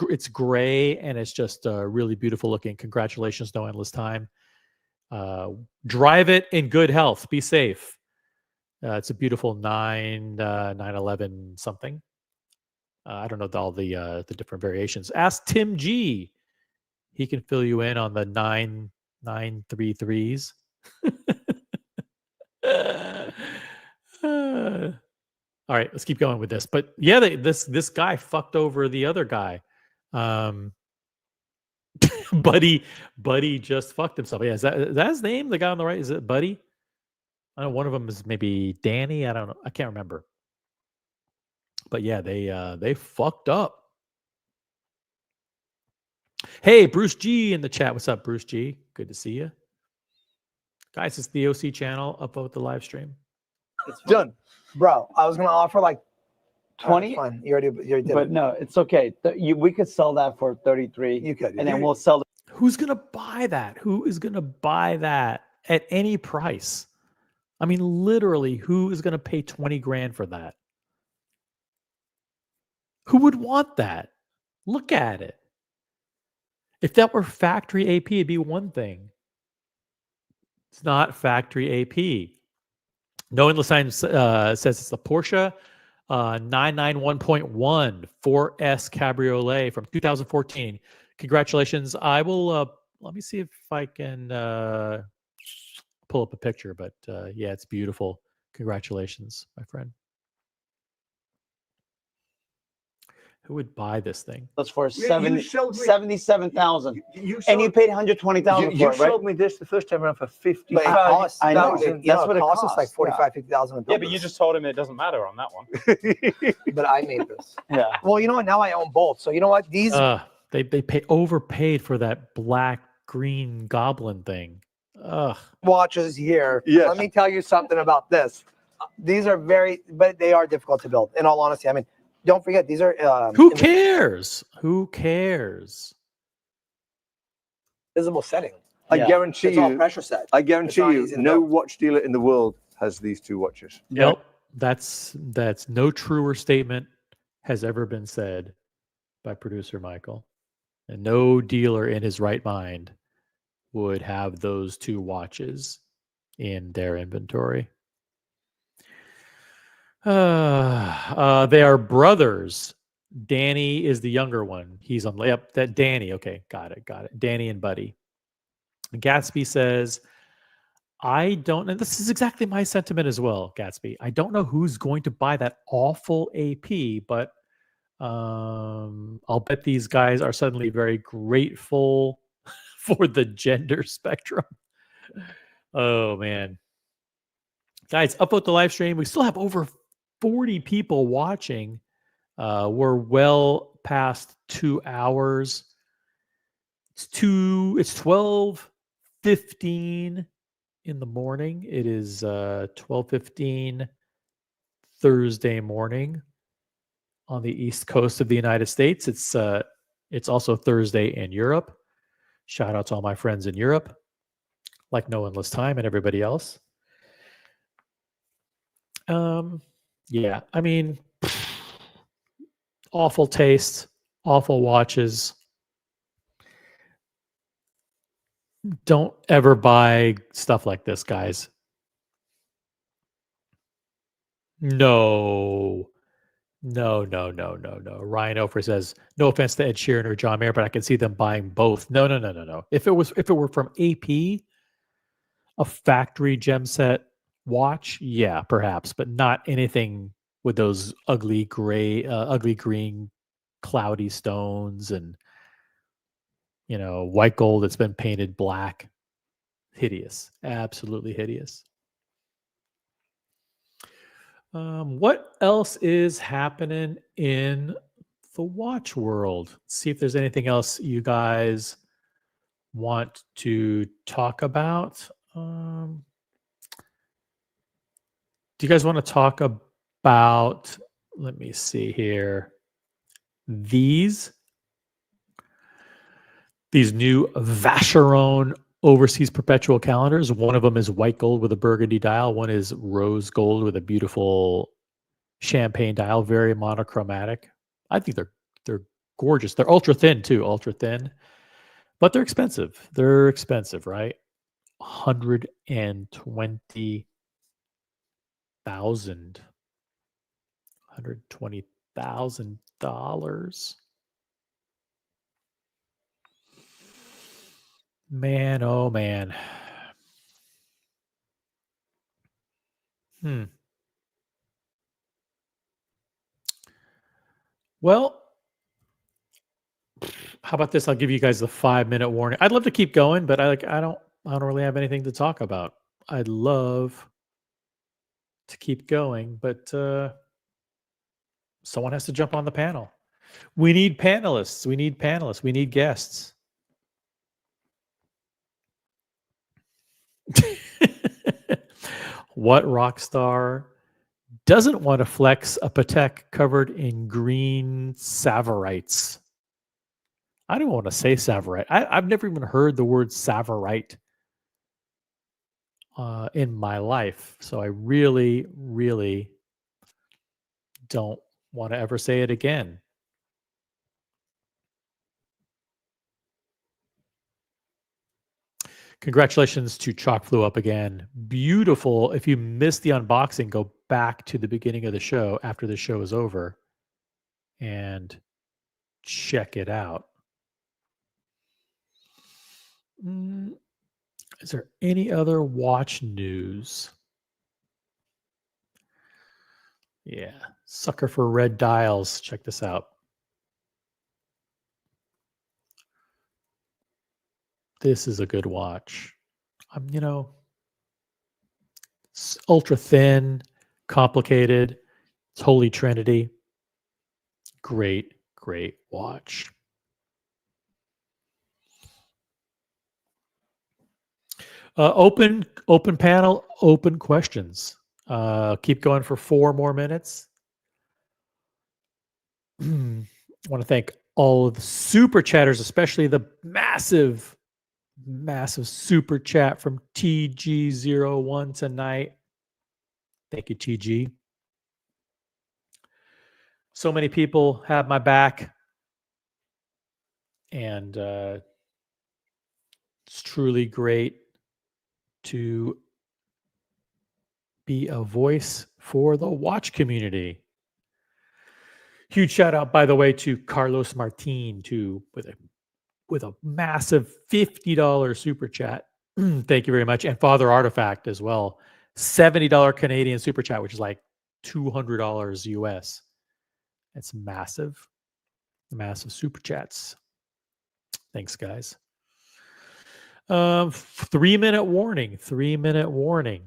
It's gray and it's just really beautiful looking. Congratulations, No Endless Time. Drive it in good health. Be safe. It's a beautiful 911 something. I don't know all the different variations. Ask Tim G. He can fill you in on the 933s. All right, let's keep going with this. But yeah, this guy fucked over the other guy. Buddy just fucked himself. Yeah, is that his name? The guy on the right, is it Buddy? I don't know. One of them is maybe Danny. I don't know. I can't remember. But yeah, they fucked up. Hey, Bruce G in the chat. What's up, Bruce G? Good to see you. Guys, it's the OC channel. Upvote the live stream. It's done. Bro, I was going to offer like 20. Fine. You already did But it. no, it's okay. We could sell that for 33. You could. And then we'll sell the Who's going to buy that? Who is going to buy that at any price? I mean, literally, who is going to pay 20 grand for that? Who would want that? Look at it. If that were factory AP, it'd be one thing. It's not factory AP. No Endless Time says it's the Porsche 991.1 4S Cabriolet from 2014. Congratulations. I will, let me see if I can pull up a picture, but yeah, it's beautiful. Congratulations, my friend. Who would buy this thing? That's for Yeah, you sold me- 77,000. You And you sold- paid 120,000 you for it, right? sold me this the first time around for 50. But it costs, I know. that's what it costs. It's like 45, 50,000. Yeah, but you just told him it doesn't matter on that one. But I made this. Yeah. Well, you know what? Now I own both. So you know what? These They overpaid for that black green goblin thing. Ugh. watches here. Yes. Let me tell you something about this. These are but they are difficult to build. In all honesty, I mean, don't forget these are. Who cares? Who cares? Visible setting. I Yeah. guarantee It's all you. pressure set. I It's guarantee not you, easy to no build. watch dealer in the world has these two watches. Yep. That's no truer statement has ever been said by producer Michael. And no dealer in his right mind would have those two watches in their inventory. They are brothers. Danny is the younger one. He's on that Danny. Okay, got it. Danny and Buddy. Gatsby says, I don't know. This is exactly my sentiment as well, Gatsby. I don't know who's going to buy that awful AP, but I'll bet these guys are suddenly very grateful for the gender spectrum. Oh, man. Guys, upvote the live stream. We still have over 40 people watching. We're well past 2 hours. It's 12:15 in the morning. It is 12:15 Thursday morning on the East Coast of the United States. It's also Thursday in Europe. Shout out to all my friends in Europe, like No Endless Time and everybody else. Yeah, I mean, awful taste, awful watches. Don't ever buy stuff like this, guys. No. No. Ryan Ofer says, no offense to Ed Sheeran or John Mayer, but I can see them buying both. No. If it were from AP, a factory gem set watch, yeah, perhaps, but not anything with those ugly gray, ugly green, cloudy stones and white gold that's been painted black. Hideous, absolutely hideous. What else is happening in the watch world? Let's see if there's anything else you guys want to talk about. Do you guys want to talk about, let me see here, these new Vacheron overseas perpetual calendars? One of them is white gold with a burgundy dial. One is rose gold with a beautiful champagne dial, very monochromatic. I think they're gorgeous. They're ultra thin too, but they're expensive. They're expensive, right? $120,000. $120,000. Man, oh man. Well, how about this? I'll give you guys the 5-minute warning. I'd love to keep going, but I don't really have anything to talk about. I'd love to keep going, but someone has to jump on the panel. We need panelists. We need guests. What rock star doesn't want to flex a Patek covered in green Savorites? I don't want to say Savorite. I've never even heard the word Savorite in my life. So I really, really don't want to ever say it again. Congratulations to Chalk Flew Up again. Beautiful. If you missed the unboxing, go back to the beginning of the show after the show is over and check it out. Is there any other watch news? Yeah. Sucker for red dials. Check this out. This is a good watch. It's ultra thin, complicated. It's Holy Trinity. Great, great watch. Open panel, open questions. Keep going for 4 more minutes. I want to thank all of the super chatters, especially the massive super chat from TG01 tonight. Thank you, TG. So many people have my back, and it's truly great to be a voice for the watch community. Huge shout out, by the way, to Carlos Martin too, with a massive $50 super chat. Thank you very much. And Father Artifact as well. $70 Canadian super chat, which is like $200 US. That's massive. Massive super chats. Thanks, guys. 3-minute warning. 3-minute warning.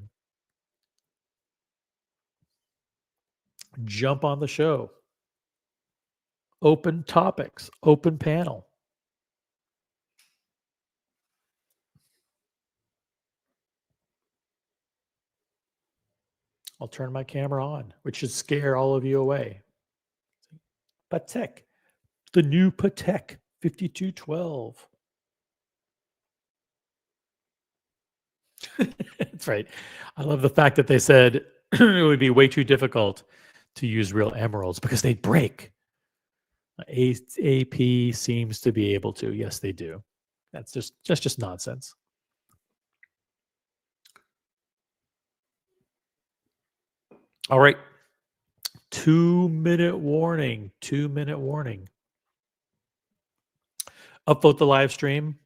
Jump on the show. Open topics. Open panel. I'll turn my camera on, which should scare all of you away. Patek, the new Patek 5212. That's right. I love the fact that they said it would be way too difficult to use real emeralds because they'd break. AP seems to be able to. Yes, they do. That's just nonsense. All right. 2-minute warning. 2-minute warning. Upvote the live stream.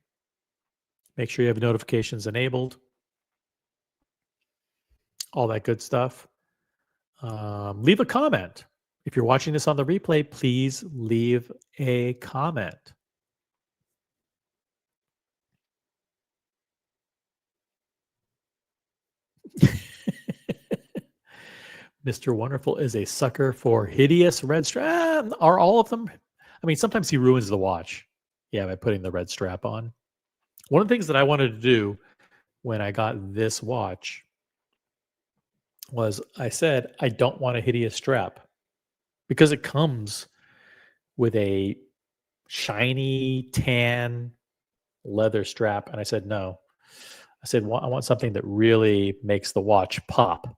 Make sure you have notifications enabled. All that good stuff. Leave a comment. If you're watching this on the replay, please leave a comment. Mr. Wonderful is a sucker for hideous red strap. Are all of them? I mean, sometimes he ruins the watch. Yeah, by putting the red strap on. One of the things that I wanted to do when I got this watch was I said, I don't want a hideous strap because it comes with a shiny tan leather strap. And I said, no. I said, I want something that really makes the watch pop.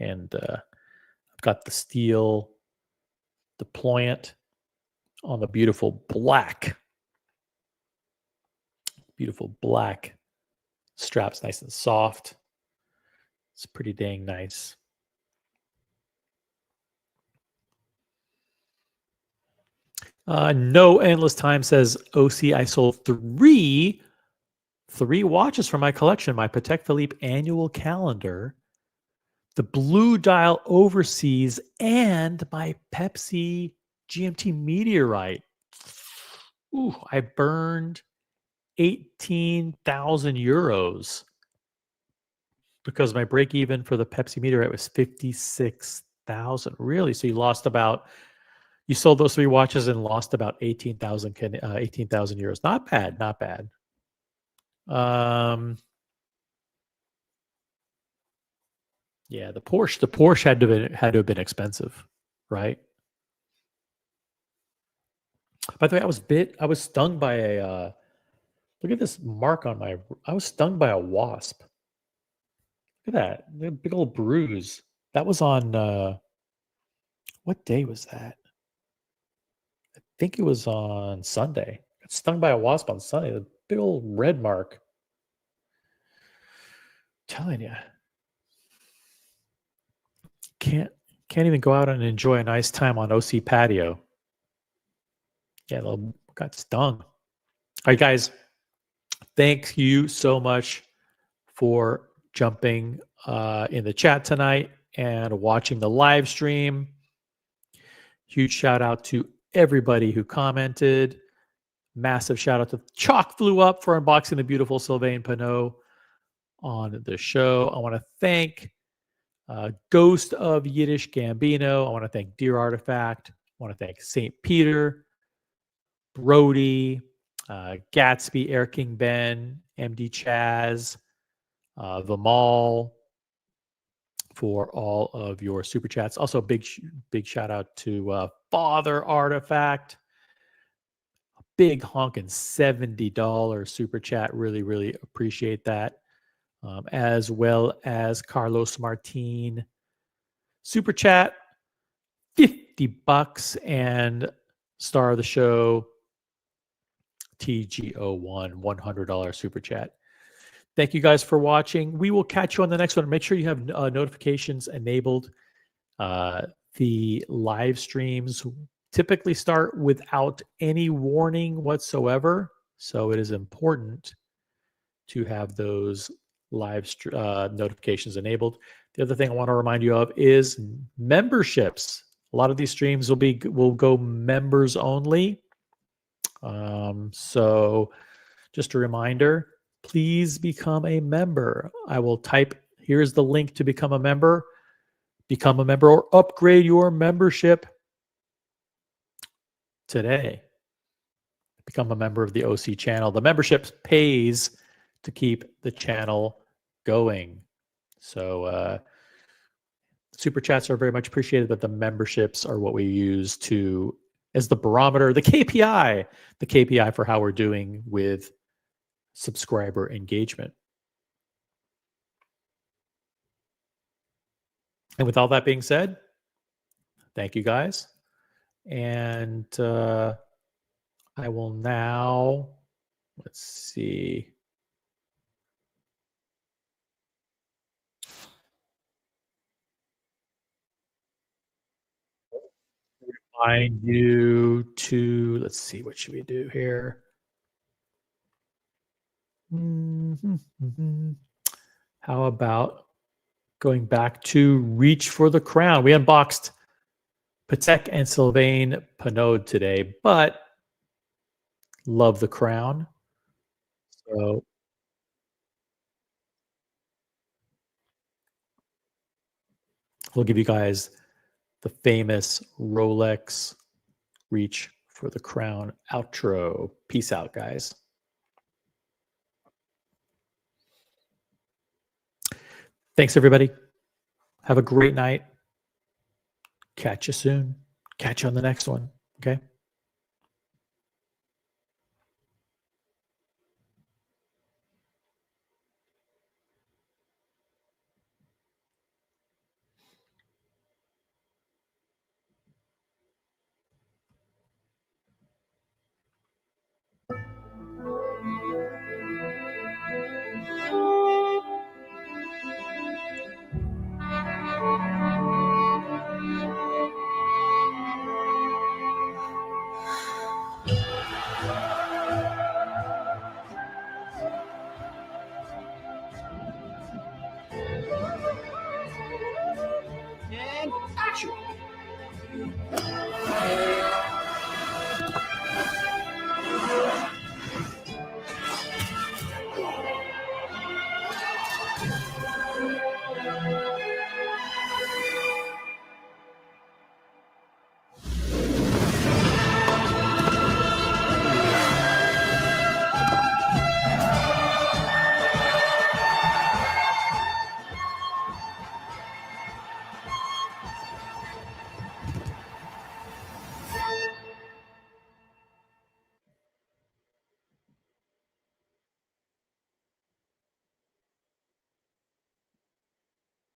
And I've got the steel deployant on the beautiful black straps, nice and soft. It's pretty dang nice. No Endless Time says, OC, I sold three watches from my collection, my Patek Philippe annual calendar, the Blue Dial Overseas, and my Pepsi GMT Meteorite. Ooh, I burned 18,000 euros because my break even for the Pepsi Meteorite was 56,000. Really? So you sold those 3 watches and lost about 18,000 euros. Not bad, not bad. Yeah, the Porsche had to have been expensive, right? By the way, I was stung by a look at this mark on I was stung by a wasp. Look at that. The big old bruise. That was on what day was that? I think it was on Sunday. I got stung by a wasp on Sunday. The big old red mark. I'm telling you. Can't even go out and enjoy a nice time on OC patio. Yeah, got stung. All right, guys. Thank you so much for jumping in the chat tonight and watching the live stream. Huge shout out to everybody who commented. Massive shout out to Chalk Flew Up for unboxing the beautiful Sylvain Pinot on the show. I want to thank Ghost of Yiddish Gambino. I want to thank Dear Artifact. I want to thank St. Peter, Brody, Gatsby, Air King Ben, MD Chaz, Vimal for all of your super chats. Also, big shout out to Father Artifact. A big honking $70 super chat. Really appreciate that. As well as Carlos Martin super chat, $50, and star of the show TGO1 $100 super chat. Thank you guys for watching. We will catch you on the next one. Make sure you have notifications enabled. The live streams typically start without any warning whatsoever, so it is important to have those live notifications enabled. The other thing I want to remind you of is memberships. A lot of these streams will go members only. So just a reminder, please become a member. I will type, here's the link to become a member or upgrade your membership today. Become a member of the OC channel. The membership pays to keep the channel going. So Super chats are very much appreciated, but the memberships are what we use to as the barometer, the KPI for how we're doing with subscriber engagement. And with all that being said, thank you guys. And I will now, let's see. Remind you to, let's see, what should we do here? How about going back to Reach for the Crown? We unboxed Patek and Sylvain Pinode today, but love the crown. So we'll give you guys the famous Rolex Reach for the Crown outro. Peace out, guys. Thanks, everybody. Have a great night. Catch you soon. Catch you on the next one. Okay.